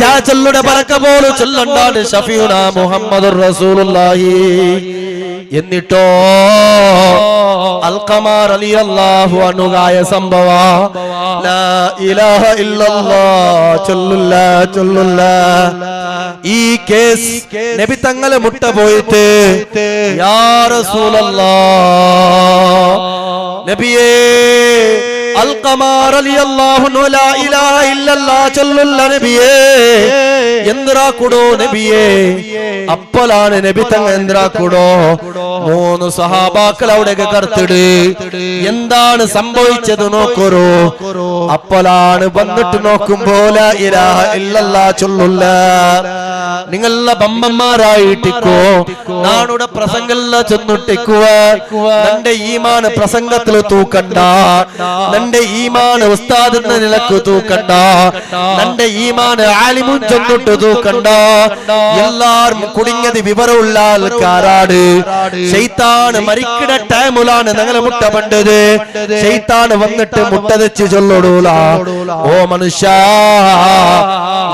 ചാച്ചല്ലുടെ പറക്ക പോലും ചൊല്ലണ്ടാണ് ഷഫീഉന മുഹമ്മദുർ റസൂലുള്ളാഹി. എന്നിട്ടോ അൽഖമാ റളിയല്ലാഹു അൻഹുവായ സംഭവ ലാ ഇലാഹ ഇല്ലല്ലാഹ് ചൊല്ലുല്ല ചൊല്ലുല്ല. ഈ കേസ് നബി തങ്ങളെ മുട്ട പോയിട്ട് യാ റസൂലല്ലാഹ് നബിയേ അൽഖമാ റളിയല്ലാഹു അൻഹു ലാ ഇലാഹ ഇല്ലല്ലാഹ് ചൊല്ലുല്ല നബിയേ. എന്തിറാക്കൂടോ നബിയെ? അപ്പോഴാണ് നബി തങ്ങ എന്തിറാക്കൂടോ? 3 സഹാബാക്കൾ അവിടേക്ക് കടത്തിട്. എന്താണ് സംഭവിച്ചത് നോക്കൂ. അപ്പോഴാണ് വന്നിട്ട് നോക്കുമ്പോൾ ലാ ഇലാഹ ഇല്ലല്ലാഹ് ചൊല്ലുല്ല. നിങ്ങളെ ബമ്പന്മാരായിട്ടിക്കോ നാടുടെ പ്രസംഗല്ല ചെന്നിട്ടിക്കുക. നിന്റെ ഈമാൻ പ്രസംഗത്തിൽ തൂക്കണ്ട, നിന്റെ ഈമാൻ ഉസ്താദ് എന്ന നിലക്ക് തൂക്കണ്ട, നിന്റെ ഈമാൻ ആലിമുൻ ചെന്നിട്ട് തൂക്കണ്ട. എല്ലാരും കുടുങ്ങിയത് വിവരമുള്ള ആൾക്കാരാണ്. ശൈത്താൻ മരിക്കുന്ന ടൈമിലാണ് ഞങ്ങളെ മുട്ട പണ്ടത്. ശൈത്താൻ വന്നിട്ട് മുട്ട തെച്ച് ചൊല്ലൂല. ഓ മനുഷ്യ,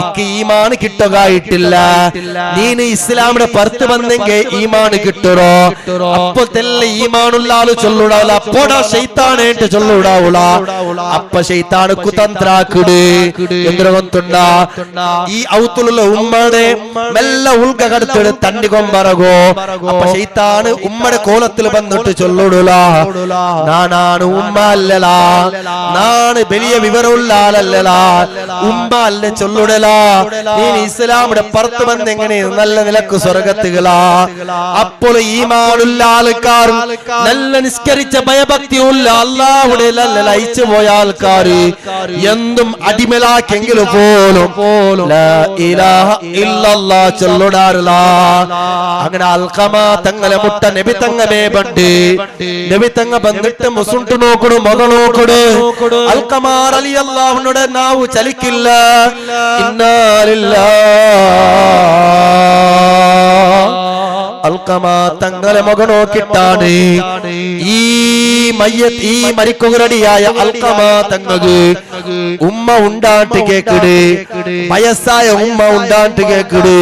എനിക്ക് ഈമാൻ കിട്ടുകയായിട്ടില്ല. നീന് ഇസ്ലാമിന്റെ പുറത്ത് വന്നെങ്കിൽ ഈമാൻ കിട്ടുറോ? അപ്പൊ തെല്ല ഈമാനുള്ള ആള് ചൊല്ലൂടാവൂല. അപ്പോടാ ശൈത്താനായിട്ട് ചൊല്ലൂടാവൂല. അപ്പൊ ശൈത്താൻ കുതന്ത്രാക്കിട്. എന്തിനു കൊണ്ടുണ്ട? ഈ ഔത്തുള്ള ഉമ്മയുടെ മെല്ലെ ഉൾക്ക കടത്തിട് തണ്ടി കൊമ്പറകോ. അപ്പൊ ശൈത്താൻ ഉമ്മയുടെ കോലത്തിൽ വന്നിട്ട് ചൊല്ലൂടൂല, നാനാണ് ഉമ്മ അല്ലലാ, നാണ് വലിയ വിവരമുള്ള ആളല്ലലാ, ഉമ്മ അല്ല ചൊല്ലുടലാ. നീ ഇസ്ലാമിന്റെ പുറത്ത് വന്നെങ്ങനെ നല്ല നിലക്ക് സ്വർഗത്തുകളാ. അപ്പോൾ ഈമാനുള്ള ആൾക്കാർ, നല്ല നിസ്കരിച്ച ഭയഭക്തിയുള്ള അല്ലാഹുവിനെ ലയിച്ചു പോയ ആൾക്കാർ എന്തും അടിമലാക്കെങ്കിലും പോലും ലാ ഇലാഹ ഇല്ലല്ലാഹ് ചൊല്ലുടാറില്ല. അങ്ങനെ അൽഖമ തങ്ങളെ മുട്ട നബി തങ്ങമേ പണ്ട് നബി തങ്ങ വന്നിട്ട് മുസുണ്ട് നോക്കണു, മുഖ നോക്കണു. അൽഖമ റളിയല്ലാഹുവിനോട് നാവ് ചലിക്കില്ല. ഇന്നാ അൽഖമ തങ്ങളെ മുഖ നോക്കിട്ടാണ് ഈ മരിക്കുകരടിയായ അൽഖമ തങ്ങൾക്ക് ഉമ്മ ഉണ്ടാട്ട് കേക്കിട്, വയസ്സായ ഉമ്മ ഉണ്ടാട്ട് കേക്കിട്.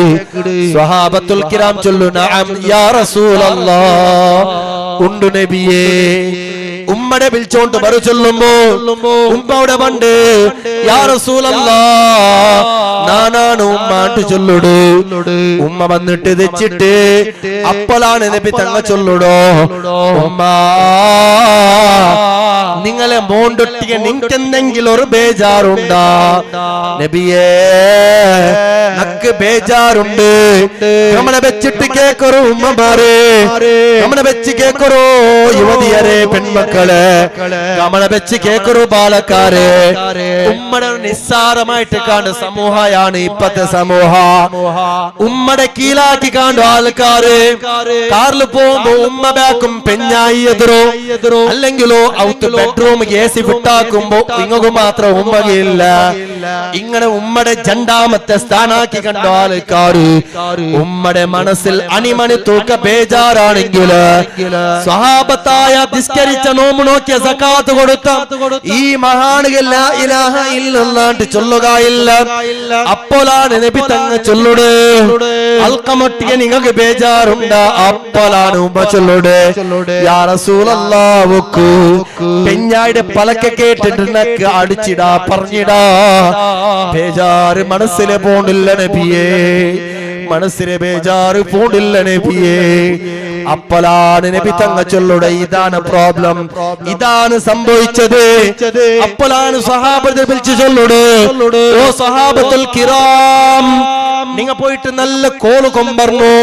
സ്വഹാബത്തുൽ കിറാം ചൊല്ലു, നഅം യാ റസൂലല്ലാഹ്, ഉണ്ട് നബിയേ. ഉമ്മടെ വിളിച്ചോണ്ട് മറു ചൊല്ലുമ്പോ ഉമ്മയുടെ പണ്ട് യാ റസൂലല്ലാഹ്, നാനാണ് ഉമ്മാട്ട് ചൊല്ലുടു. ഉമ്മ വന്നിട്ട് തെച്ചിട്ട് അപ്പോഴാണ് നബി തങ്ങ ചൊല്ലുടോ, ഉമ്മ നിങ്ങളെ മോണ്ടൊട്ടിക നിങ്ങൾക്കെന്തെങ്കിലും ഒരു ബേജാറുണ്ടാ? നബിയേ, നക്ക് ബേജാറുണ്ട്. നമ്മളെ വെച്ചിട്ട് കേക്കറോ ഉമ്മമാരെ, നമ്മളെ വെച്ച് കേക്കറോ യുവതിയരെ, പെൺമക്കളെ, നമ്മളെ വെച്ച് കേക്കറോ ബാലക്കാരെ. ഉമ്മടെ നിസ്സാരമായിട്ട് കാണുന്ന സമൂഹയാണ് ഇപ്പത്തെ സമൂഹം. ഉമ്മടെ കീഴാക്കി കാണുന്ന ആൾക്കാര് കാറിൽ പോകുമ്പോ ഉമ്മ ബാക്കും പെഞ്ഞായി എതിരോ, അല്ലെങ്കിലോ ഔത്ത് ബെഡ്റൂം AC ഫിട്ടാക്കുമ്പോ ഇങ്ങക്ക് മാത്രം ഉമ്മകയില്ല. ഇങ്ങനെ ഉമ്മടെ രണ്ടാമത്തെ സ്ഥാനാക്കി കണ്ട ആൾക്കാര് ഉമ്മടെ മനസ്സിൽ അണിമണി തൂക്ക ബേജാറാണെങ്കിൽ സ്വഹാബത്തായ നിസ്കരിച്ച നോമ്പ് നോക്കിയ സകാത്ത് കൊടുത്ത ഈ മഹാനുകൾ ലാ ഇലാഹ ഇല്ലല്ലാഹ് ചൊല്ലുകയില്ല. അപ്പോഴാണ് നബി തങ്ങ ചൊല്ലുട്, അൽഖമട്ടിക നിങ്ങൾക്ക് ബേജാറുണ്ട്. അപ്പോഴാണ് ഉമ്മ ചൊല്ലുട്, യാ റസൂലല്ലാഹ്, പെഞ്ഞായുടെ പലക്ക കേട്ടിട്ട് നക്ക് അടിച്ചിടാ, പറഞ്ഞിടാ, ബേജാറ് മനസ്സിലെ പോണില്ല നബിയേ, മനസ്സിലെ ബേജാറ് പോണില്ല നബിയേ. അപ്പോഴാണ് നബി തങ്ങ ചൊല്ലുടെ, ഇതാണ് പ്രോബ്ലം, ഇതാണ് സംഭവിച്ചത്. അപ്പോഴാണ് സ്വഹാബത്തെ വിളിച്ചു ചൊല്ലുട്, ഓ സ്വഹാബത്തുൽ കിറാം, നിങ്ങ പോയിട്ട് നല്ല കോള് കൊമ്പറന്നു,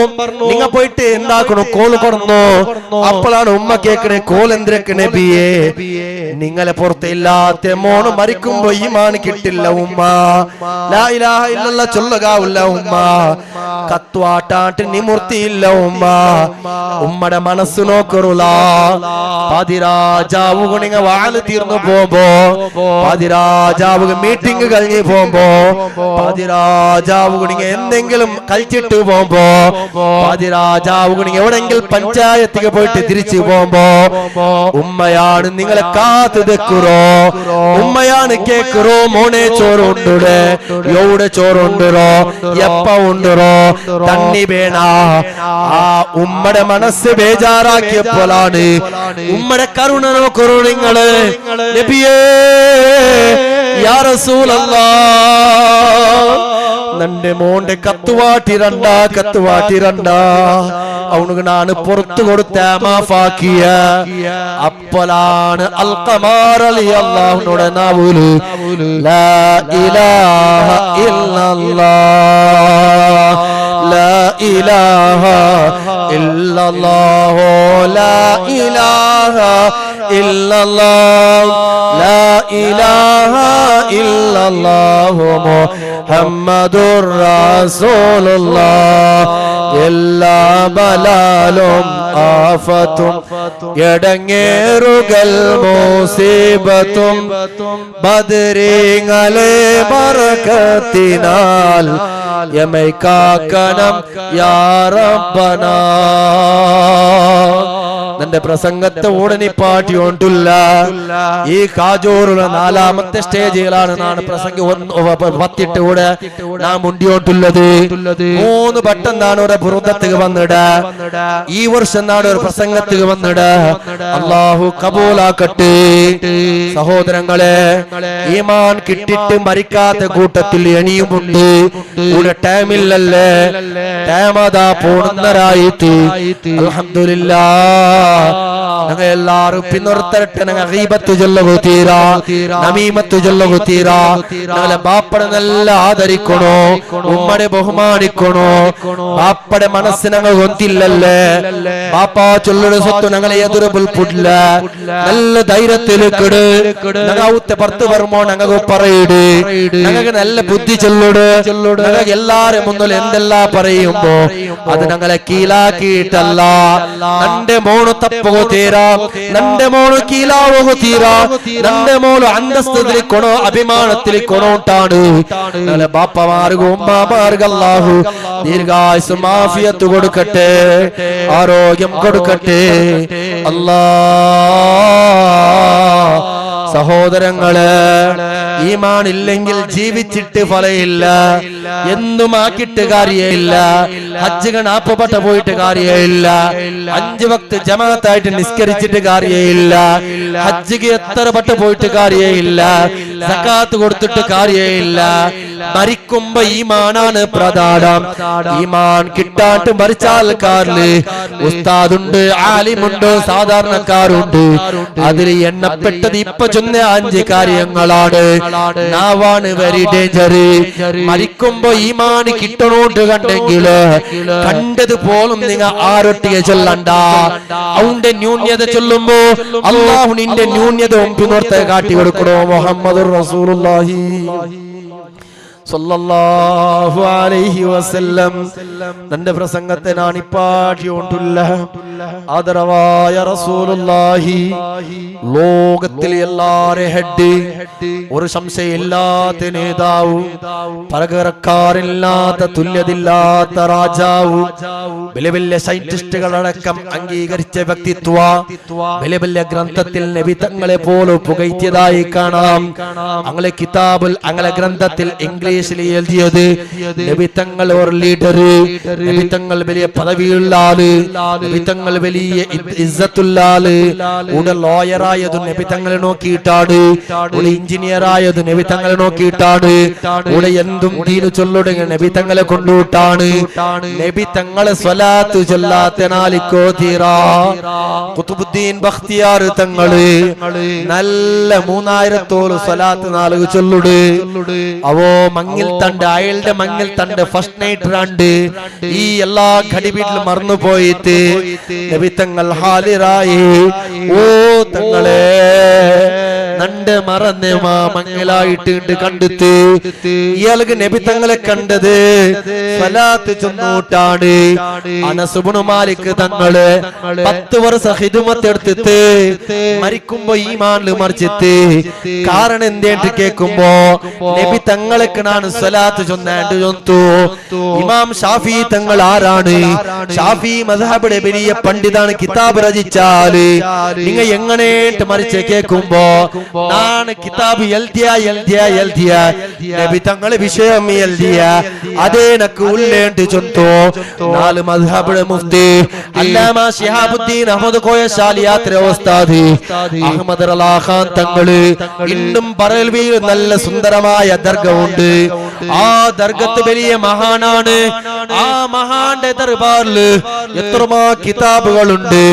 നിങ്ങ പോയിട്ട് എന്താക്കണു, കോള് കൊറന്നു. അപ്പോഴാണ് ഉമ്മ കേക്കണേ, കോൾ എന്തിനൊക്കെ നബിയേ? നിങ്ങളെ പുറത്ത് ഇല്ലാത്ത മോണ് മരിക്കുമ്പോ ഈമാൻ കിട്ടില്ല ഉമ്മ, ലാ ഇലാഹ ഇല്ലല്ലാഹ് ചൊല്ലുകാവില്ല ഉമ്മ, കത്വാട്ടാട്ട് നിമൂർത്തിയില്ല ഉമ്മ. ഉമ്മടെ മനസ്സ് നോക്കറുല. പതിരാജാവ് നിങ്ങ വാല് തീർന്നു പോകുമ്പോ, പതിരാജാവ് മീറ്റിംഗ് കഴിഞ്ഞ് പോകുമ്പോ, പതിരാജാവ് നിങ്ങ എന്തെങ്കിലും കളിച്ചിട്ട് പോകുമ്പോ, പതിരാജാവ് നിങ്ങ എവിടെങ്കിലും പഞ്ചായത്തിക്ക് പോയിട്ട് തിരിച്ചു പോകുമ്പോ ഉമ്മയാണ് നിങ്ങളെ കാത്തു നിൽക്കുറോ, ഉമ്മയാണ് കേക്കുറോ, മോനെ ചോറുണ്ടോ, എവിടെ ചോറുണ്ടോ, എപ്പ ഉണ്ടോ, തണ്ണി വേണ. ആ ഉമ്മടെ മനസ്സ് ബേജാറാക്കിയപ്പോഴാണ് ഉമ്മടെ കരുണ നോക്കറോ നിങ്ങള്. നബിയേ, യാ റസൂലല്ലാഹ് നന്റെ മോന്റെ കത്തുവാട്ടി രണ്ട അവനുക്ക് നാണ് പുറത്തു കൊടുത്ത മാഫാക്കിയ അപ്പോഴാണ് അൽഖമാർ റളിയല്ലാഹുവിനോട് നാവുല് ലാ ഇലാഹ ഇല്ലല്ലാഹ് ലാ ഇലാഹ ഇല്ലല്ലാഹ് ലാ ഇലാഹ ഇല്ലല്ലാഹ് ലാ ഇലാഹ ഇല്ലല്ലാഹു മുഹമ്മദുർ റസൂലുള്ളാഹ് എല്ലാ ബലാലും ആഫത്തും എടങ്ങേറുകൾ മുസീബത്തും ബദരീങ്ങളെ ബറകത്തിനാൽ യമൈ കാക്കണം യാ റബ്ബനാ നിന്റെ പ്രസംഗത്തെ ഉടനെ പാട്ടിയോണ്ടില്ല ഈ കാജോറുള്ള നാലാമത്തെ സ്റ്റേജിലാണ് നാണ് പ്രസംഗം പത്തിട്ട് കൂടെ നാം മുണ്ടിയോണ്ടുള്ളത് 3 വട്ടം നാണ് ഒരു ബുറുദത്തുക്ക് വന്നിട ഈ വർഷം നാട് ഒരു പ്രസംഗത്തുക്ക് വന്നിട അല്ലാഹു കബൂലാക്കട്ടെ സഹോദരങ്ങളെ ഈമാൻ കിട്ടിട്ട് മരിക്കാത്ത കൂട്ടത്തിൽ ഇനിയുമുണ്ട് കൂടെ ടൈമില്ലല്ലേ ടൈം അതാ പൂർണ്ണരായിട്ട് അൽഹംദുലില്ലാഹ് ഞങ്ങൾ എല്ലാവരും പിന്തുടരട്ടെ ഞങ്ങൾ ഗീബത്ത് ചൊല്ലു തീരാ നമീമത്ത് ചൊല്ലു തീരാ ഞങ്ങളെ ബാപ്പടെ നല്ല ആദരിക്കണോ ഉമ്മടെ ബഹുമാനിക്കണോ ബാപ്പടെ മനസ്സ് ഞങ്ങൾ ഒന്നില്ലല്ലേ ബാപ്പാ ചൊല്ലുടെ സ്വത്ത് ഞങ്ങളെ എതിര് പുൽപ്പില്ല നല്ല ധൈര്യത്തിലേക്കിട് ഞങ്ങൾക്ക് പുറത്ത് വരുമ്പോ ഞങ്ങൾക്ക് പറയിട് ഞങ്ങൾക്ക് നല്ല ബുദ്ധി ചൊല്ലുട് ഞങ്ങൾക്ക് എല്ലാരും മുന്നിൽ എന്തെല്ലാം പറയുമ്പോ അത് ഞങ്ങളെ കീഴാക്കിയിട്ടല്ല നന്റെ മോണു തപ്പോ തീരാ നന്റെ മോണു കീഴാവോ തീരാ നന്റെ മോള് അന്തസ്തിലേക്കണോ അഭിമാനത്തിലേക്കണോട്ടാണ് ഞങ്ങളെ ബാപ്പമാർക്കും ഉമ്മമാർക്കും അല്ലാഹു ദീർഘായുസ്സും ആഫിയത്ത് കൊടുക്കട്ടെ ആരോഗ്യം കൊടുക്കട്ടെ അല്ലാഹ് സഹോദരങ്ങളെ ഈമാൻ ഇല്ലെങ്കിൽ ജീവിച്ചിട്ട് ഫലമില്ല എന്തുമാക്കിട്ട് കാര്യമില്ല ഹജ്ജ് നാപ്പപ്പെട്ട പോയിട്ട് കാര്യമില്ല 5 വക്ത് ജമാഅത്തായിട്ട് നിസ്കരിച്ചിട്ട് കാര്യമില്ല ഹജ്ജിക്ക് എത്ര പട്ട പോയിട്ട് കാര്യമില്ല സകാത്ത് കൊടുത്തിട്ട് കാര്യമില്ല മരിക്കുമ്പോ ഈമാനാണ് പ്രധാനം ഈമാൻ കിട്ടാണ്ട് മരിച്ച ആൾക്കാരില് ഉസ്താദുണ്ട് ആലിമുണ്ട് സാധാരണക്കാരുണ്ട് അതിൽ എണ്ണപ്പെട്ടത് ഇപ്പൊ ചൊന്ന 5 കാര്യങ്ങളാണ് നാവാണ് വെരി ഡേഞ്ചർ മരിക്കുമ്പോ ഈമാൻ കിട്ടണോണ്ട് കണ്ടെങ്കില് കണ്ടത് പോലും നിങ്ങൾ ആരൊട്ടിയെ ചൊല്ലണ്ട അവന്റെ ന്യൂന്യത ചൊല്ലുമ്പോ അള്ളാഹു നിന്റെ ന്യൂന്യത ഒമ്പിനോർത്തെ കാട്ടി കൊടുക്കണോ മുഹമ്മദുർ റസൂലുള്ളാഹി സല്ലല്ലാഹു അലൈഹി വസല്ലം തന്റെ പ്രസംഗത്തെ ഞാൻ ഇപ്പാട്ടിയോണ്ടില്ല ആദരവായ റസൂലുള്ളാഹി ലോകത്തിൽ എല്ലാരെ ഹെഡ് ഒരു സംശയമില്ലാത്ത നേതാവ് പകരക്കാരില്ലാത്ത തുല്യതില്ലാത്ത രാജാവ് വലിയ വലിയ സയന്റിസ്റ്റുകളടക്കം അംഗീകരിച്ച വ്യക്തിത്വ വലിയ വലിയ ഗ്രന്ഥത്തിൽ നബി തങ്ങളെ പോലെ പുകഴ്ത്തിയതായി കാണാം അങ്ങനെ കിതാബുൽ അങ്ങനെ ഗ്രന്ഥത്തിൽ ഇംഗ്ലീഷിൽ എഴുതിയത് നബി തങ്ങൾ ഒരു ലീഡർ നബി തങ്ങൾ വലിയ പദവിയുള്ള ആള് നബി തങ്ങൾ വലിയ ഇസ്സത്തുള്ള ആള് ഒരു ലോയർ ആയത് നബി തങ്ങളെ നോക്കിയിട്ടാണ് ഒരു എഞ്ചിനീയർ ആയത് നബി തങ്ങളെ നോക്കിയിട്ടാണ് ഒരു എന്തും ദീനു ചൊല്ലുടങ്ങ നബി തങ്ങളെ കൊണ്ടുവിട്ടാണ് നബി തങ്ങളെ സ്വലാത്ത് ചൊല്ലാത്ത നാലിക്കോ തീരാ ഖുതുബുദ്ദീൻ ബഖ്തിയാർ തങ്ങള് നല്ല 3000 സ്വലാത്ത് നാലുക ചൊല്ലുട് അവോ മങ്ങിൽ തണ്ട് അയാളുടെ മങ്ങിൽ തണ്ട് ഫസ്റ്റ് നൈറ്റ് രണ്ട് ഈ എല്ലാ ഘടിവീട്ടിലും മറന്നു പോയിട്ട് നബി തങ്ങൾ ഹാലിറായി ഓ തങ്ങളെ നണ്ട് മറന്ന് മങ്ങിലായിട്ട് കണ്ടെത്തി ഇയാൾക്ക് നബി തങ്ങളെ കണ്ടത് സ്വലാത്ത് ചൊന്നൂട്ടാണ് അനസ് ഇബ്നു മാലിക് തങ്ങള് 10 വർഷം ഖിദ്മത്ത് എടുത്തിട്ട് മരിക്കുമ്പോ ഈമാനിൽ മരിച്ചിട്ട് കാരണം എന്തേട്ട് കേൾക്കുമ്പോ നബി തങ്ങളെക്ക് ഞാൻ സ്വലാത്ത് ചൊന്നാണ്ട് ചൊന്തു ഇമാം ഷാഫി തങ്ങൾ ആരാണ് ഷാഫി മദ്ഹബിലെ വലിയ പണ്ഡിതാണ് കിതാബ് രചിച്ചാല് നിങ്ങൾ എങ്ങനെയിട്ട് മരിച്ച കേൾക്കുമ്പോ ನಾನು ಕಿತಾಬ್ ಎಲ್ದಿಯ ನಬಿ ತಂಗಳ ವಿಷಯಂ ಎಲ್ದಿಯ ಅದೇ ನಕ್ಕು ಉಲ್ಲೇಂಟು ಚೊಂತು ನಾಲು ಮದ್ಹಬ್ ಮುಫ್ತಿ ಅಲ್ಲಾಮಾ ಶಿಹಾಬುದ್ದೀನ್ ಅಹಮದ್ കോയ ശാലിയാത്ര ഉസ്താദ് അഹമ്മദ് റലാ ഖാൻ തങ്ങള് ഇന്നും ബറൽവിയിൽ നല്ല സുന്ദരമായ ദർഗ ഉണ്ട്. ആ ദർഗത്ത് വലിയ മഹാനാണ്. ആ മഹാന്റെ ദർബാറില് എത്രമാ കിതാബുകളുണ്ട്.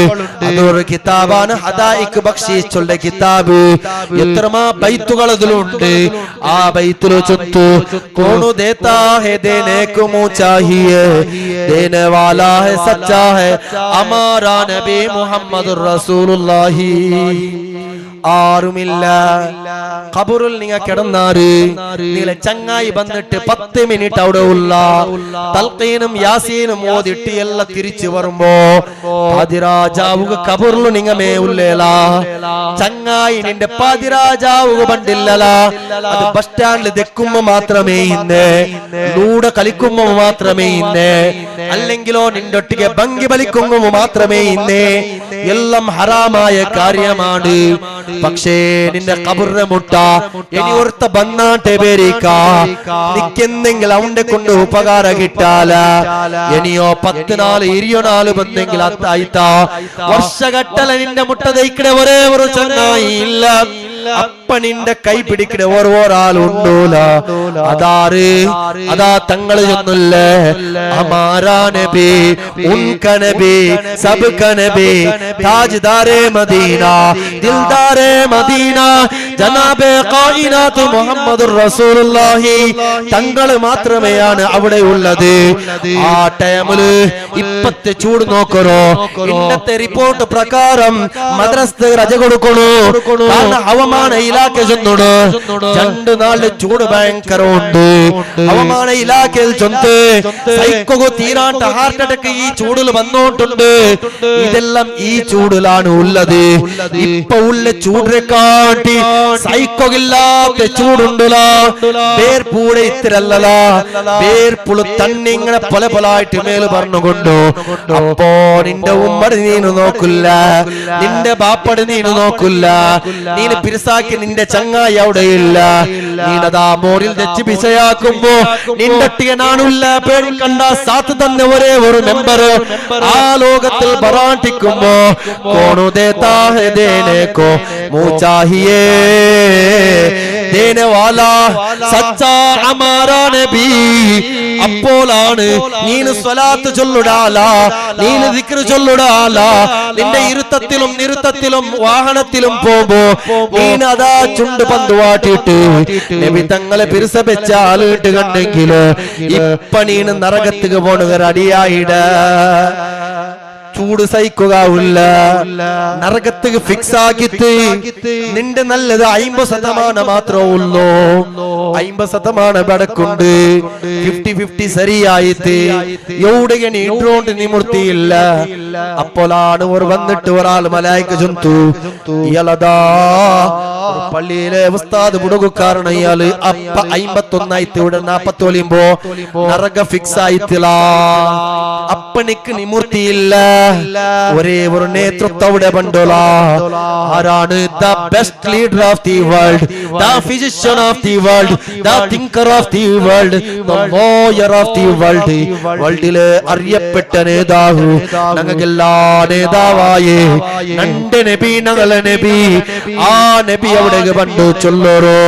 അതൊരു കിതാബാണ് ഹദായിക് ബഖ്ശീസുള്ള കിതാബ്. എത്രമാ ബൈത്തുകൾ അതിലുണ്ട്. ആ ബൈത്തുൽ ചൊത്തു കോണു ദേതാ ഹെ ദേനെ കോ മു ചാഹിയേ ദേനെ വാലാ ഹെ സച്ചാ ഹെ അമാരാ നബി മുഹമ്മദുർ റസൂലുള്ളാഹി. ആരുമില്ല. ഖബറിൽ നിങ്ങൾ കിടന്നാറ് നിങ്ങളെ ചങ്ങായി വന്നിട്ട് 10 മിനിറ്റ് അവിടെ ഉള്ള തൽഖീനും യാസീനും ഓതിട്ട് എല്ലാം തിരിച്ചു വരുമ്പോ പാതിരാജാവുക ഖബറിൽ നിങ്ങമേ ഉല്ലേല ചങ്ങായി നിന്റെ പാതിരാജാവുക പണ്ടില്ലല. അത് ബസ് സ്റ്റാൻഡിൽ തെക്കുമ്പോ മാത്രമേ ഇന്ന് ലൂടെ കളിക്കുമ്പോ മാത്രമേ ഇന്ന് അല്ലെങ്കിലോ നിന്റെ ഒട്ടിಗೆ ഭംഗി വലിക്കുമ്പോ മാത്രമേ ഇന്ന് എല്ലാം ഹറാമായ കാര്യമാണ്. പക്ഷേ നിന്റെ ഖബറിനെ മുട്ട ഇനി ഒരുത്ത ബന്നാട്ടെ പേരിക്ക നിക്കെന്തെങ്കിലും അവന്റെ കൊണ്ട് ഉപകാര കിട്ടാല ഇനിയോ 10 നാൾ 20 നാൾ ബന്നെങ്കിൽ അത്തായിത്ത വർഷഘട്ടല നിന്റെ മുട്ട ദയിക്കണ ഒരേ ഒരു ചങ്ങായി ഇല്ല. അപ്പ നിന്റെ കൈ പിടിക്കണ ഓരോരാളുണ്ടൂല. അതാറ് അതാ തങ്ങള് ചെന്നില്ലേ ഹമാരാ നബി ഉൻക നബി സബ്ക നബി താജ്ദാരെ മദീന ദിൽദാരെ മദീന ജനാബെ ഖായിനാത്ത് മുഹമ്മദുർ റസൂലുള്ളാഹി തങ്ങള് മാത്രമേയാണ് അവിടെ ഉള്ളത്. ആ ടൈമില് ഇപ്പത്തെ ചൂട് നോക്കറോ ഇന്നത്തെ റിപ്പോർട്ട് പ്രകാരം മദ്രസ രജ കൊടുക്കണു. കാരണം ഹവാമാന ഇലാഖ ചെന്നോട് 2 നാളില് ചൂട് ഭയങ്കര ഉണ്ട്. ഹവാമാന ഇലാഖയിൽ ചൊന്ത് സൈക്കോ തീരാട്ട ഹാർട്ട് അറ്റാക്ക് ഈ ചൂടിൽ വന്നോട്ടുണ്ട്. ഇതെല്ലാം ഈ ചൂടിലാണ് ഉള്ളത്. ഇപ്പൊ ഉള്ള ചൂടിനെ കാട്ടി സൈക്കോ ഇല്ലാത്ത ചൂടുണ്ടല്ല. വേർപ്പൂടെ ഇത്തിരല്ല വേർപ്പുള് തന്നെ ഇങ്ങനെ പല പലായിട്ട് മേല് പറഞ്ഞുകൊണ്ടു. അപ്പോ നിന്റെ ഉമ്മട് നീನು നോക്കില്ല, നിന്റെ ബാപ്പട് നീನು നോക്കില്ല. നീന് പിരിസാക്കി നിന്റെ ചങ്ങായി അവിടെയില്ല. നീനതാ മോറിൽ തെച്ച് പിശയാക്കുമ്പോ നിന്റെ ഒട്ടിಗೆ നാണുല്ല പേടി കണ്ട സാത്ത് തന്നെ ഒരേ ഒരു മെമ്പർ ആ ലോകത്തിൽ ബറാട്ടിക്കുമ്പോ കോണു ദേതാ ഹെ ദേനെ കോ മു ചാഹിയേ ദേനെ വാലാ സച്ചാ ഹമാരാ നബി. അപ്പോളാണ് നീന് സ്വലാത്ത് ചൊല്ലുടാല, നീന് ദിക്റ് ചൊല്ലുടാല. നിന്റെ ഇരുത്തത്തിലും നിരുത്തത്തിലും വാഹനത്തിലും പോകുമ്പോ നീന് അതാ ചുണ്ട് പന്തുവാട്ടിട്ട് നബി തങ്ങളെ പിരിസ വെച്ച ആളിട്ട് കണ്ടെങ്കില് ഇപ്പ നീന് നരകത്തിക്ക് പോണുക അടിയായിട. ചൂട് സഹിക്കുകയില്ല. നരകത്തിക്ക് ഫിക്സ് ആക്കിത്ത് നിന്റെ നല്ലത് 50% മാത്രമേ ഉള്ളൂ. 50% ബടക്കുണ്ട്. 50-50 ശരിയായിട്ട് എവിടെ നീട്ടോണ്ട് നിമൃത്തിയില്ല. അപ്പോഴാണ് ഒരു വന്നിട്ട് ഒരാൾ മലായിക്ക ചൊന്തു ഇയാളതാ പള്ളിയിലെ ഉസ്താദ് മുടങ്ങുകാരണം ഇയാള് അപ്പ 51 ഇവിടെ 40 ഒളിയുമ്പോ നരക ഫിക്സ് ആയിട്ടില്ല. അപ്പനിക്ക് നിമൃത്തിയില്ല. ഒരേ ഒരു നേതൃത്വം അവിടെ ബണ്ടോല. ആരാണ് the best leader of the world, the physician of the world, the thinker of the world, the lawyer of the world. വേൾഡിലെ അറിയപ്പെട്ട നേതാവ് ഞങ്ങൾക്കെല്ലാ നേതാവായേ നന്റെ നബി ഞങ്ങളെ നബി. ആ നബി അവിടെ ബണ്ടു ചൊല്ലോറോ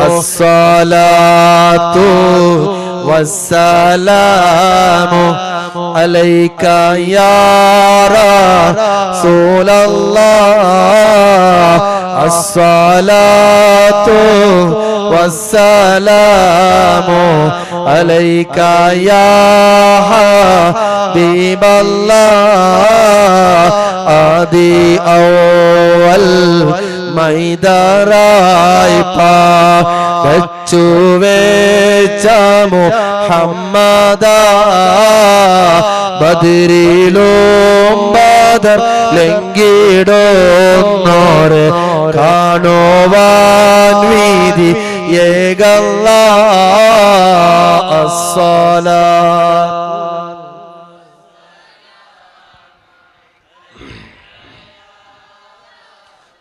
അസ്സലാത്തു വസ്സലാമു അലൈക യാ റസൂലല്ലാഹ്. അസ്സലാത്തു വസ്സലാമു അലൈക യാ ഹബീബല്ലാഹ്. ആദി ഔവൽ മൈദറായി പാച്ചുവേച്ച മുഹമ്മദാ. ബദരിലും ബദർ ലംഘിടുന്നോരെ കാണുവാൻ വീതി ഏകല്ലാഹ്. അസ്സലാത്ത്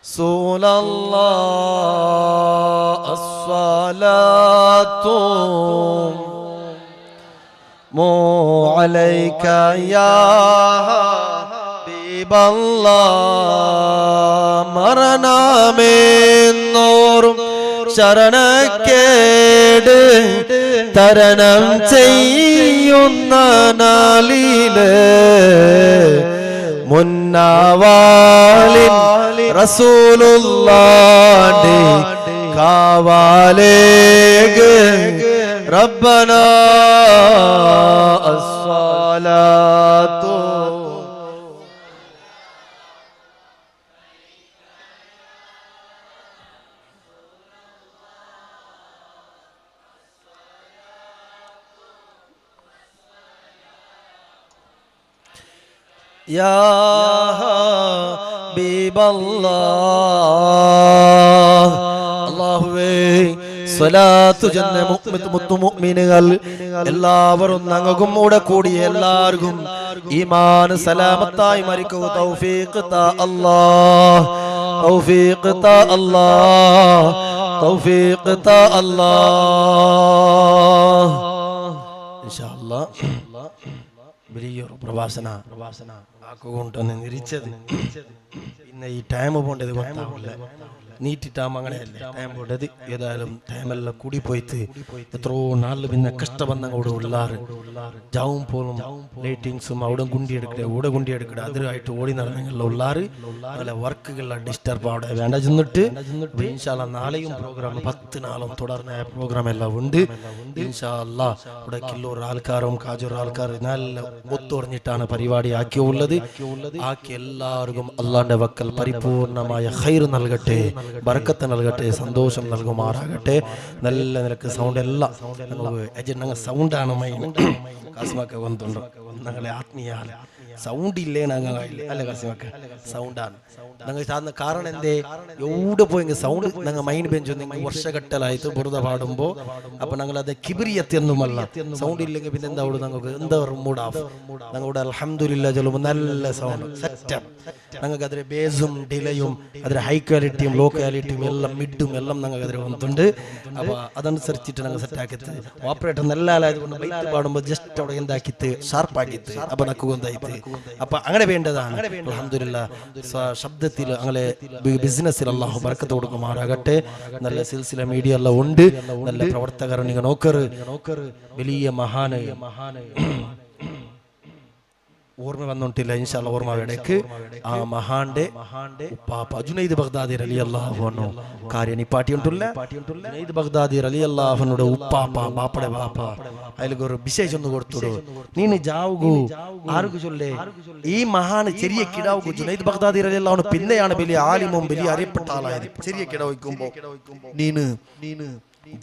റസൂലല്ലാഹ് അസ്സലാത്തു അലൈക യാ ഹബീബല്ലാഹ് മരണമേന്നോറും ശരണക്കേട് തരണം ചെയ്യുന്ന നാളില് മുന്നാവാലിൻ റസൂലുള്ളാഹി കാവാലേഗ് റബ്ബനാ അസ്സലാത്തു യാ ഹബീബല്ലാഹ് അല്ലാഹുവേ സ്വലാത്തു ചെന്ന മുഅ്മിനുകൾ എല്ലാവരും ഞങ്ങൾക്കും കൂടെ കൂടി എല്ലാവർക്കും ഈമാൻ സലാമത്തായി മരിക്കൂ തൗഫീഖ് താ അല്ലാഹ് തൗഫീഖ് താ അല്ലാഹ് തൗഫീഖ് താ അല്ലാഹ് ഇൻഷാ അല്ലാഹ് വലിയൊരു പ്രവാസന ആക്കുകൊണ്ടൊന്ന് നിരിച്ചത് പിന്നെ ഈ ടൈം പോണ്ടത് ಗೊತ್ತಾಗಲ್ಲ നീറ്റിട്ടാകുമ്പോൾ അങ്ങനെയല്ലേ ടൈം പോണ്ടത് ഏതായാലും ടൈമെല്ലാം കൂടി പോയിട്ട് എത്രയോ നാളിൽ പിന്നെ കഷ്ടബന്ധങ്ങളോട് ഉള്ളാറ് ജാവും പോലും ലൈറ്റിങ്സും അവിടെ ഗുണ്ടിയെടുക്കട്ടെ അതിനായിട്ട് ഓടി നടന്നെല്ലാം ഉള്ളാറ് നല്ല വർക്കുകളെല്ലാം ഡിസ്റ്റർബ് അവിടെ വേണ്ട ചെന്നിട്ട് ഇൻഷാല്ലാ നാളെയും പ്രോഗ്രാം 10 നാളും തുടർന്ന പ്രോഗ്രാം എല്ലാം ഉണ്ട് ഇൻഷാല്ലാ ഇവിടെ കില്ലൂർ ആൾക്കാരും കാജൂർ ആൾക്കാർ നല്ല ഒത്തുറഞ്ഞിട്ടാണ് പരിപാടി ആക്കിയുള്ളത് ആക്കി എല്ലാവർക്കും അള്ളാന്റെ വക്കൽ പരിപൂർണമായ ഖൈർ നൽകട്ടെ ബർക്കത്ത് നൽകട്ടെ സന്തോഷം നൽകുമാറാകട്ടെ നല്ല നിലക്ക് സൗണ്ട് എല്ലാം ഞങ്ങൾ സൗണ്ടാണ് മൈൻ കാസിമൊക്കെ വന്നിട്ടുണ്ട് ഞങ്ങളെ ആത്മീയ സൗണ്ട് ഇല്ലേ ഞങ്ങൾ അല്ല കാസിമൊക്കെ സൗണ്ടാണ് ഞങ്ങൾ സാധാരണ കാരണം എന്തേ എവിടെ പോയെങ്കിൽ സൗണ്ട് ഞങ്ങൾ മൈൻഡ് ബെഞ്ച് വർഷഘട്ടലായിട്ട് ബുറുത പാടുമ്പോൾ അപ്പൊ ഞങ്ങൾ അത് കിബിരിയത്തൊന്നുമല്ല സൗണ്ട് ഇല്ലെങ്കിൽ പിന്നെ എന്താ ഞങ്ങൾക്ക് എന്താ മൂഡ് ഓഫ് ഞങ്ങളുടെ അൽഹംദുലില്ലാ ചൊല്ലുമ്പോൾ നല്ല സൗണ്ട് സെറ്റപ്പ് ഞങ്ങൾക്ക് അതിലെ ബേസും ഡിലേയും അതിലെ ഹൈ ക്വാലിറ്റിയും ലോ ക്വാലിറ്റിയും എല്ലാം മിഡും എല്ലാം ഞങ്ങൾക്ക് അതിൽ വന്നിട്ടുണ്ട് അപ്പൊ അതനുസരിച്ചിട്ട് ഞങ്ങൾ സെറ്റാക്കിത്ത് ഓപ്പറേറ്റർ നല്ല ആളായതുകൊണ്ട് ബൈറ്റ് പാടുമ്പോൾ ജസ്റ്റ് അവിടെ എന്താക്കിത്ത് ഷാർപ്പാക്കിത്ത് അപ്പൊ നക്കു എന്തായിട്ട് അപ്പൊ അങ്ങനെ വേണ്ടതാണ് അൽഹംദുലില്ലാ ശബ്ദത്തിൽ അങ്ങനെ ബിസിനസ്സിൽ അല്ലാഹു ബർക്കത്ത് കൊടുക്കുമാറാകട്ടെ നല്ല സിൽസില മീഡിയ എല്ലാം ഉണ്ട് നല്ല പ്രവർത്തകർ നിങ്ങൾ നോക്കറ് വലിയ മഹാന് ഓർമ്മ വന്നിട്ടില്ല ഇൻഷാല്ലാ ഓർമ്മ വേടേക്ക് ആ മഹാന്റെ ഉപ്പാപ്പ ജുനൈദ് ബഗ്ദാദി റളിയല്ലാഹു അൻഹു കാര്യനിപ്പാട്ടിയുണ്ടല്ല ജുനൈദ് ബഗ്ദാദി റളിയല്ലാഹു അൻഹുടെ ഉപ്പാപ്പ ബാപ്പയുടെ ബാപ്പ അതിലൊരു വിശേഷം ഒന്ന് കൊടുത്തു നീന് ജാവുകു ആർക്ക് ചൊല്ലേ ഈ മഹാന് ചെറിയ കിടാവുകു ജുനൈദ് ബഗ്ദാദി റളിയല്ലാഹു അൻഹു പിന്നെയാണ് വലിയ ആലിമും വലിയ അറിയപ്പെട്ട ആളായത് ചെറിയ കിടാവുമ്പോ നീന്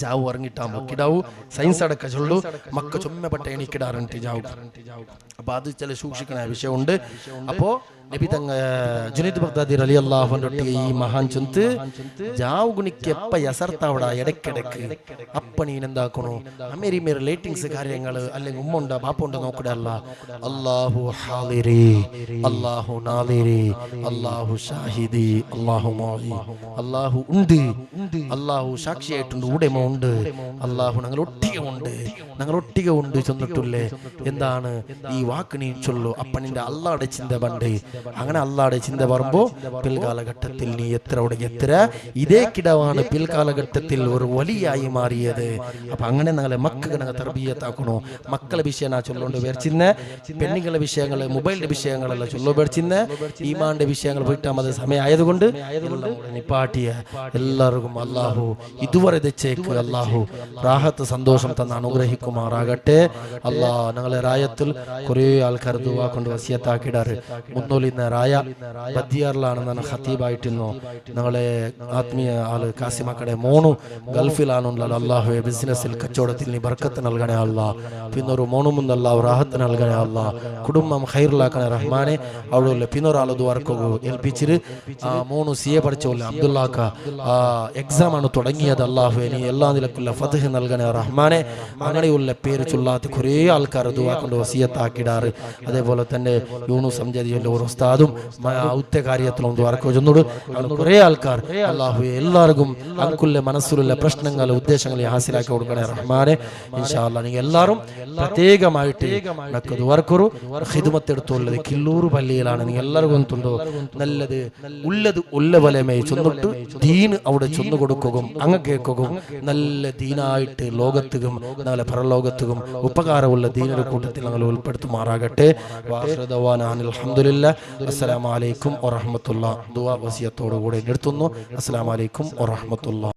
ജാവു ഇറങ്ങിട്ടാകുമ്പോ കിടാവു സയൻസ് അടക്ക ചൊല്ലു മക്ക ചുമ്മപ്പെട്ട എണീക്കിടാറുണ്ട് ജാവു അപ്പൊ അത് ചില സൂക്ഷിക്കണ വിഷയമുണ്ട് അപ്പോ നബി തങ്ങ ജുനൈദ് ബഗ്ദാദി റളിയല്ലാഹു അൻഹു ഈ മഹാൻ ചൊന്ത് ജാവുകുനിക്ക് എപ്പ യസർത്താവട ഇടയ്ക്കിടയ്ക്ക് അപ്പ നീ എന്താക്കണോ അമേരി മേരെ ലൈറ്റിങ്സ് കാര്യങ്ങള് അല്ലെങ്കിൽ ഉമ്മുണ്ട ബാപ്പുണ്ട നോക്കടല്ല അല്ലാഹു ഹാലിരി അല്ലാഹു നാലിരി അല്ലാഹു ഷാഹിദി അല്ലാഹു മാഇ അല്ലാഹു ഉണ്ട് അല്ലാഹു സാക്ഷിയായിട്ടുണ്ട് ഉടമ ഉണ്ട് അല്ലാഹു ഞങ്ങൾ ഒട്ടിക ഉണ്ട് ചെന്നിട്ടില്ലേ എന്താണ് ഈ വാക്ക് നീ ചൊല്ലു അപ്പ നിന്റെ അല്ലാഹുടെ ചിന്ത പണ്ട് അങ്ങനെ അല്ലാഹുടെ ചിന്ത വരുമ്പോ പിൽകാലഘട്ടത്തിൽ നീ എത്ര ഇതേ കിടവാണ് പിൽകാലഘട്ടത്തിൽ ഒരു വലിയായി മാറിയത് അപ്പൊ അങ്ങനെ ഞങ്ങളെ മക്കളെ ഞങ്ങൾ തർബീയത്താക്കണോ മക്കളെ വിഷയം ചൊല്ലോണ്ട് വേർച്ചിന്ന് പെണ്ണുങ്ങളെ വിഷയങ്ങള് മൊബൈലിന്റെ വിഷയങ്ങളെല്ലാം ചൊല്ലോ വേർച്ചിന്ന് ഈമാന്റെ വിഷയങ്ങൾ പോയിട്ടാൽ അത് സമയമായതുകൊണ്ട് നിപ്പാട്ടിയ എല്ലാവർക്കും അല്ലാഹു ഇതുവരെ തെച്ചേക്ക് അല്ലാഹു റാഹത്ത് സന്തോഷം തന്ന് അനുഗ്രഹിക്കുമാറാകട്ടെ അല്ലാഹ് ഞങ്ങളെ റായത്തിൽ കുറെ ആൾക്കാർ ദുആ കൊണ്ട് വസിയത്താക്കിടാറ് മുന്നോലിന്ന റായ ബദിയാറിലാണെന്നാണ് ഖത്തീബായിട്ടിരുന്നു ഞങ്ങളെ ആത്മീയ ആള് കാസിമക്കടെ മോണു ഗൾഫിലാണുള്ളത് അല്ലാഹുവേ ബിസിനസ്സിൽ കച്ചവടത്തിൽ നീ ബർക്കത്ത് നൽകണേ അല്ലാഹ് പിന്നൊരു മോണുമുണ്ട് അല്ലാഹു റാഹത്ത് നൽകണേ അല്ലാഹ് കുടുംബം ഖൈറിലാക്കണേ റഹ്മാനെ അവിടെ പിന്നൊരാള് ദുആർക്കു ഏൽപ്പിച്ചിട്ട് മോണു സിയെ പഠിച്ചോല്ല അബ്ദുല്ലാക്ക എക്സാം ആണ് തുടങ്ങിയത് അല്ലാഹുവേ നീ എല്ലാ നിലക്കുള്ള ഫത്ഹ് നൽകണേ റഹ്മാനെ അങ്ങനെയുള്ള പേര് ചൊല്ലാത്ത കുറേ ആൾക്കാർ ദുആ കൊണ്ട് വസിയത്താക്കിടാറ് അതേപോലെ തന്നെ യൂനുസ് അംജദിയുള്ള ഒരു ഉസ്താദും ഔത്തെ കാര്യത്തിലും ദ്വാരക്കോ ചെന്നോട് കുറേ ആൾക്കാർ അല്ലാഹു എല്ലാവർക്കും അൻകുള്ള മനസ്സിലുള്ള പ്രശ്നങ്ങൾ ഉദ്ദേശങ്ങൾ ഹാസിലാക്കി കൊടുക്കണേ റഹ്മാനെ. ഇൻഷാ അല്ലാഹ് നിങ്ങൾ എല്ലാവരും പ്രത്യേകമായിട്ട് നക്ക് ദ്വാരക്കറു ഖിദ്മത്ത് എടുത്തുള്ളത് കില്ലൂർ പള്ളിയിലാണ്. നിങ്ങൾ എല്ലാവർക്കും ഒന്നുണ്ടോ നല്ലത് ഉള്ളത് ഉള്ള പോലെമേ ചൊന്നിട്ട് ദീൻ അവിടെ ചൊന്നു കൊടുക്കുകയും അങ്ങ് കേൾക്കുകയും നല്ല ദീനായിട്ട് ലോകത്തും നാളെ പരലോകത്തും ഉപകാരമുള്ള ദീനിന്റെ കൂട്ടത്തിൽ ഞങ്ങൾ ഉൾപ്പെടുത്തുമാറാകട്ടെ. അൽഹംദുലില്ലാഹ്. അസ്സലാമു അലൈക്കും വറഹ്മത്തുള്ളാഹി. ദുആ വസിയത്തോടുകൂടി നിർത്തുന്നു. അസ്സലാമു അലൈക്കും വറഹ്മത്തുള്ളാഹി.